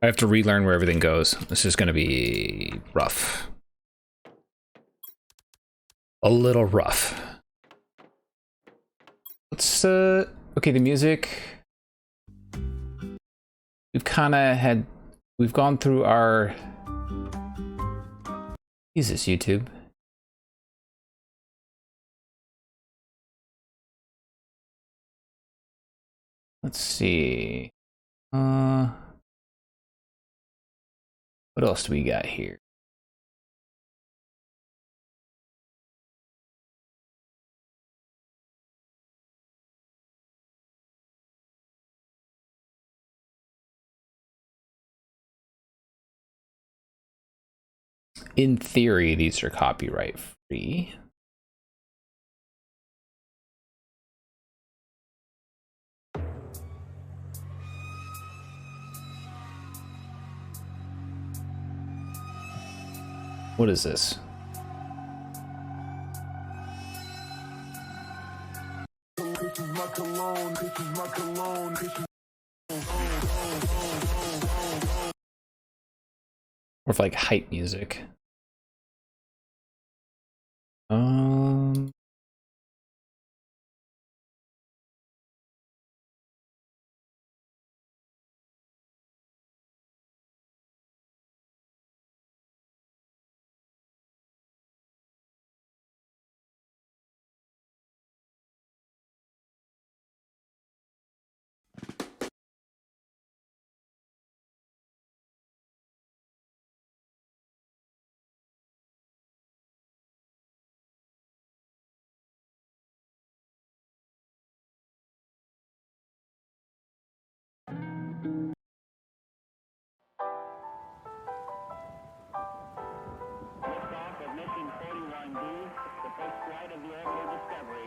I have to relearn where everything goes. This is going to be rough. A little rough. Let's, okay, the music. We've gone through our, Jesus, YouTube. Let's see. What else do we got here? in theory, these are copyright free. What is this? Or if like hype music.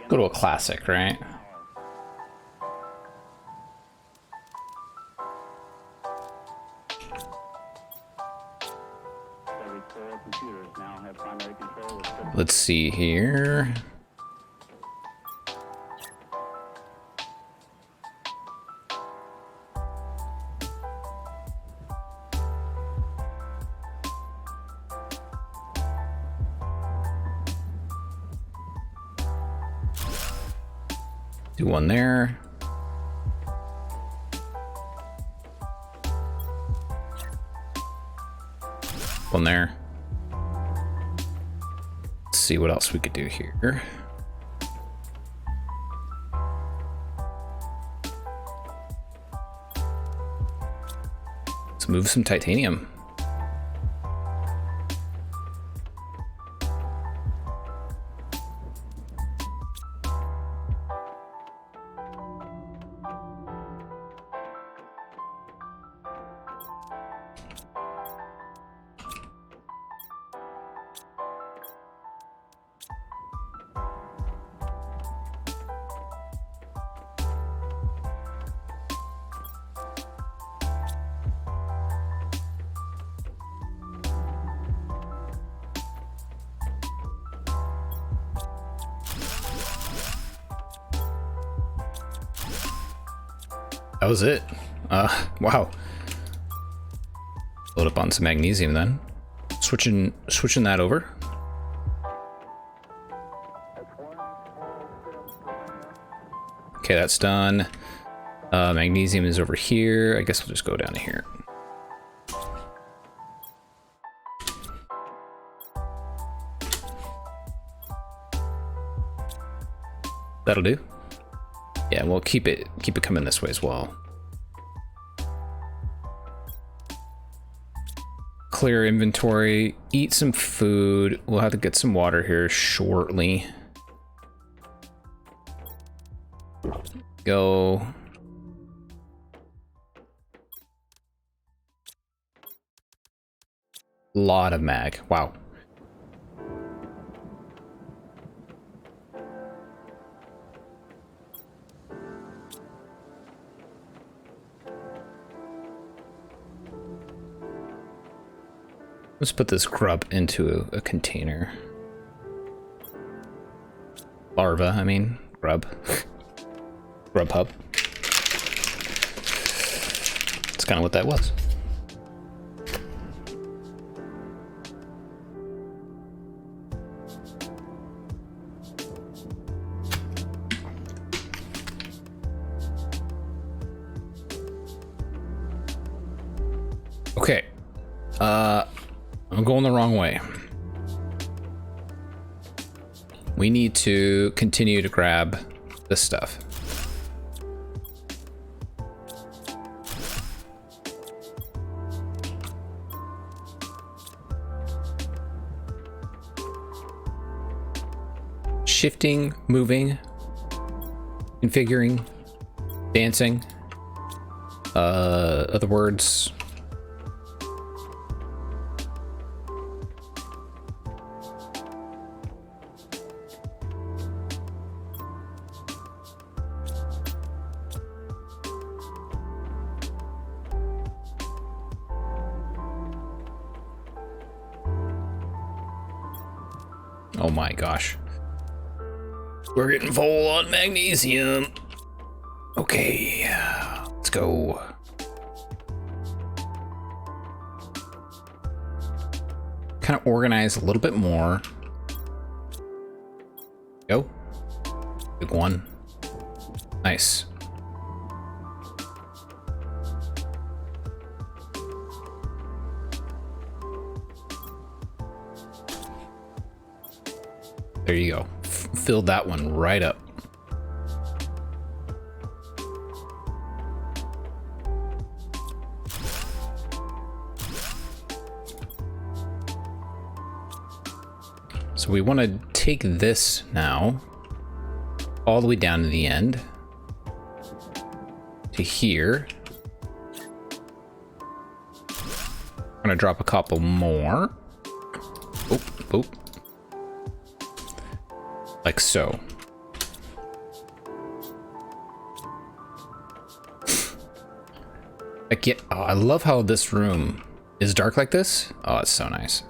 Go to a classic, right? Let's see here. Do one there. One there. Let's see what else we could do here. Let's move some titanium. That was it. Wow. Load up on some magnesium then. Switching that over. Okay, that's done. Magnesium is over here. I guess we'll just go down to here. That'll do. Yeah, we'll keep it coming this way as well. Clear inventory, eat some food. We'll have to get some water here shortly. Go. Lot of mag. Wow. Let's put this grub into a container. Larva, I mean, grub. Grubhub. That's kind of what that was. Okay. I'm going the wrong way. We need to continue to grab this stuff. Shifting, moving, configuring, dancing. Other words. Oh my gosh. We're getting full on magnesium. Okay, let's go. Kind of organize a little bit more. Go. Big one. Nice. There you go. Filled that one right up. So we want to take this now all the way down to the end to here. I'm gonna drop a couple more. Oop, oop. Like so. Oh, I love how this room is dark like this. Oh, it's so nice.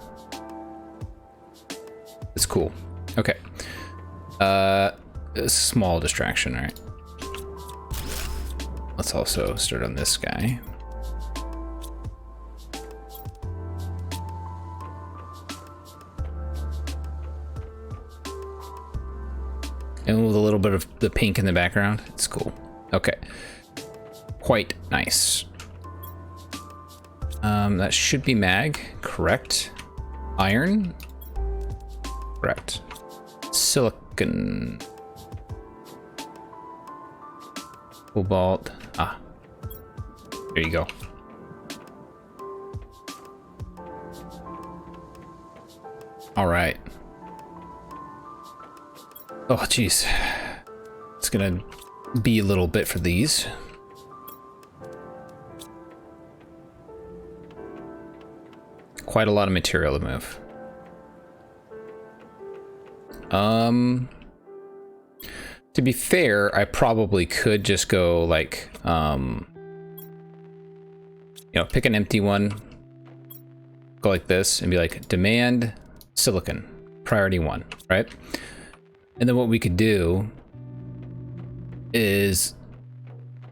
It's cool. Okay. A small distraction, all right. Let's also start on this guy. And with a little bit of the pink in the background, it's cool. Okay. Quite nice. That should be mag, correct. Iron, correct. Silicon. Cobalt. Ah. There you go. All right. Oh, geez. It's gonna be a little bit for these. Quite a lot of material to move. To be fair, I probably could just go like, you know, pick an empty one, go like this and be like, demand silicon, priority 1, right? And then what we could do is,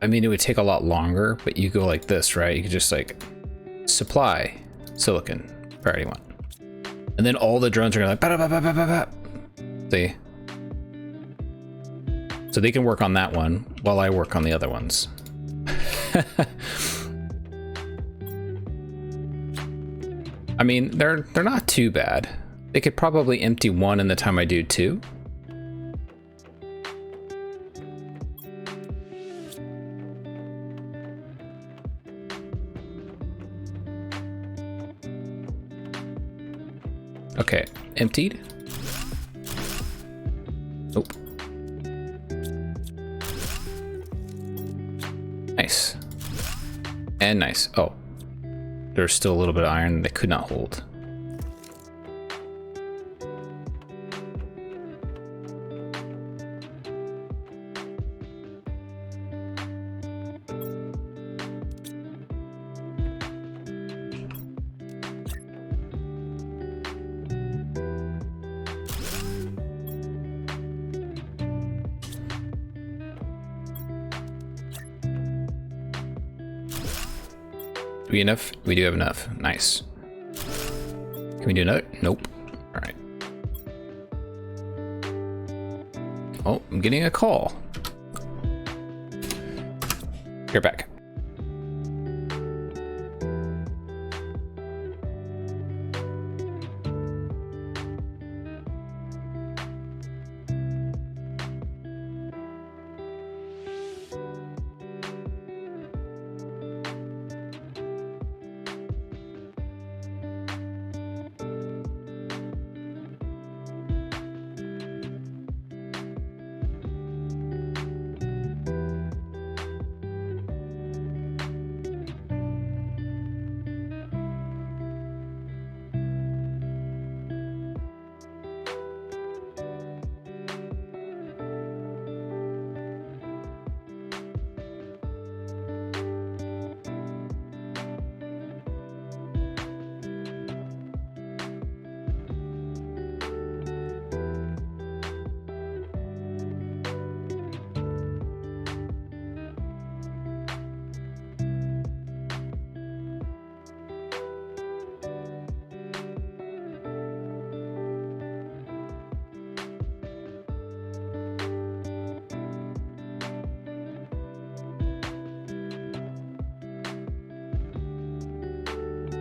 I mean, it would take a lot longer, but you go like this, right? You could just like supply silicon, priority 1. And then all the drones are gonna like, ba -ba -ba -ba -ba -ba. See? So they can work on that one while I work on the other ones. I mean, they're not too bad. They could probably empty one in the time I do 2. Okay, emptied. Nope. Nice. And nice. Oh, there's still a little bit of iron they could not hold. Do we enough? We do have enough. Nice. Can we do another? Nope. All right. Oh, I'm getting a call. You're back.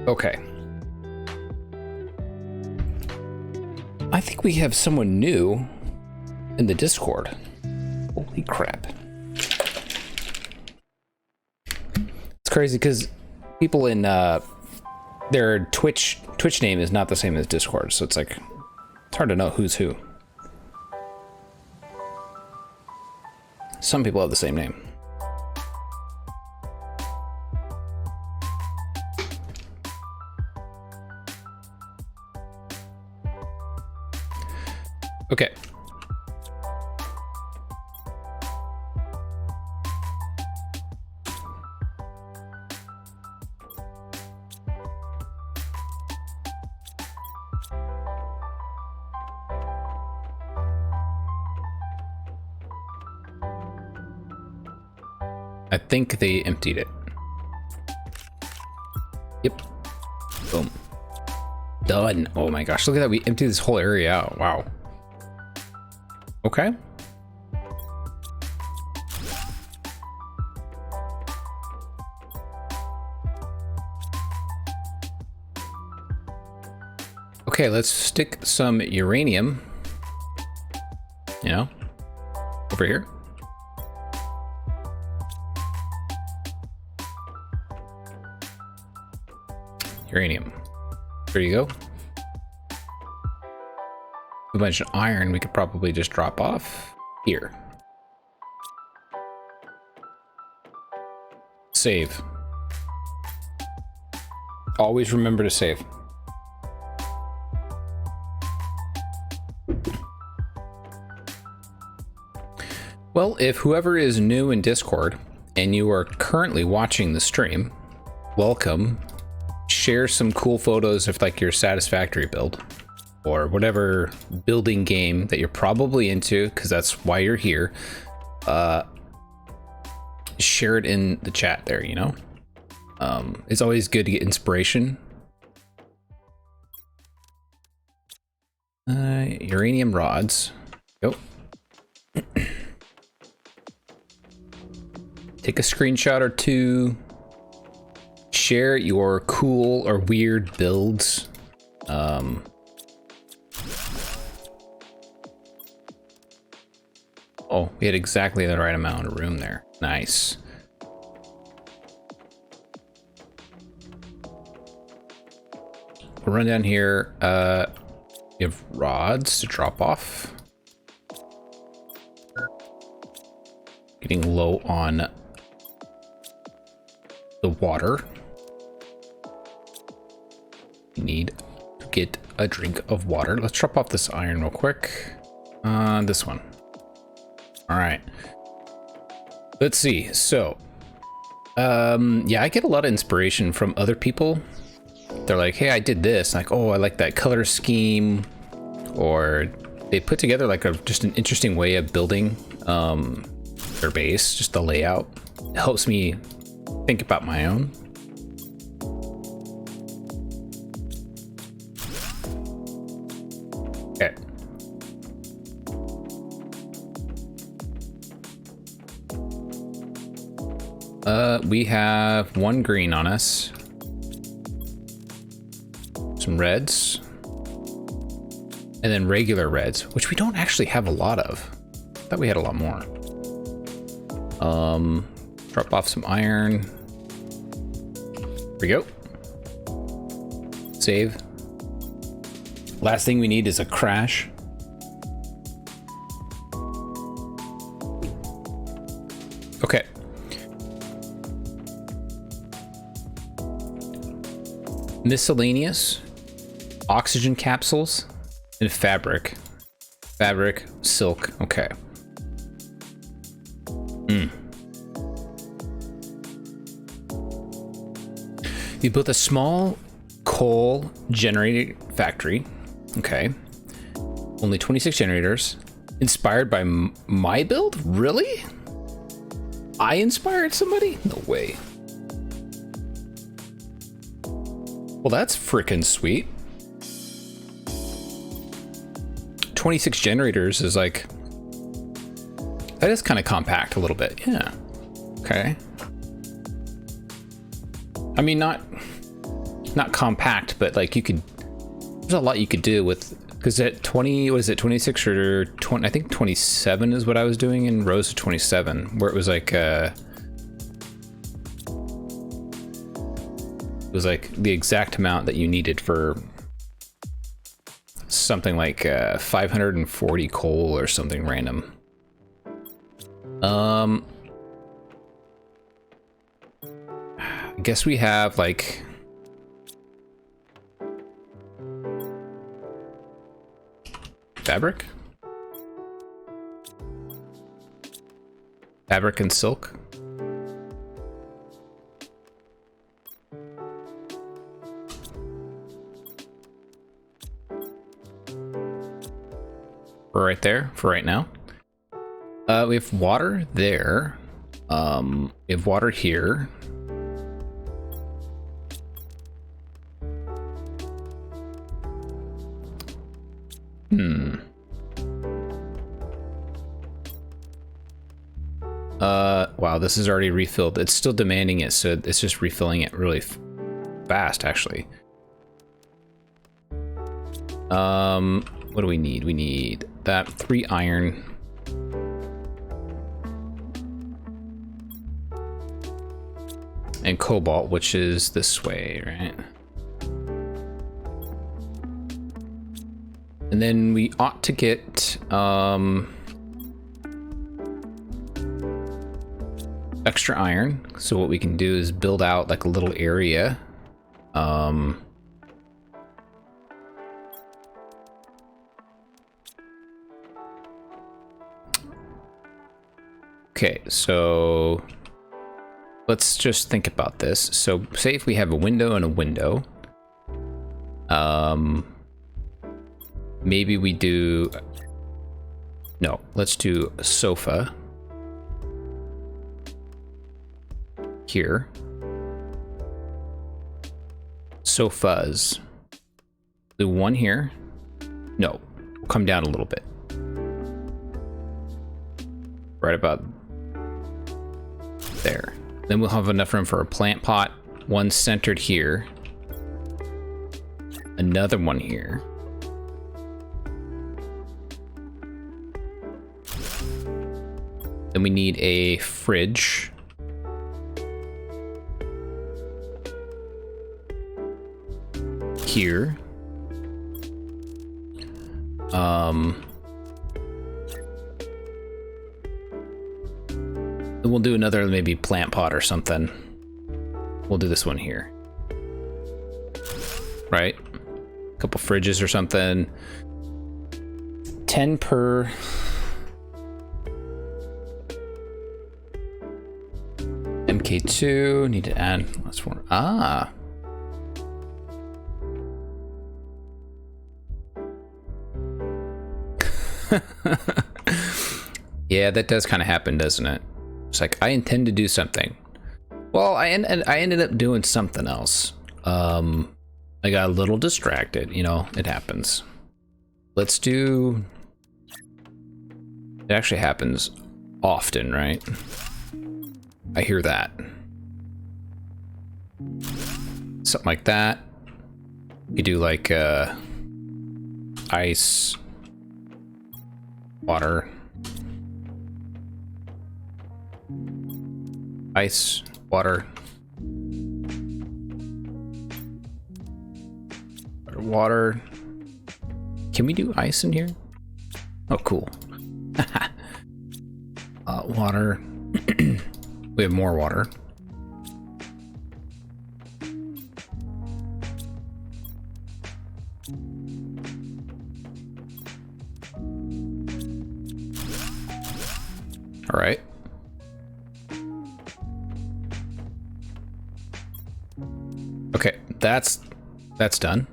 Okay. I think we have someone new in the Discord. Holy crap. It's crazy because people in their Twitch name is not the same as Discord, so it's like it's hard to know who's who. Some people have the same name. Okay. I think they emptied it. Yep. Boom. Done. Oh my gosh, look at that. We emptied this whole area out. Wow. Okay. Okay, let's stick some uranium, you know, over here. Uranium. There you go. A bunch of iron we could probably just drop off here. Save. Always remember to save. Well, if whoever is new in Discord and you are currently watching the stream, welcome. Share some cool photos of like your Satisfactory build or whatever building game that you're probably into, because that's why you're here. Share it in the chat there, you know? It's always good to get inspiration. Uranium rods. Go. Take a screenshot or two. Share your cool or weird builds. Oh, we had exactly the right amount of room there. Nice. We'll run down here. We have rods to drop off. Getting low on the water. Need to get a drink of water. Let's drop off this iron real quick. This one. All right. Let's see. So, yeah, I get a lot of inspiration from other people. They're like, hey, I did this. Like, oh, I like that color scheme. Or they put together like just an interesting way of building their base, just the layout. It helps me think about my own. Okay. We have one green on us. Some reds. And then regular reds, which we don't actually have a lot of. I thought we had a lot more. Drop off some iron. Here we go. Save. Last thing we need is a crash. Okay. Miscellaneous, oxygen capsules, and fabric. Fabric, silk, okay. You built a small coal generator factory. Okay. Only 26 generators. Inspired by my build? Really? I inspired somebody? No way. Well, that's freaking sweet. 26 generators is like... That is kind of compact a little bit. Yeah. Okay. I mean, not not compact, but like you could, there's a lot you could do with, because at 20, was it 26 or 20, I think 27 is what I was doing in rows of 27, where it was like it was like the exact amount that you needed for something like 540 coal or something random. I guess we have like fabric and silk. For right there, for right now. We have water there. We have water here. Wow, this is already refilled. It's still demanding it, so it's just refilling it really fast, actually. What do we need? We need that 3 iron. And cobalt, which is this way, right? And then we ought to get extra iron. So what we can do is build out like a little area. Okay, so let's just think about this. So say if we have a window and a window, maybe we do, no, let's do a sofa here. Sofas. Do one here. No, we'll come down a little bit. Right about there. Then we'll have enough room for a plant pot. One centered here. Another one here. Then we need a fridge. Here. Then we'll do another maybe plant pot or something. We'll do this one here. Right? A couple fridges or something. 10 per. MK2, need to add, that's one. Ah. Yeah, that does kind of happen, doesn't it? It's like, I intend to do something. Well, I ended up doing something else. I got a little distracted, you know, it happens. Let's do... It actually happens often, right? I hear that. Something like that. You do like ice, water, ice, water, water. Can we do ice in here? Oh, cool. Water. We have more water. All right. Okay, that's done.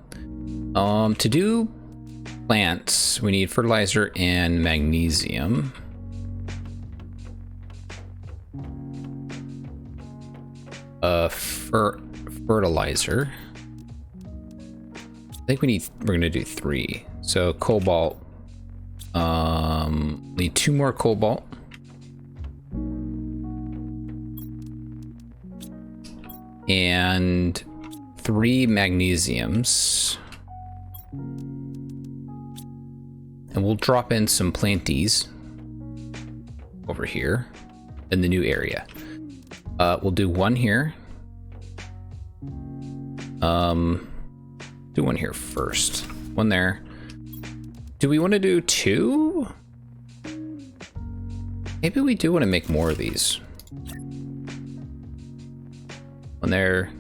To do plants, we need fertilizer and magnesium. Fertilizer. I think we're gonna do 3. So cobalt. Need 2 more cobalt. And 3 magnesiums. And we'll drop in some planties over here in the new area. We'll do 1 here. Do 1 here first. 1 there. Do we want to do 2? Maybe we do want to make more of these. 1 there.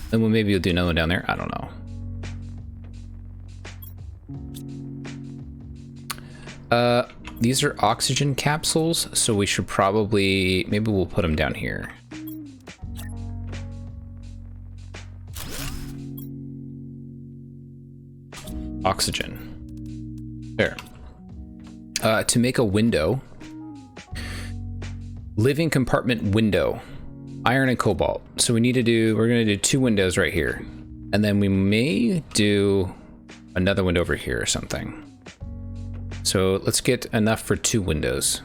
Then maybe we'll do another one down there. I don't know. These are oxygen capsules, so we should probably, maybe we'll put them down here. Oxygen. There. To make a window, living compartment window, iron and cobalt. So we need to do, we're going to do 2 windows right here. And then we may do another window over here or something. So let's get enough for 2 windows.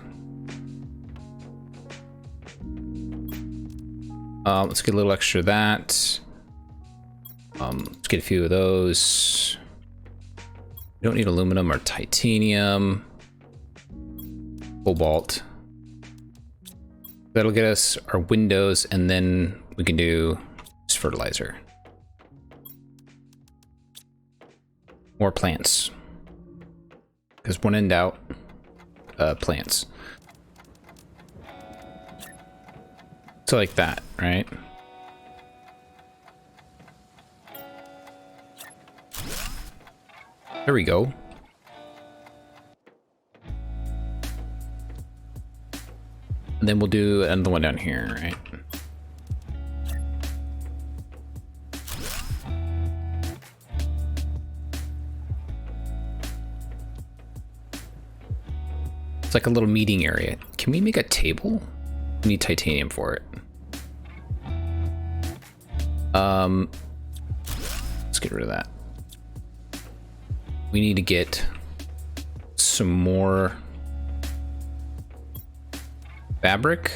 Let's get a little extra of that. Let's get a few of those. We don't need aluminum or titanium. Cobalt. That'll get us our windows, and then we can do just fertilizer. More plants. Because when in doubt, plants. So like that, right? There we go. And then we'll do another one down here, right? It's like a little meeting area. Can we make a table? We need titanium for it. Let's get rid of that. We need to get some more fabric.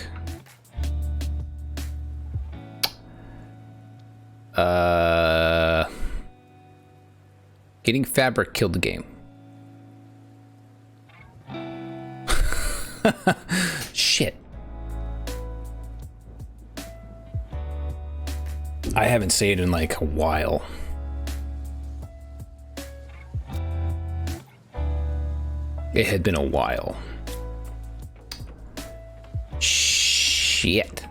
Getting fabric killed the game. Shit. I haven't saved in like a while. It had been a while. Shit.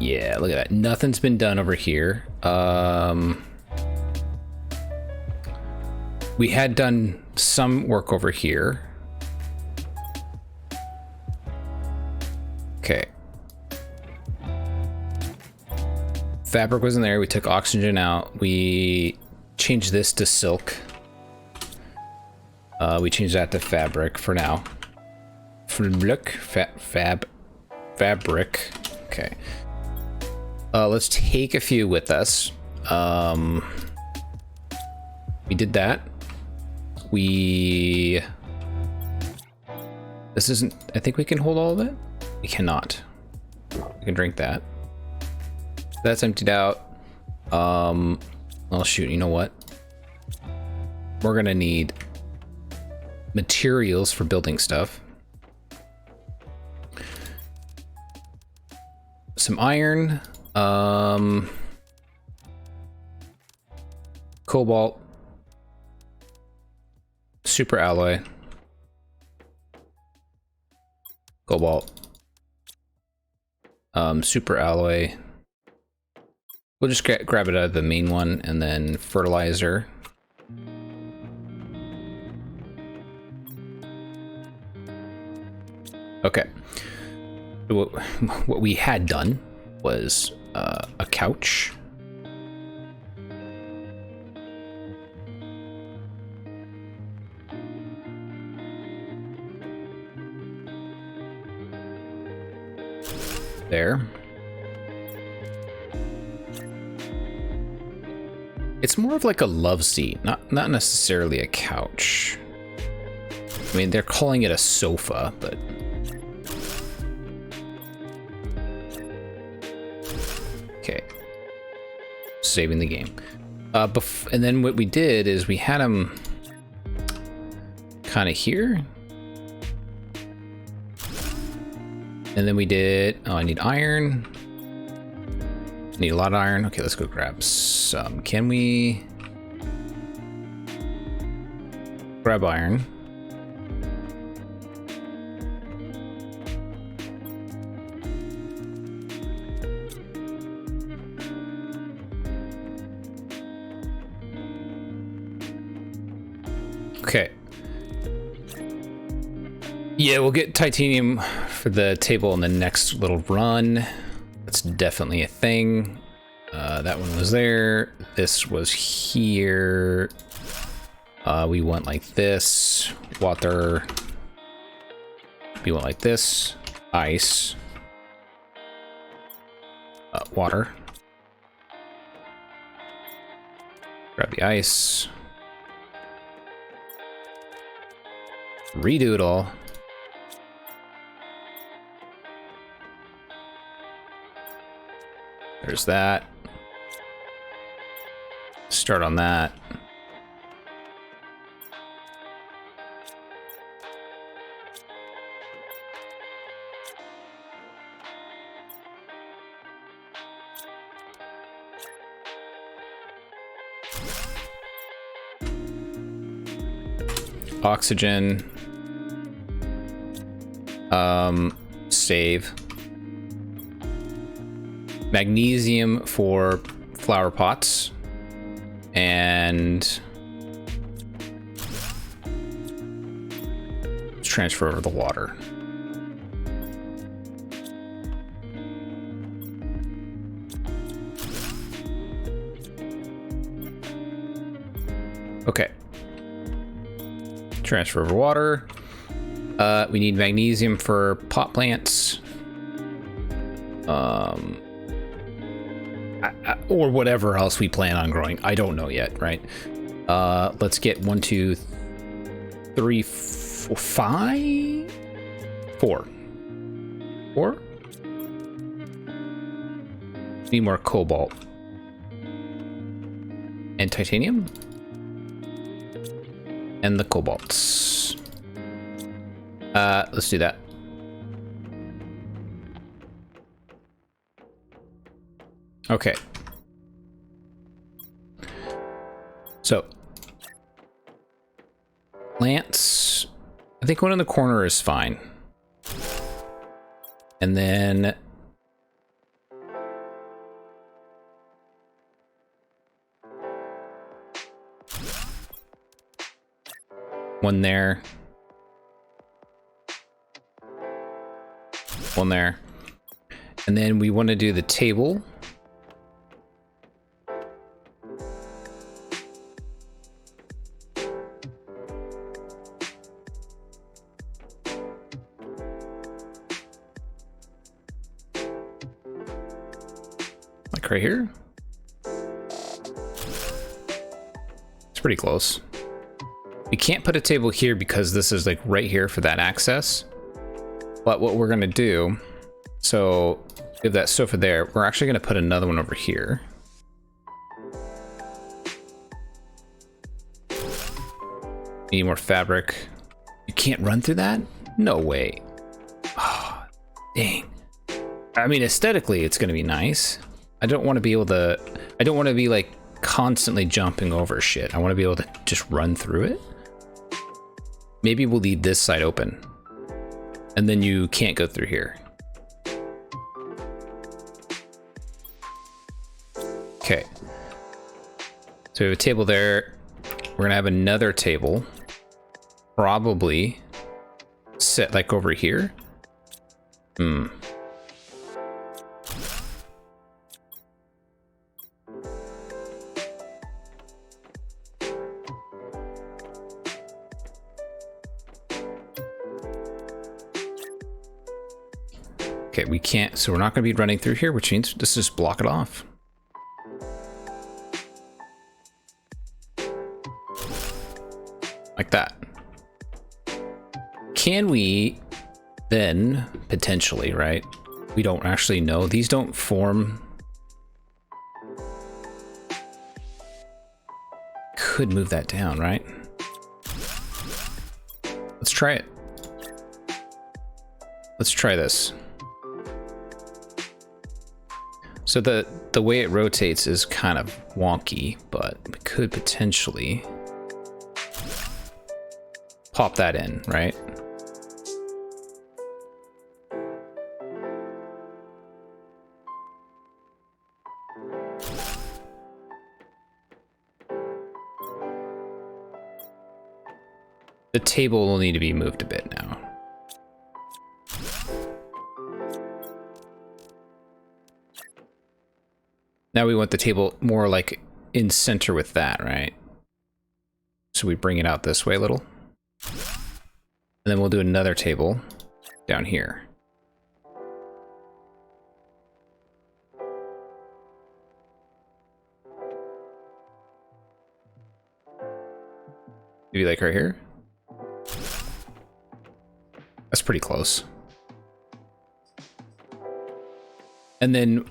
Yeah, look at that. Nothing's been done over here. We had done some work over here. Okay. Fabric wasn't there. We took oxygen out. We changed this to silk. We changed that to fabric for now. Fabric. Okay. Let's take a few with us. We did that. This isn't, I think we can hold all of it. We cannot. We can drink that. That's emptied out. Well, shoot, you know what? We're gonna need materials for building stuff. Some iron, cobalt, super alloy, cobalt, super alloy. We'll just grab it out of the main one, and then fertilizer. Okay. What we had done was a couch. There. It's more of like a love seat, not necessarily a couch. I mean, they're calling it a sofa, but saving the game. And then what we did is we had them kind of here. And then we did, oh, I need iron. I need a lot of iron. Okay, let's go grab some. Can we grab iron? Okay. Yeah, we'll get titanium for the table in the next little run. That's definitely a thing. That one was there. This was here. We went like this. Water. We went like this. Ice. Water. Grab the ice. Redo it all. There's that. Start on that. Oxygen. Save. Magnesium for flower pots. And let's transfer over the water. Okay. Transfer over water. We need magnesium for pot plants. Or whatever else we plan on growing. I don't know yet, right? Let's get 1, 2, 3, 4, 5, 4. 4? Need more cobalt. And titanium. And the cobalts. Let's do that. Okay. So, plants, I think one in the corner is fine. And then one there. One there. And then we want to do the table. Like right here. It's pretty close. We can't put a table here because this is like right here for that access. But what we're gonna do, so we have that sofa there, we're actually gonna put another one over here. Need more fabric. You can't run through that? No way. Oh, dang. I mean, aesthetically, it's gonna be nice. I don't want to be able to, I don't want to be like constantly jumping over shit. I want to be able to just run through it. Maybe we'll leave this side open. And then you can't go through here. Okay. So we have a table there. We're gonna have another table. Probably set like over here. Okay, we can't, so we're not going to be running through here, which means let's just block it off. Like that. Can we then, potentially, right? We don't actually know. These don't form. could move that down, right? Let's try it. Let's try this. So the way it rotates is kind of wonky, but we could potentially pop that in, right? The table will need to be moved a bit now. Now we want the table more like in center with that, right? So we bring it out this way a little. And then we'll do another table down here. Maybe like right here. That's pretty close. And then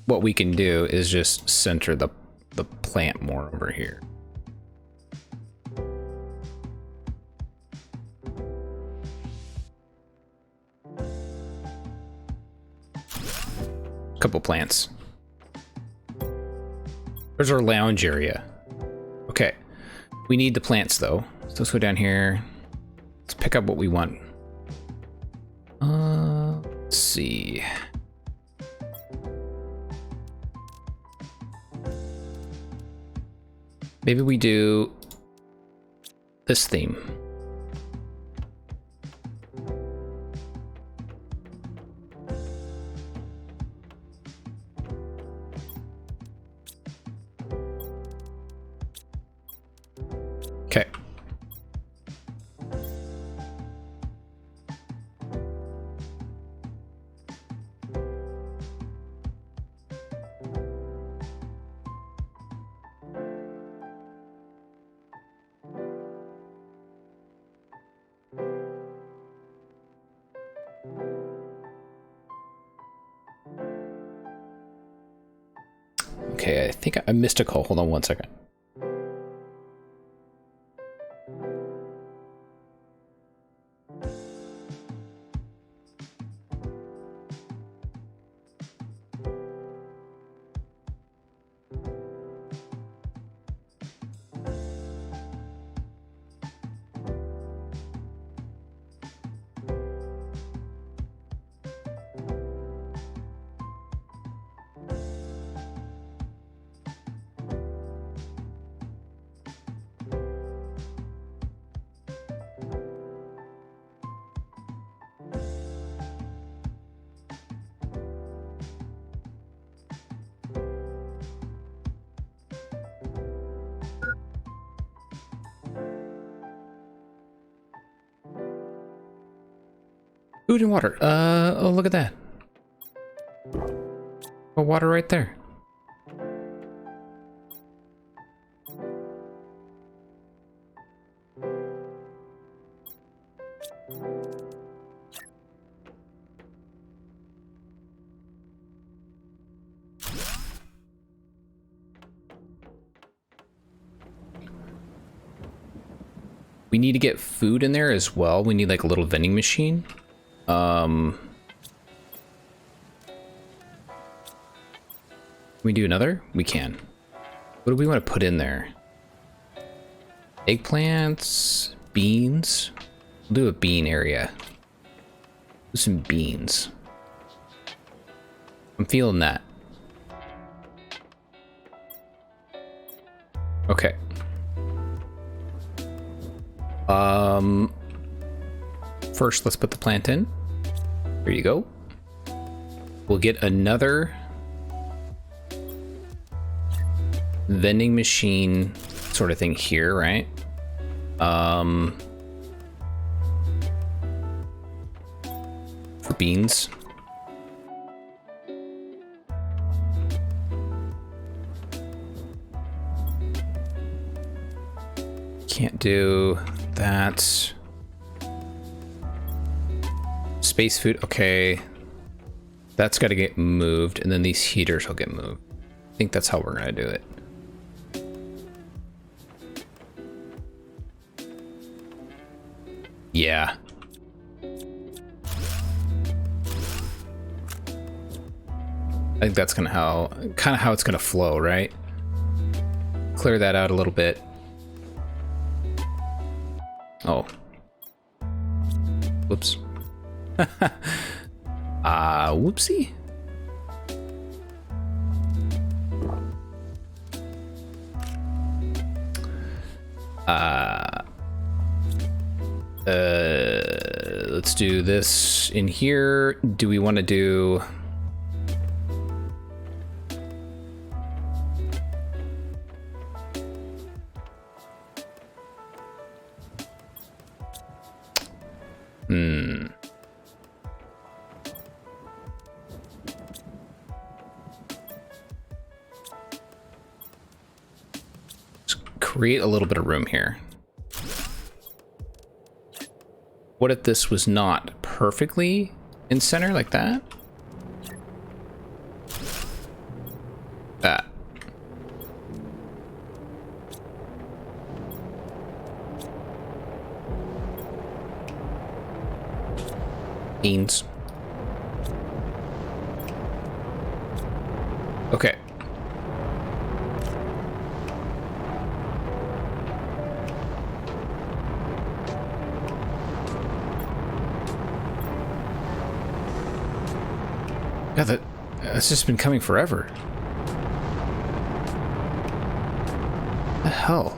what we can do is just center the plant more over here. Couple plants. There's our lounge area. Okay. We need the plants though. So let's go down here. Let's pick up what we want. Let's see. Maybe we do this theme. Okay. Okay, I think I missed a call. Hold on one second. Food and water. Oh, look at that. Oh, water right there. We need to get food in there as well. We need like a little vending machine. Can we do another? We can. What do we want to put in there? Eggplants, beans. We'll do a bean area. Do some beans. I'm feeling that. Okay. First, let's put the plant in. There you go. We'll get another vending machine sort of thing here, right? For beans. Can't do that. Space food, okay. That's got to get moved, and then these heaters will get moved. I think that's how we're gonna do it. Yeah. I think that's kind of how it's gonna flow, right? Clear that out a little bit. Oh. Whoops. Whoopsie. Let's do this in here. Do we want to do... Just create a little bit of room here. What if this was not perfectly in center like that? That. Beans. Okay. Yeah, that's just been coming forever. What the hell?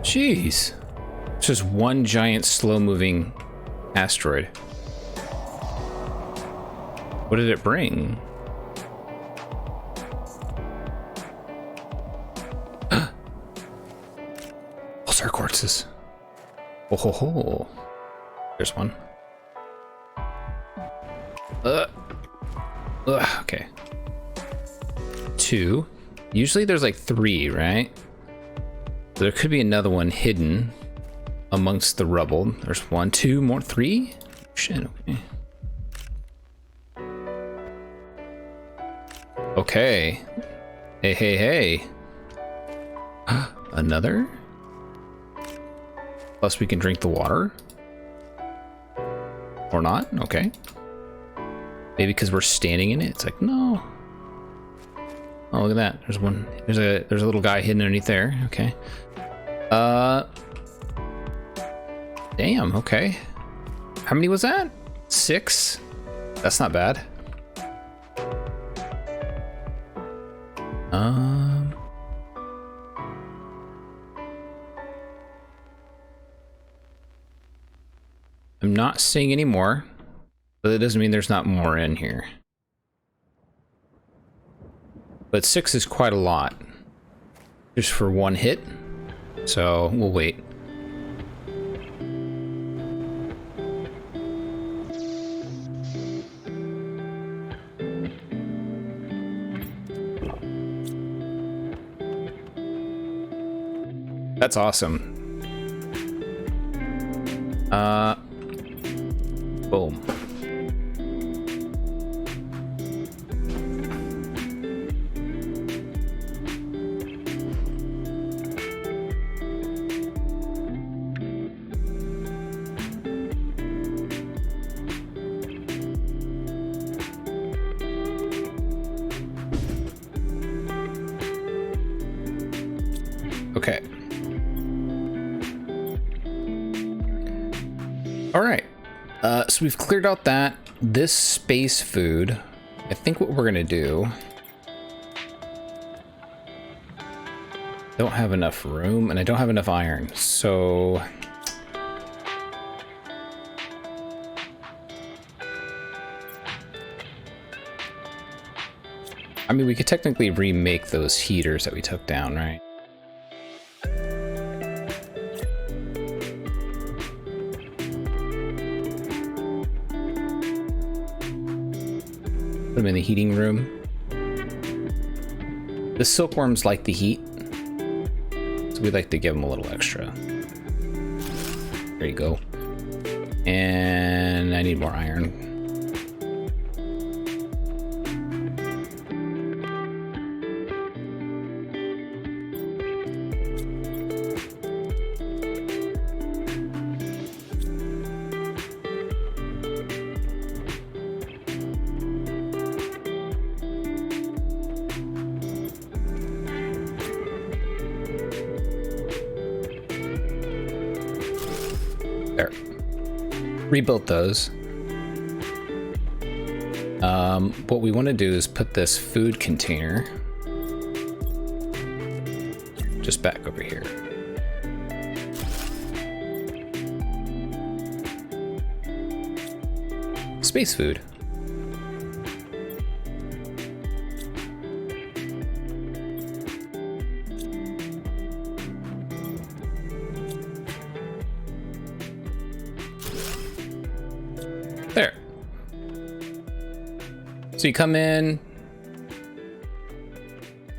Jeez. It's just one giant slow-moving asteroid. What did it bring? Pulsar quartzes. Oh ho ho. There's one. Okay. 2. Usually there's like 3, right? There could be another one hidden amongst the rubble. There's 1, 2 more, 3? Shit, okay. Okay. Hey, hey, hey. Another? Plus we can drink the water. Or not? Okay. Maybe because we're standing in it. It's like, no. Oh, look at that. There's one. There's a little guy hidden underneath there. Okay. Damn, okay. How many was that? 6? That's not bad. I'm not seeing any more, but that doesn't mean there's not more in here. But 6 is quite a lot, just for one hit, so we'll wait. That's awesome. Boom. Okay. All right. So we've cleared out this space food. I think what we're gonna do, don't have enough room and I don't have enough iron, so I mean, we could technically remake those heaters that we took down, right? Put them in the heating room. The silkworms like the heat, so we like to give them a little extra. There you go. And I need more iron. There. Rebuilt those. What we want to do is put this food container just back over here. Space food. There. So you come in,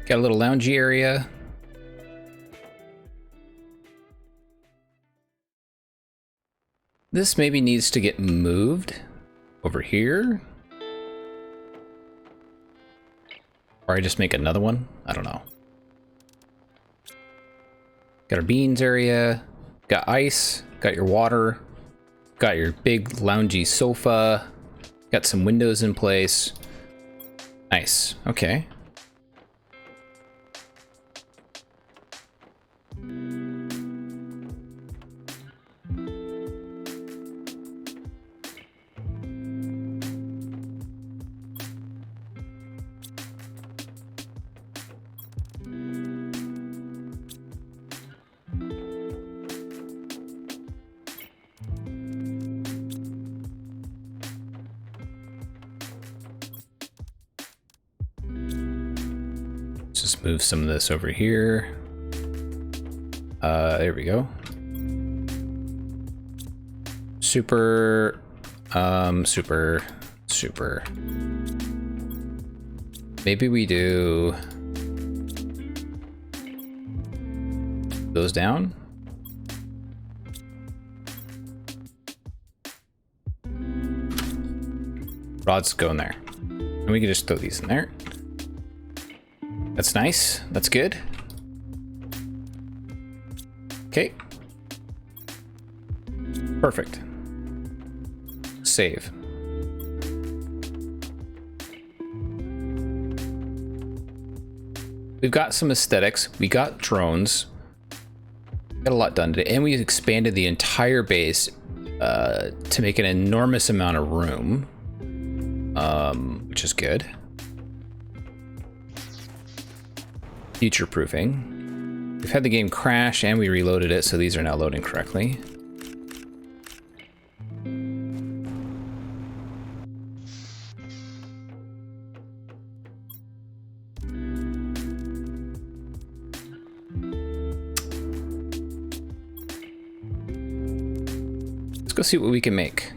got a little loungy area. This maybe needs to get moved over here. Or I just make another one? I don't know. Got our beans area, got ice, got your water, got your big loungy sofa, got some windows in place. Nice, okay. Just move some of this over here. There we go. Super. Maybe we do those down. Rods go in there. And we can just throw these in there. That's nice. That's good. Okay. Perfect. Save. We've got some aesthetics. We got drones. Got a lot done today. And we expanded the entire base to make an enormous amount of room. Which is good. Future-proofing. We've had the game crash and we reloaded it, so these are now loading correctly. Let's go see what we can make.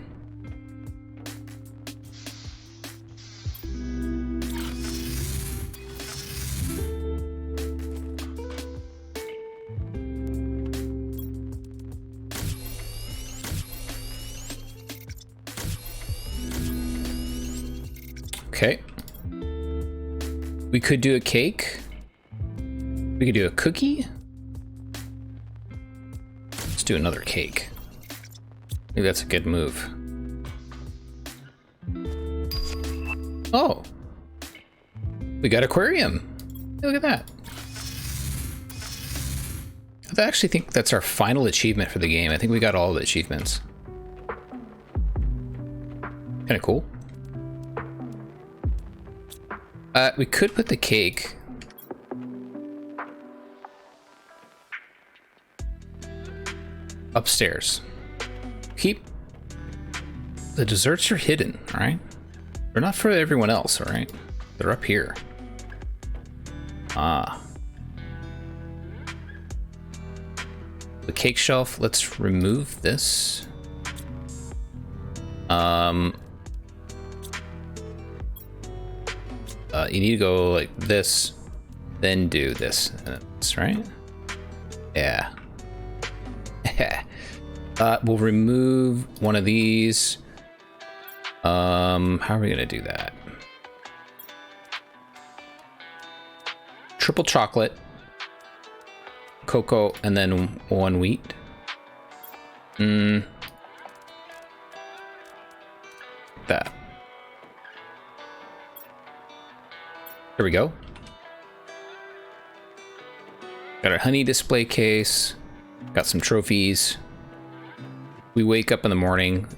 Okay. We could do a cake. We could do a cookie. Let's do another cake. Maybe that's a good move. Oh. We got aquarium. Look at that. I actually think that's our final achievement for the game. I think we got all the achievements. Kind of cool. We could put the cake upstairs. Keep the desserts are hidden, all right? They're not for everyone else, all right? They're up here. Ah. The cake shelf, let's remove this. You need to go like this, then do this. That's right. Yeah. We'll remove one of these. How are we gonna do that? Triple chocolate, cocoa, and then one wheat. That. There we go. Got our honey display case. Got some trophies. We wake up in the morning,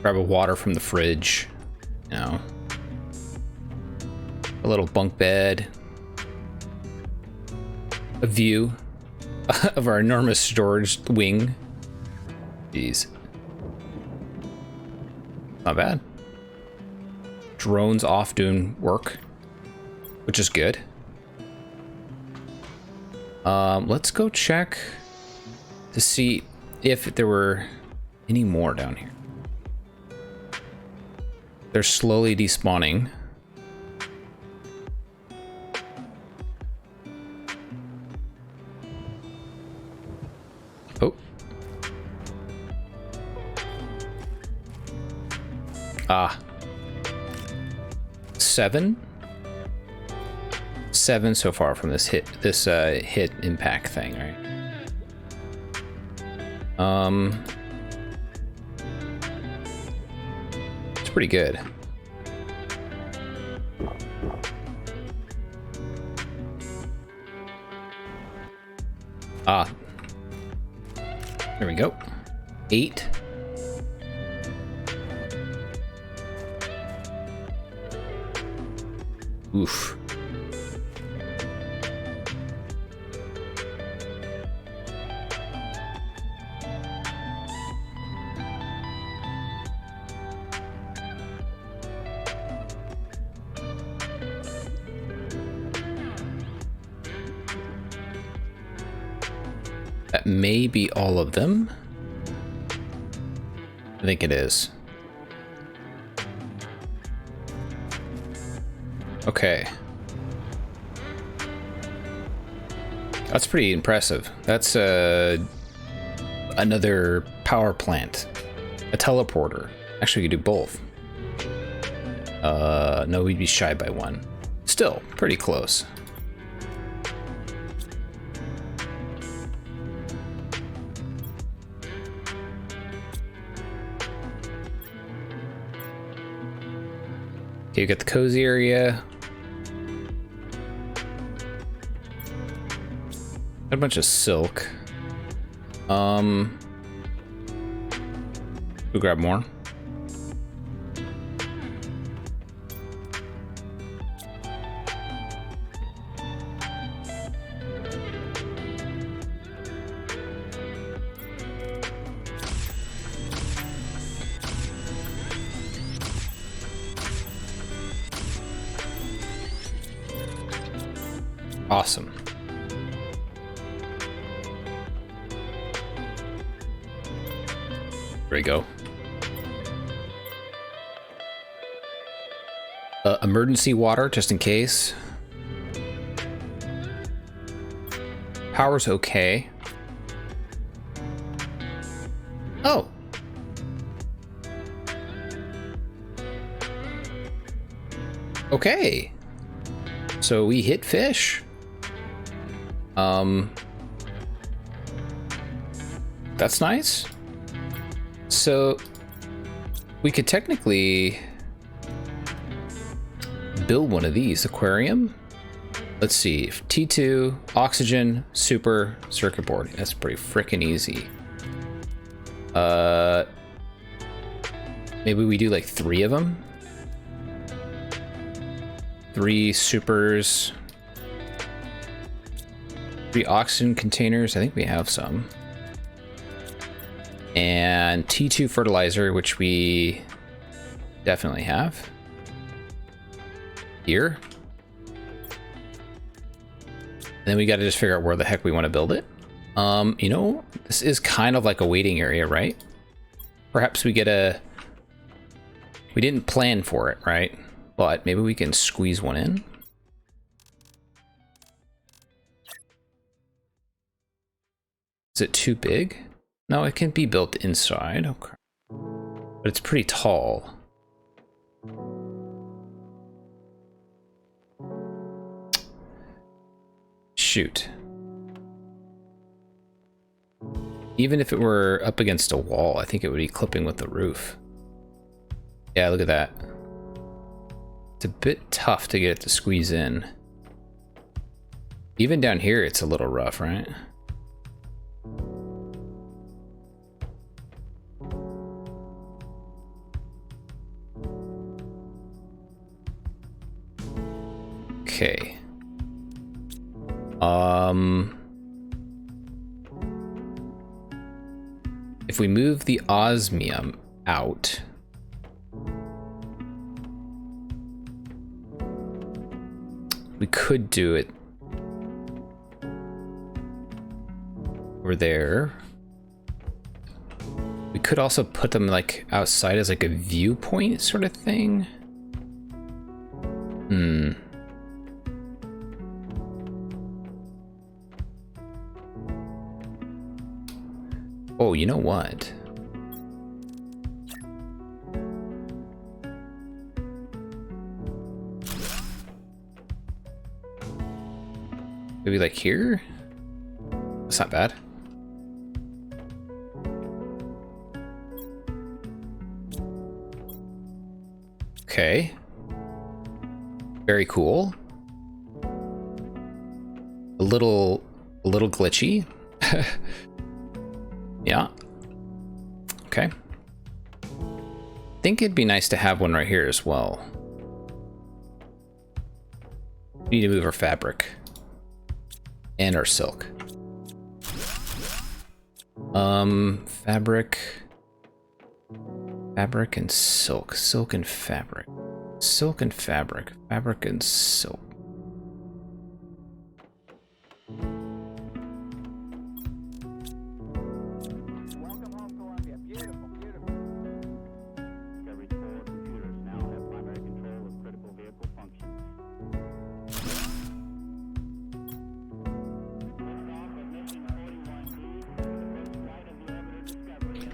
grab a water from the fridge, you know, a little bunk bed, a view of our enormous storage wing. Jeez. Not bad. Drones off doing work, which is good. Let's go check to see if there were any more down here. They're slowly despawning. Oh. Ah. 7 so far from this hit impact thing, right? It's pretty good. Ah, there we go. 8. Oof. That may be all of them. I think it is. Okay. That's pretty impressive. That's another power plant. A teleporter. Actually, we could do both. No, we'd be shy by 1. Still, pretty close. Okay, you got the cozy area. Got a bunch of silk. We'll grab more. Awesome. There we go. Emergency water, just in case. Power's okay. Oh. Okay. So we hit fish. That's nice. So we could technically build one of these. Aquarium. Let's see. T2, oxygen, super, circuit board. That's pretty freaking easy. Maybe we do like 3 of them. 3 supers. 3 oxygen containers. I think we have some. And T2 fertilizer, which we definitely have. Here. And then we got to just figure out where the heck we want to build it. You know, this is kind of like a waiting area, right? Perhaps we get a... We didn't plan for it, right? But maybe we can squeeze one in. Is it too big? No, it can be built inside. Okay. But it's pretty tall. Shoot. Even if it were up against a wall, I think it would be clipping with the roof. Yeah, look at that. It's a bit tough to get it to squeeze in. Even down here, it's a little rough, right? Okay. If we move the osmium out, we could do it over there. We could also put them like outside as like a viewpoint sort of thing. Oh, you know what? Maybe like here? That's not bad. Okay. Very cool. A little glitchy. Yeah. Okay. Think it'd be nice to have one right here as well. We need to move our fabric and our silk. Fabric and silk, silk and fabric, silk and fabric, fabric and silk.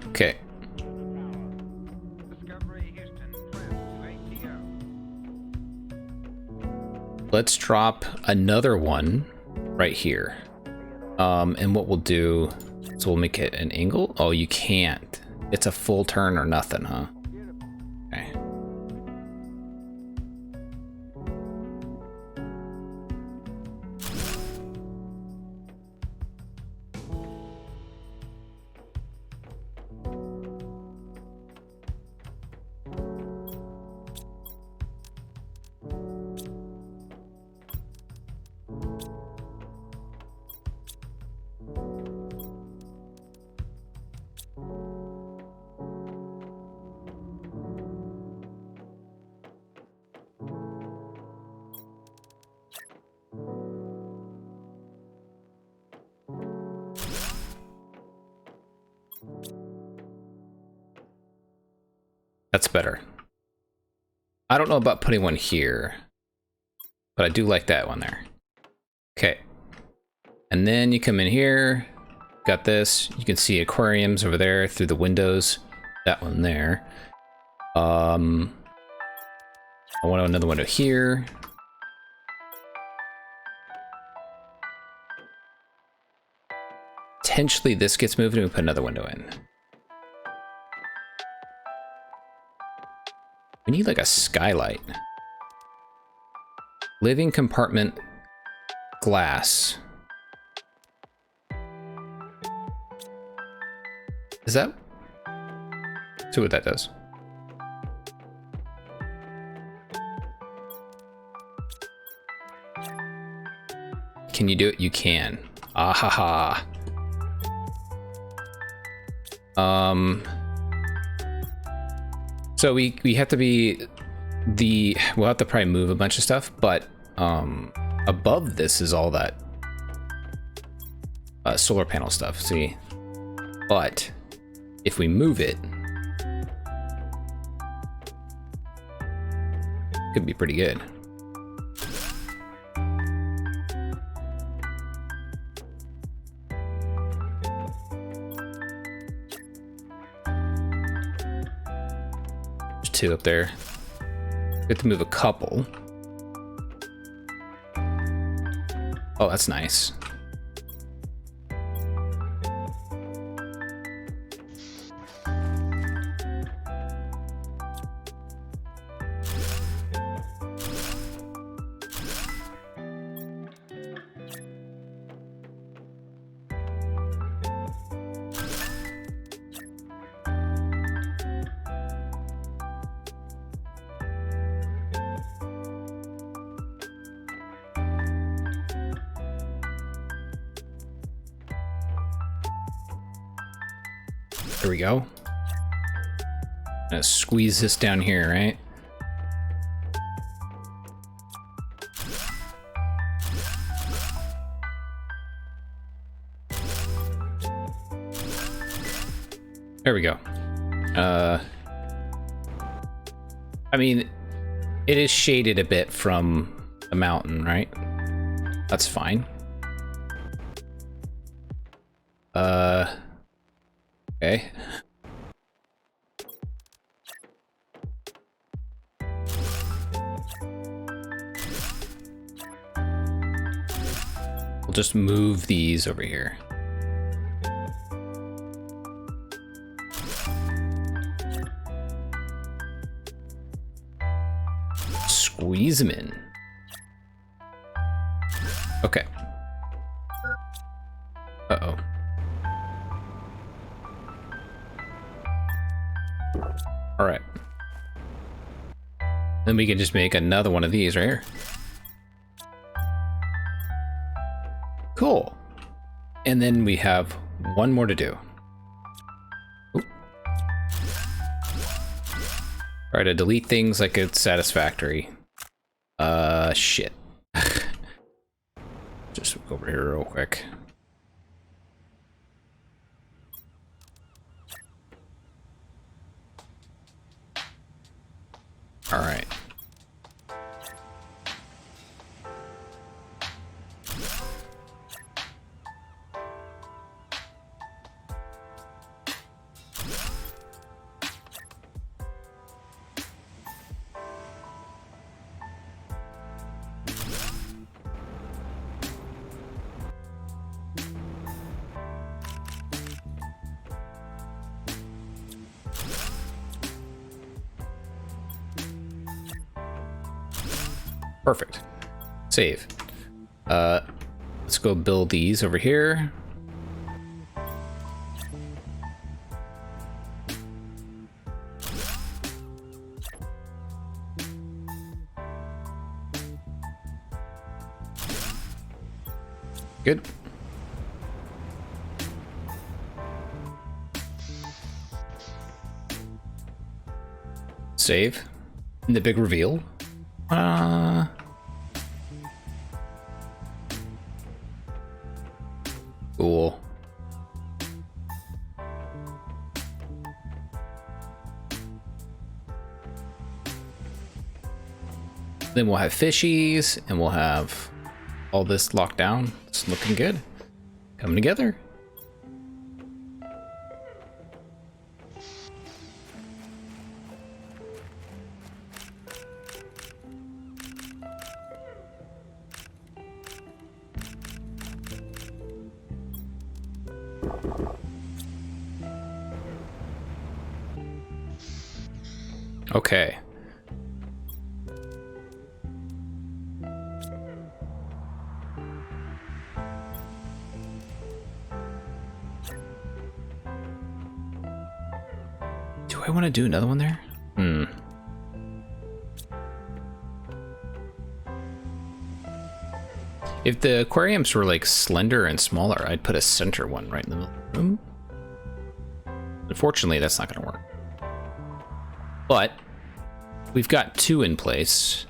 Okay. Let's drop another one right here. And what we'll do is we'll make it an angle. Oh, you can't. It's a full turn or nothing, huh? Okay. That's better. I don't know about putting one here, but I do like that one there. Okay. And then you come in here, got this. You can see aquariums over there through the windows. That one there. I want another window here. Potentially this gets moved and we put another window in. We need like a skylight. Living compartment glass. Is that? See what that does. Can you do it? You can. Ah ha ha. So we have to be we'll have to probably move a bunch of stuff, but above this is all that solar panel stuff, see? But if we move it, could be pretty good. There's two up there. We have to move a couple. Oh, that's nice. There we go. Gonna squeeze this down here, right? There we go. I mean, it is shaded a bit from the mountain, right? That's fine. Okay. We'll just move these over here. Squeeze them in. Okay. Uh-oh. All right. Then we can just make another one of these right here. Cool. And then we have one more to do. Oop. Try to delete things like it's satisfactory. Shit. Just go over here real quick. All right. Perfect. Save. Let's go build these over here. Good. Save. And the big reveal. Cool. Then we'll have fishies, and we'll have all this locked down. It's looking good. Coming together. Okay. Do I want to do another one there? If the aquariums were like slender and smaller, I'd put a center one right in the middle of the room. Unfortunately, that's not going to work. But we've got two in place.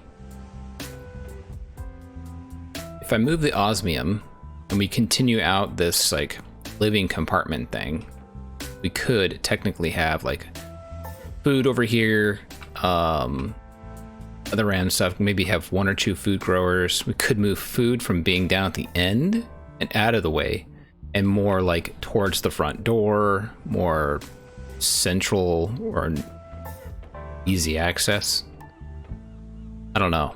If I move the osmium and we continue out this like living compartment thing, we could technically have like food over here, other random stuff. Maybe have one or two food growers. We could move food from being down at the end and out of the way and more like towards the front door, more central or easy access. I don't know.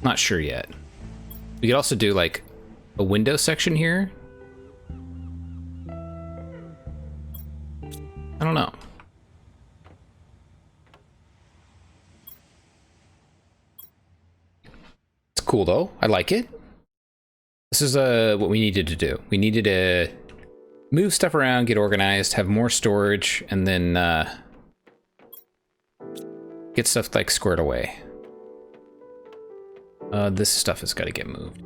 Not sure yet. We could also do like a window section here. I don't know. It's cool though. I like it. This is what we needed to do. We needed to move stuff around, get organized, have more storage, and then get stuff like squared away. This stuff has got to get moved.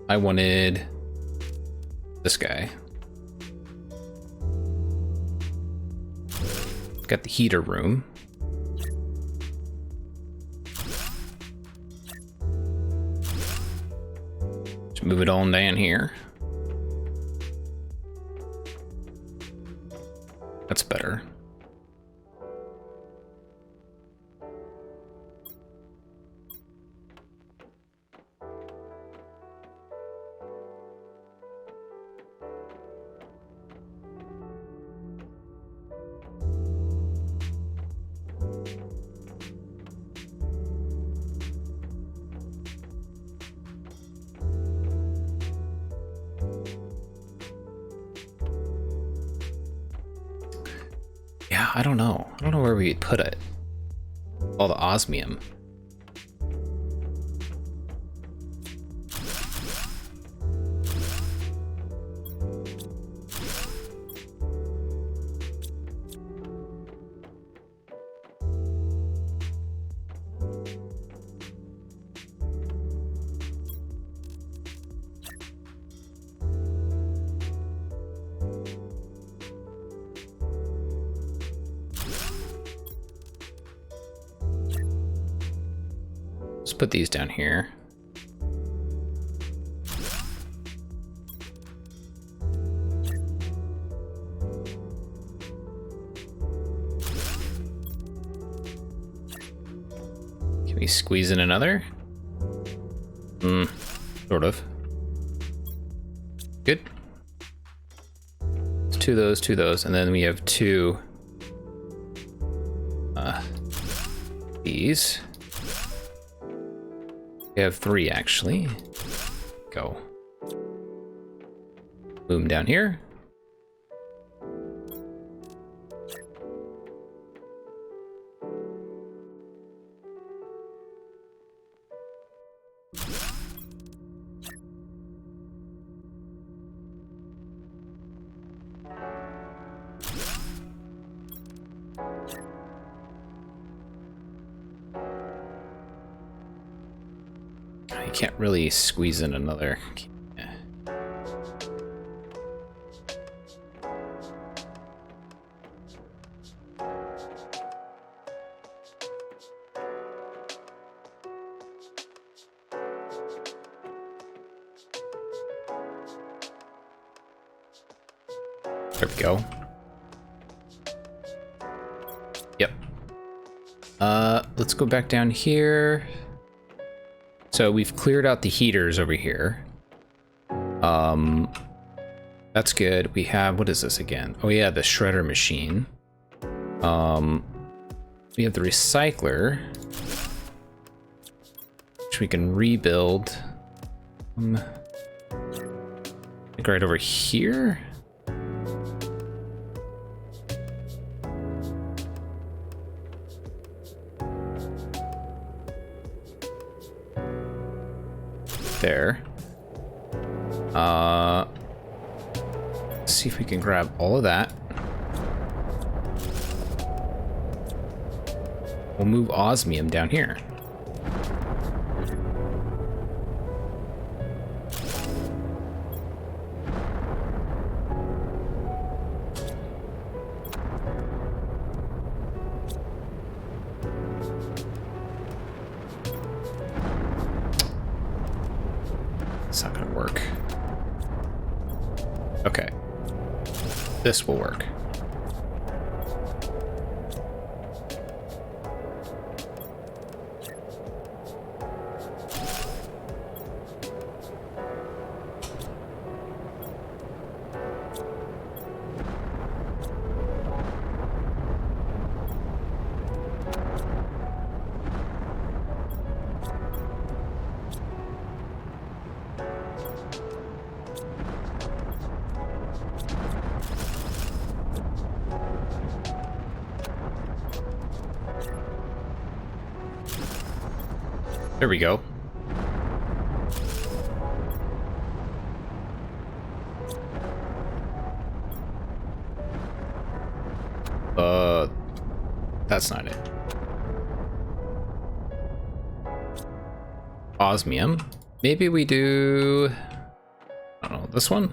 I wanted this guy. Got the heater room. Just move it on down here. That's better. Yeah, I don't know. I don't know where we'd put it. All the osmium. Let's put these down here. Can we squeeze in another? Sort of. Good. It's two of those, and then we have two these. We have three, actually. Go. Boom down here. I can't really squeeze in another. Yeah. There we go. Yep. Let's go back down here. So we've cleared out the heaters over here. That's good. We have, what is this again? Oh yeah, the shredder machine. We have the recycler, which we can rebuild. Like right over here. There. Let's see if we can grab all of that. We'll move osmium down here. It's not gonna work. Okay. This will work. There we go. That's not it. Osmium. Maybe we do This one?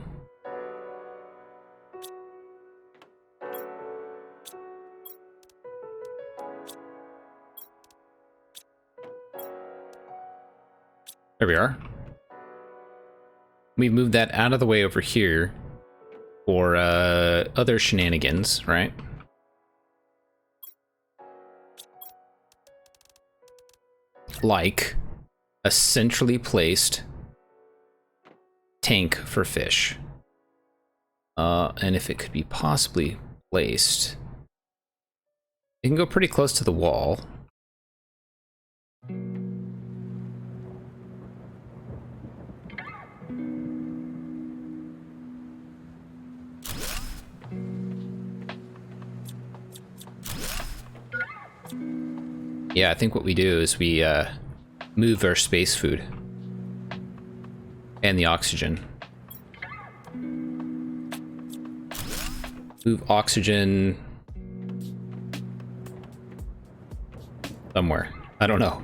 There we are. We've moved that out of the way over here for other shenanigans, right? Like a centrally placed tank for fish. And if it could be possibly placed, it can go pretty close to the wall. Yeah, I think what we do is we move our space food and the oxygen. Move oxygen somewhere. I don't know.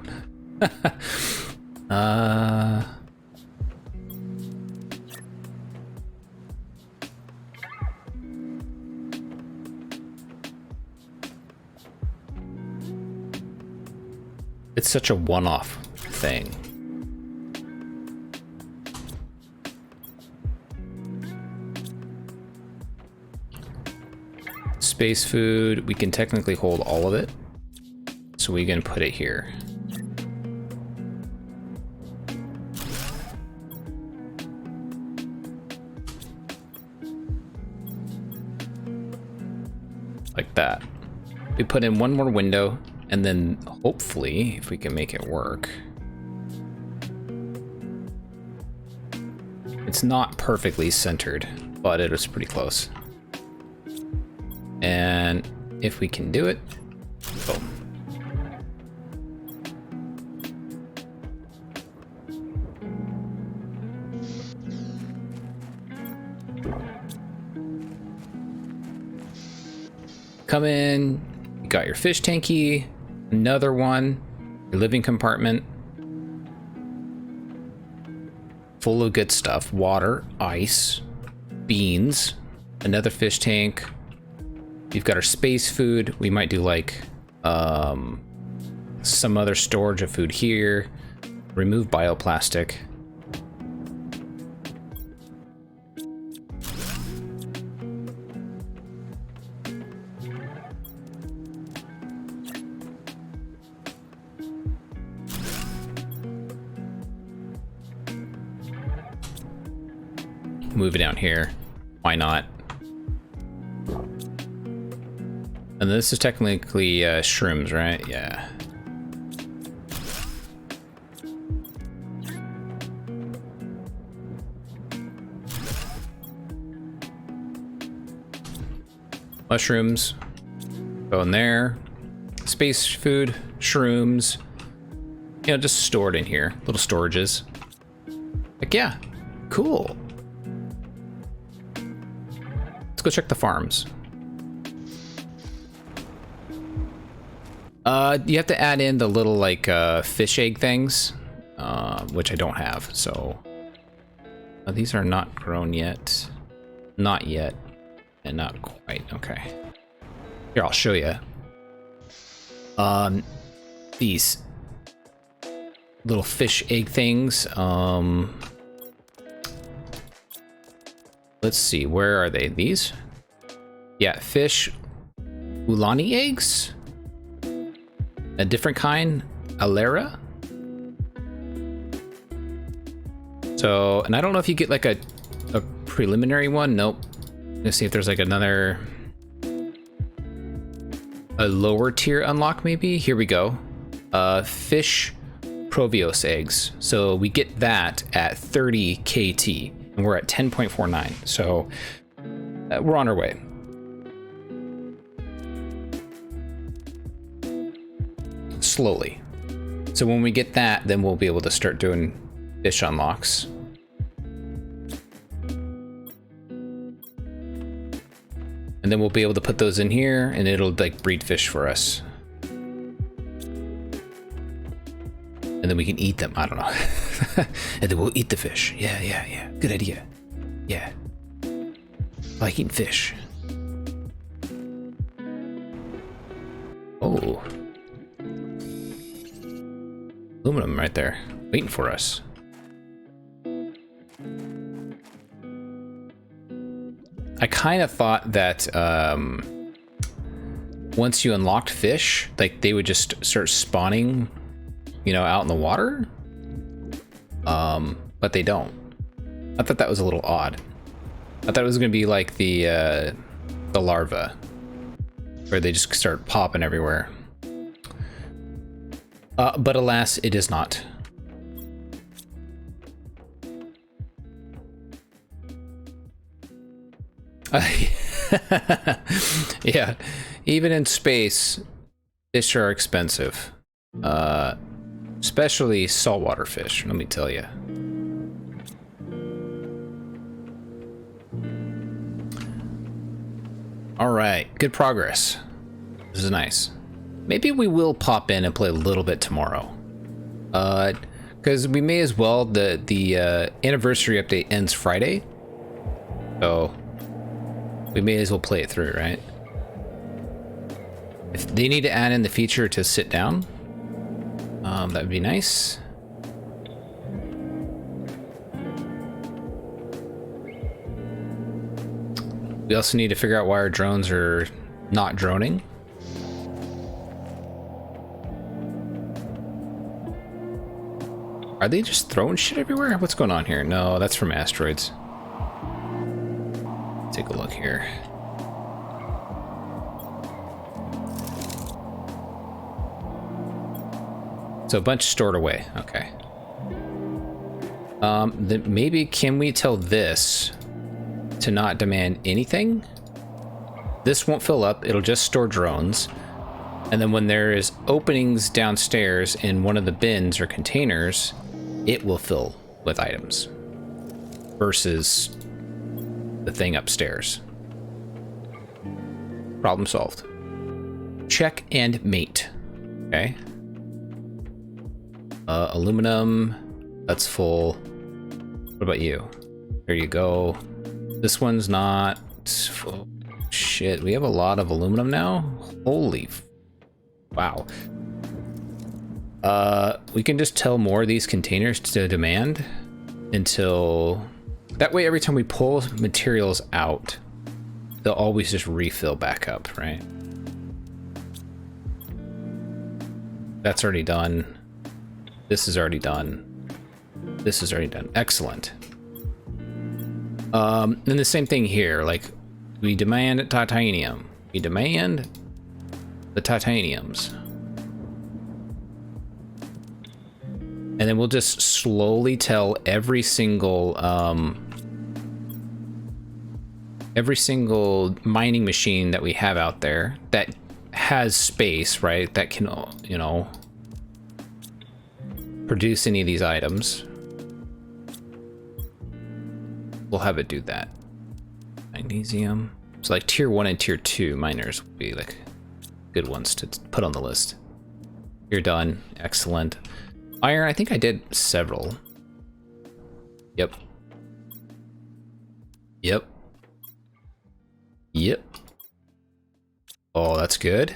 It's such a one-off thing. Space food, we can technically hold all of it. So we can put it here. Like that. We put in one more window, and then hopefully, if we can make it work. It's not perfectly centered, but it was pretty close. And if we can do it, boom. Come in, you got your fish tanky, another one, your living compartment, full of good stuff, water, ice, beans, another fish tank. You've got our space food. We might do like some other storage of food here. Remove bioplastic. Move it down here. Why not? And this is technically shrooms, right? Yeah. Mushrooms. Go in there. Space food, shrooms. You know, just stored in here. Little storages. Like, yeah. Cool. Let's go check the farms. You have to add in the little like fish egg things, which I don't have. So these are not grown yet, not yet, and not quite. Okay, here I'll show you. These little fish egg things. Let's see, where are they? These? Yeah, fish Ulani eggs. A different kind, Alera. So, and I don't know if you get like a preliminary one. Nope. Let's see if there's like another, a lower tier unlock maybe. Here we go. Fish Provios eggs. So we get that at 30 KT, and we're at 10.49. So we're on our way. Slowly. So when we get that, then we'll be able to start doing fish unlocks. And then we'll be able to put those in here, and it'll like breed fish for us. And then we can eat them. I don't know. And then we'll eat the fish. Yeah. Good idea. Yeah. I like eating fish. Oh. Aluminum right there, waiting for us. I kind of thought that once you unlocked fish, like they would just start spawning, you know, out in the water. But they don't. I thought that was a little odd. I thought it was gonna be like the larva, where they just start popping everywhere. But alas, it is not. Yeah, even in space, fish are expensive. Especially saltwater fish, let me tell you. All right, good progress. This is nice. Maybe we will pop in and play a little bit tomorrow. Because we may as well. The anniversary update ends Friday, so we may as well play it through, right? If they need to add in the feature to sit down, that would be nice. We also need to figure out why our drones are not droning. Are they just throwing shit everywhere? What's going on here? No, that's from asteroids. Take a look here. So a bunch stored away. Okay. Then maybe can we tell this to not demand anything? This won't fill up. It'll just store drones. And then when there is openings downstairs in one of the bins or containers, it will fill with items versus the thing upstairs. Problem solved. Check and mate. Okay. Aluminum, that's full. What about you? There you go. This one's not full. Shit, we have a lot of aluminum now? Holy wow. We can just tell more of these containers to demand until... That way every time we pull materials out, they'll always just refill back up, right? That's already done. This is already done. This is already done. Excellent. And the same thing here, like we demand titanium. We demand the titaniums. And then we'll just slowly tell every single mining machine that we have out there that has space, right? That can, you know, produce any of these items. We'll have it do that. Magnesium. So like tier 1 and tier 2 miners would be like good ones to put on the list. You're done. Excellent. Iron, I think I did several. Yep. Yep. Yep. Oh, that's good.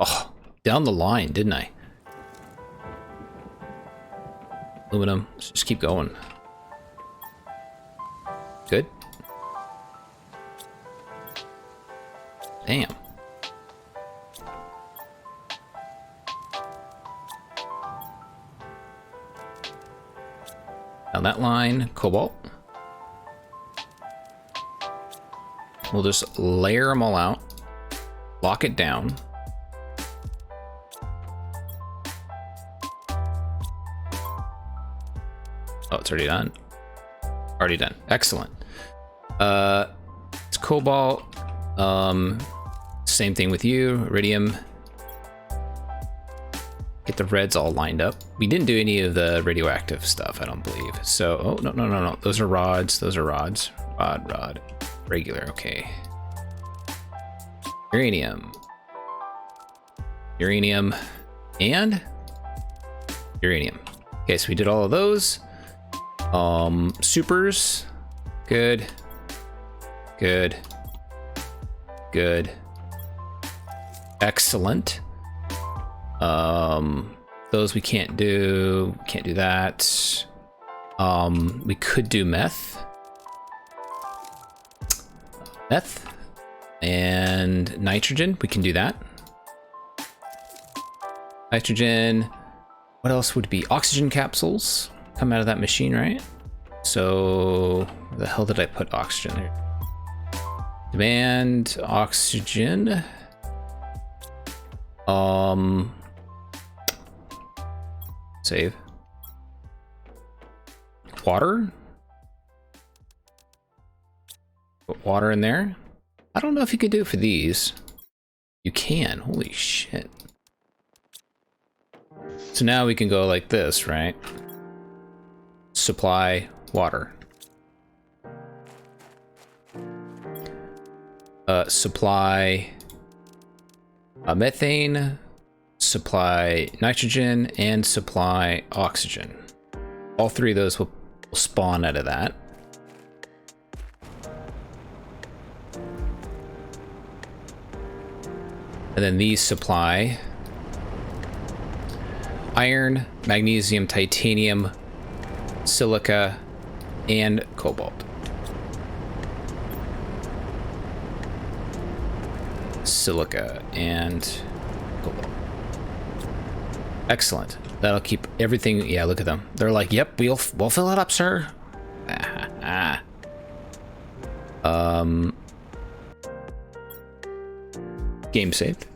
Oh, down the line, didn't I? Aluminum. Let's just keep going. Good. Damn. Down that line, cobalt. We'll just layer them all out, lock it down. Oh, it's already done. Already done. Excellent. It's cobalt. Same thing with you, iridium. Get the reds all lined up. We didn't do any of the radioactive stuff, I don't believe. So, oh, no. Those are rods. Those are rods. Rod. Regular, okay. Uranium. Uranium. And uranium. Okay, so we did all of those. Supers. Good. Good. Good. Excellent. Those we can't do. Can't do that. We could do meth. Meth. And nitrogen. We can do that. Nitrogen. What else would be? Oxygen capsules come out of that machine, right? So, where the hell did I put oxygen there? Demand oxygen. Save. Water. Put water in there. I don't know if you could do it for these. You can. Holy shit. So now we can go like this, right? Supply water. Supply methane, supply nitrogen, and supply oxygen. All three of those will spawn out of that. And then these supply iron, magnesium, titanium, silica, and cobalt. Silica and cobalt. Excellent. That'll keep everything. Yeah, look at them. They're like, "Yep, we'll fill it up, sir." Game saved.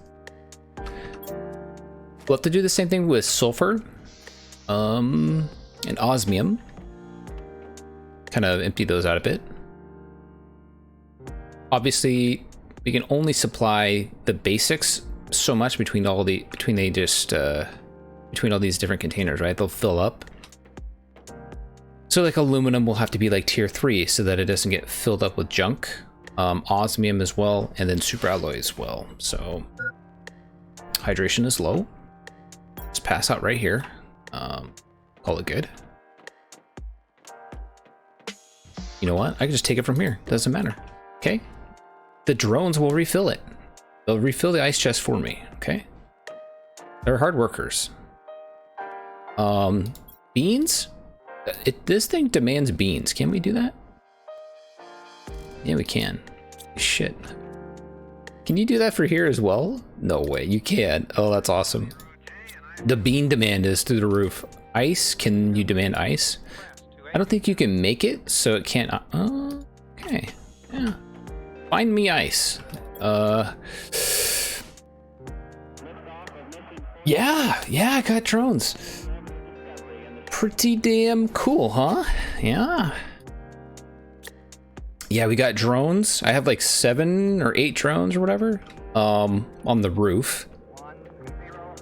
We'll have to do the same thing with sulfur, and osmium. Kind of empty those out a bit. Obviously, we can only supply the basics so much between all these different containers, right? They'll fill up. So like aluminum will have to be like tier 3 so that it doesn't get filled up with junk. Osmium as well, and then superalloy as well. So hydration is low. Let's pass out right here. Call it good. You know what? I can just take it from here. Doesn't matter. Okay. The drones will refill it. They'll refill the ice chest for me. Okay. They're hard workers. Beans? This thing demands beans. Can we do that? Yeah, we can. Shit. Can you do that for here as well? No way. You can. Oh, that's awesome. The bean demand is through the roof. Ice? Can you demand ice? I don't think you can make it, so it can't. Okay. Yeah. Find me ice. Yeah, I got drones. Pretty damn cool, huh? Yeah. Yeah, we got drones. I have like 7 or 8 drones or whatever, on the roof.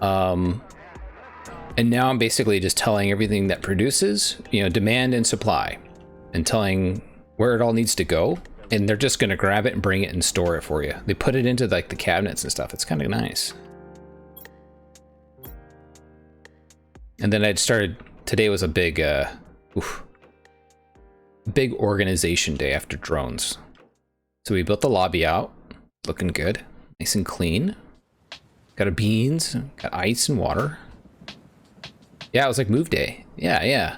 And now I'm basically just telling everything that produces, you know, demand and supply, and telling where it all needs to go. And they're just going to grab it and bring it and store it for you. They put it into like the cabinets and stuff. It's kind of nice. And then I'd started, today was a big, big organization day after drones. So we built the lobby out, looking good, nice and clean. Got a beans, got ice and water. Yeah, it was like move day. Yeah.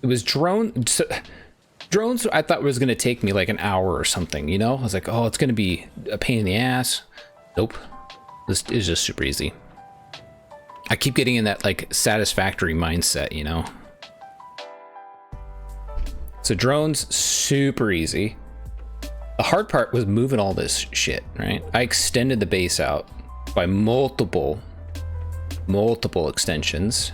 It was drones. I thought was going to take me like an hour or something, you know? I was like, oh, it's going to be a pain in the ass. Nope. This is just super easy. I keep getting in that like satisfactory mindset, you know? So drones, super easy. The hard part was moving all this shit, right? I extended the base out by multiple extensions.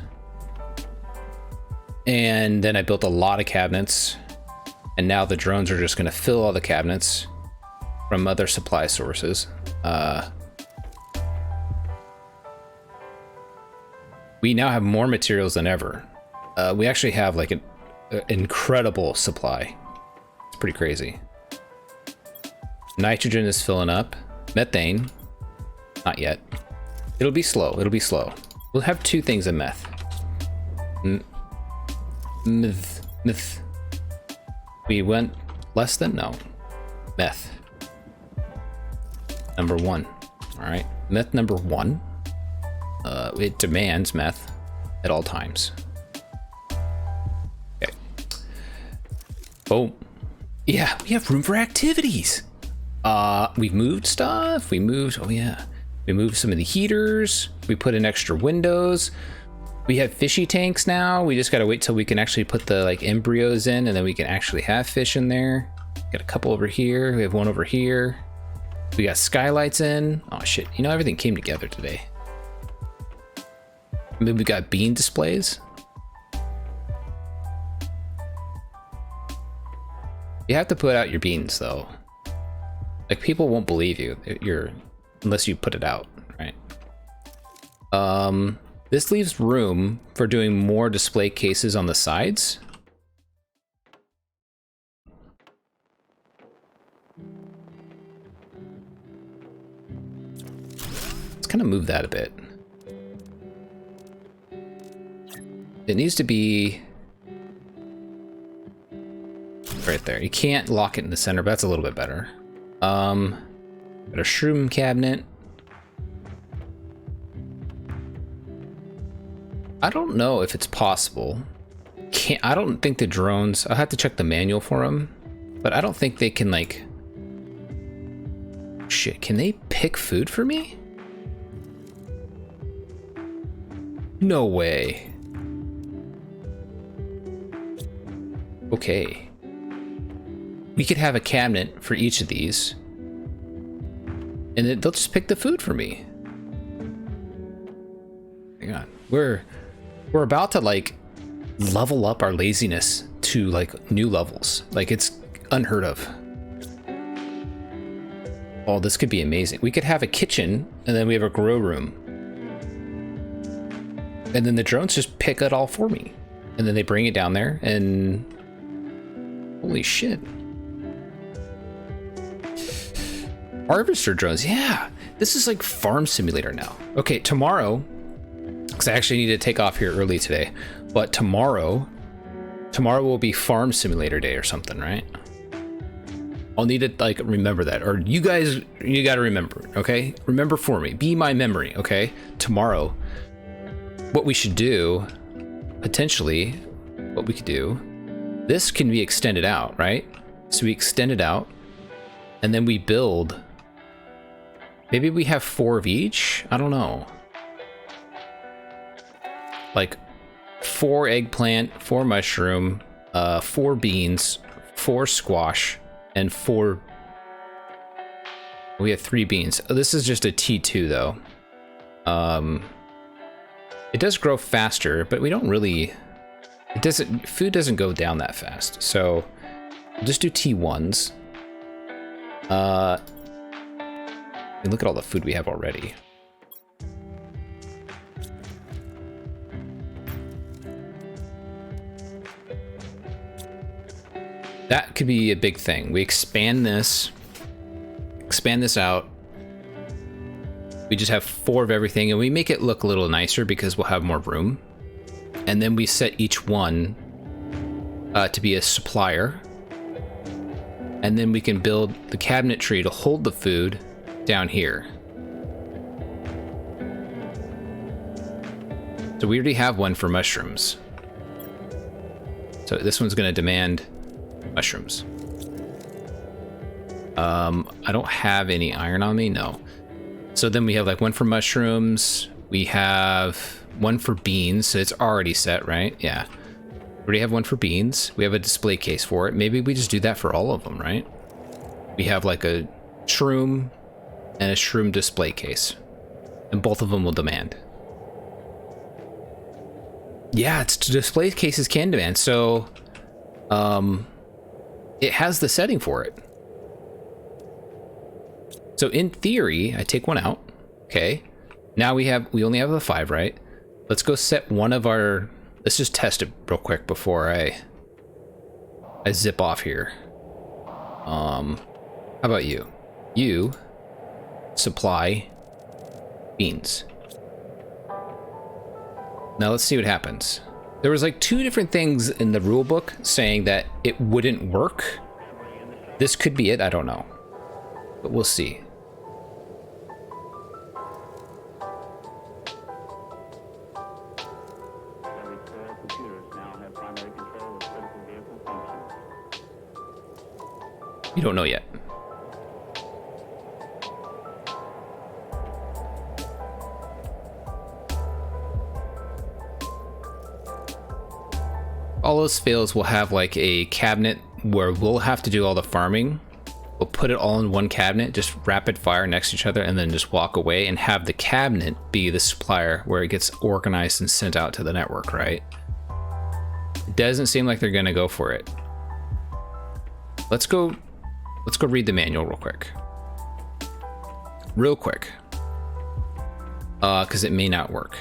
And then I built a lot of cabinets. And now the drones are just going to fill all the cabinets from other supply sources. We now have more materials than ever. We actually have like an incredible supply. It's pretty crazy. Nitrogen is filling up. Methane, not yet. It'll be slow. We'll have 2 things of meth. We went less than? No. Meth. Number 1. All right. Meth number 1. It demands meth at all times. Okay. Oh. Yeah, we have room for activities. We've moved stuff. We moved, oh yeah. We moved some of the heaters. We put in extra windows. We have fishy tanks now. We just gotta wait till we can actually put the like embryos in, and then we can actually have fish in there. Got a couple over here. We have one over here. We got skylights in. Oh shit, you know, everything came together today. And then we got bean displays. You have to put out your beans though. Like, people won't believe you unless you put it out, right? This leaves room for doing more display cases on the sides. Let's kind of move that a bit. It needs to be right there. You can't lock it in the center, but that's a little bit better. Got a shroom cabinet. I don't know if it's possible. I don't think the drones, I'll have to check the manual for them, but I don't think they can, like, shit, can they pick food for me? No way. Okay. We could have a cabinet for each of these, and they'll just pick the food for me. Hang on. We're about to, like, level up our laziness to, like, new levels. Like, it's unheard of. Oh, this could be amazing. We could have a kitchen, and then we have a grow room. And then the drones just pick it all for me. And then they bring it down there, and holy shit. Harvester drones, yeah. This is like farm simulator now. Okay, tomorrow, because I actually need to take off here early today, but tomorrow will be farm simulator day or something, right? I'll need to, like, remember that, or you guys, you got to remember, okay? Remember for me, be my memory, okay? Tomorrow, what we should do, potentially, what we could do, this can be extended out, right? So we extend it out, and then we build, maybe we have 4 of each? I don't know. Like 4 eggplant, 4 mushroom, 4 beans, 4 squash, and 4... We have 3 beans. Oh, this is just a T2 though. It does grow faster, but we don't really... food doesn't go down that fast. So we'll just do T1s. And look at all the food we have already. That could be a big thing. We expand this out. We just have 4 of everything, and we make it look a little nicer because we'll have more room. And then we set each one to be a supplier. And then we can build the cabinetry to hold the food down here. So we already have one for mushrooms. So this one's going to demand mushrooms. I don't have any iron on me, no. So then we have like one for mushrooms. We have one for beans, so it's already set, right? Yeah. We already have one for beans. We have a display case for it. Maybe we just do that for all of them, right? We have like a shroom and a shroom display case, and both of them will demand. Yeah, it's display cases can demand, so it has the setting for it. So in theory, I take one out. Okay. Now we only have the 5, right? Let's go set one of our, let's just test it real quick before I zip off here. How about you? You supply beans. Now let's see what happens. There was like 2 different things in the rule book saying that it wouldn't work. This could be it, I don't know. But we'll see. You don't know yet. All those fails will have like a cabinet where we'll have to do all the farming. We'll put it all in one cabinet, just rapid fire next to each other, and then just walk away and have the cabinet be the supplier where it gets organized and sent out to the network, right? It doesn't seem like they're gonna go for it. Let's go read the manual real quick. Real quick. Because it may not work.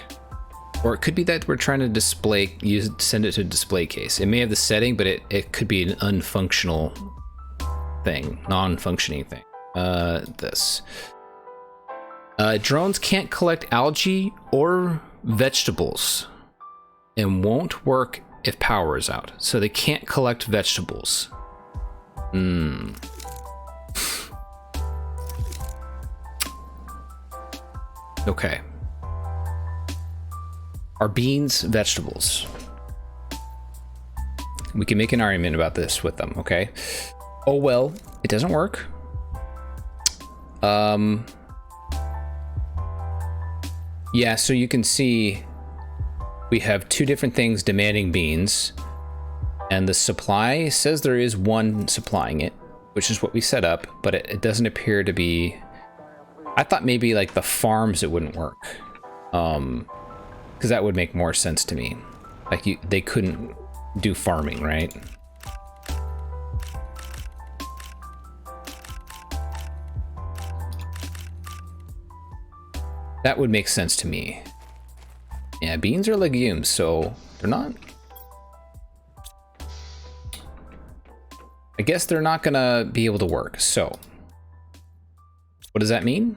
Or it could be that we're trying to send it to a display case. It may have the setting, but it could be an unfunctional thing, non-functioning thing. This. Drones can't collect algae or vegetables and won't work if power is out. So they can't collect vegetables. Okay. Are beans vegetables? We can make an argument about this with them, okay? Oh well, it doesn't work. Yeah, so you can see we have 2 different things demanding beans, and the supply says there is one supplying it, which is what we set up, but it doesn't appear to be. I thought maybe like the farms it wouldn't work. Because that would make more sense to me. Like they couldn't do farming, right? That would make sense to me. Yeah, beans are legumes, so they're not. I guess they're not gonna be able to work. So, what does that mean?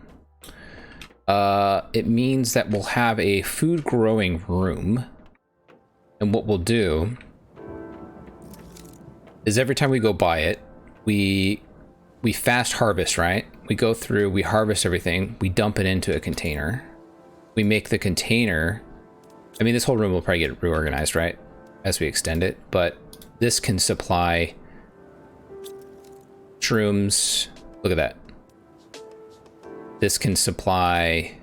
It means that we'll have a food growing room, and what we'll do is every time we go by it, we fast harvest, right? We go through, we harvest everything, we dump it into a container, we make the container. I mean, this whole room will probably get reorganized, right, as we extend it, but this can supply shrooms. Look at that. This can supply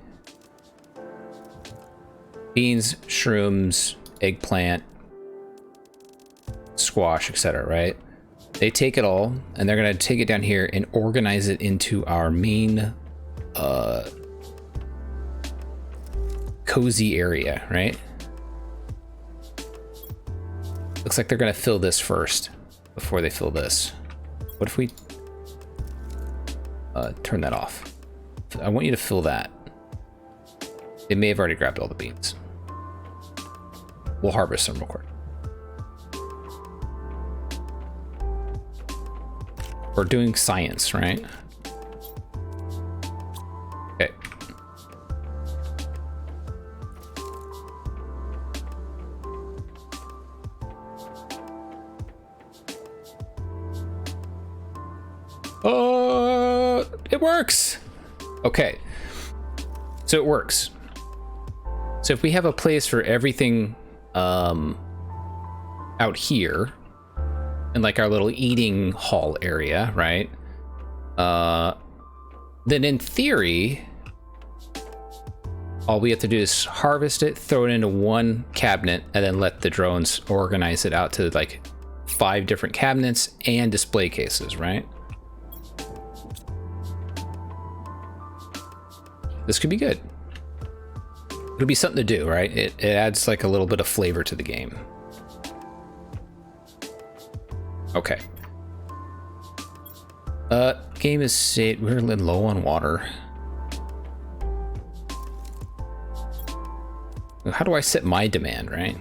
beans, shrooms, eggplant, squash, etc., right? They take it all, and they're going to take it down here and organize it into our main cozy area, right? Looks like they're going to fill this first before they fill this. What if we turn that off? I want you to fill that. They may have already grabbed all the beans. We'll harvest them real quick. We're doing science, right? Okay. It works. Okay. So it works. So if we have a place for everything out here in like our little eating hall area, right? Then in theory, all we have to do is harvest it, throw it into one cabinet, and then let the drones organize it out to like 5 different cabinets and display cases, right? This could be good. It'll be something to do, right? It adds like a little bit of flavor to the game. Okay. Game is saved. We're low on water. How do I set my demand, right?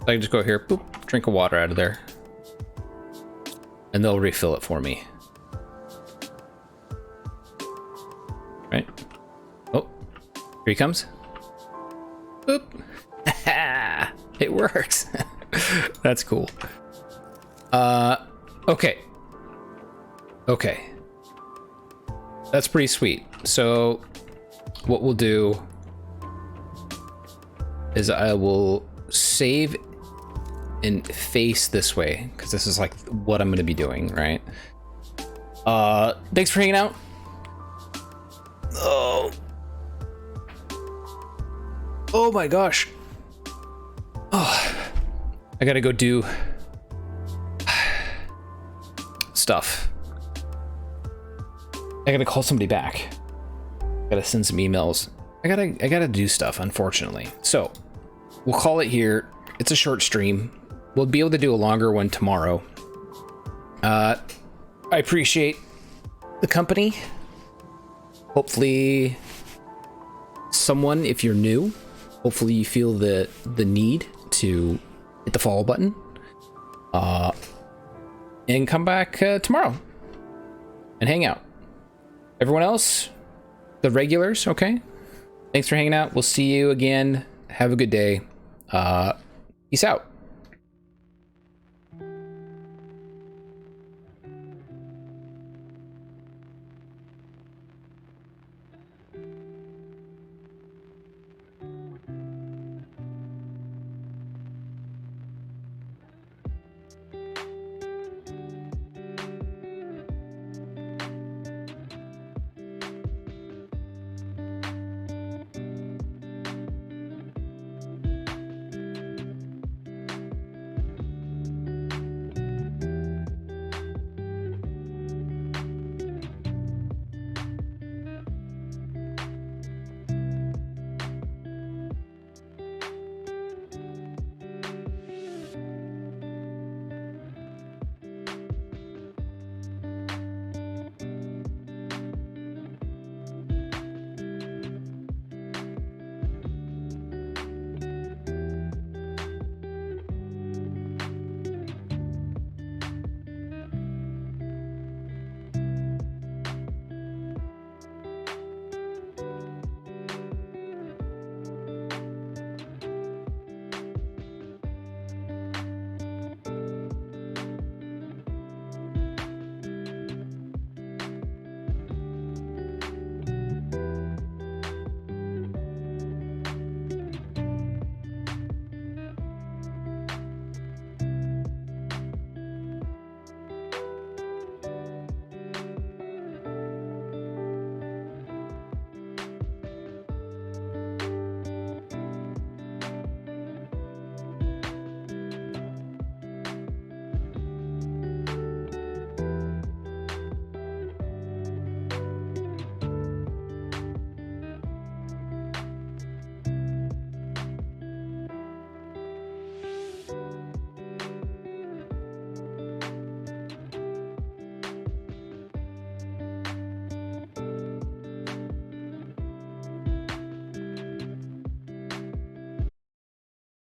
I can just go here, boop, drink of water out of there. And they'll refill it for me. right? Oh, here he comes. Oop. It works. That's cool. Okay. Okay. That's pretty sweet. So what we'll do is I will save and face this way, because this is like what I'm going to be doing, right? Thanks for hanging out. Oh my gosh. Oh, I gotta go do stuff. I gotta call somebody back. I gotta send some emails. I gotta do stuff, unfortunately. So we'll call it here. It's a short stream. We'll be able to do a longer one tomorrow. I appreciate the company. Hopefully someone, if you're new, hopefully you feel the need to hit the follow button. And come back tomorrow and hang out. Everyone else, the regulars, okay? Thanks for hanging out. We'll see you again. Have a good day. Peace out.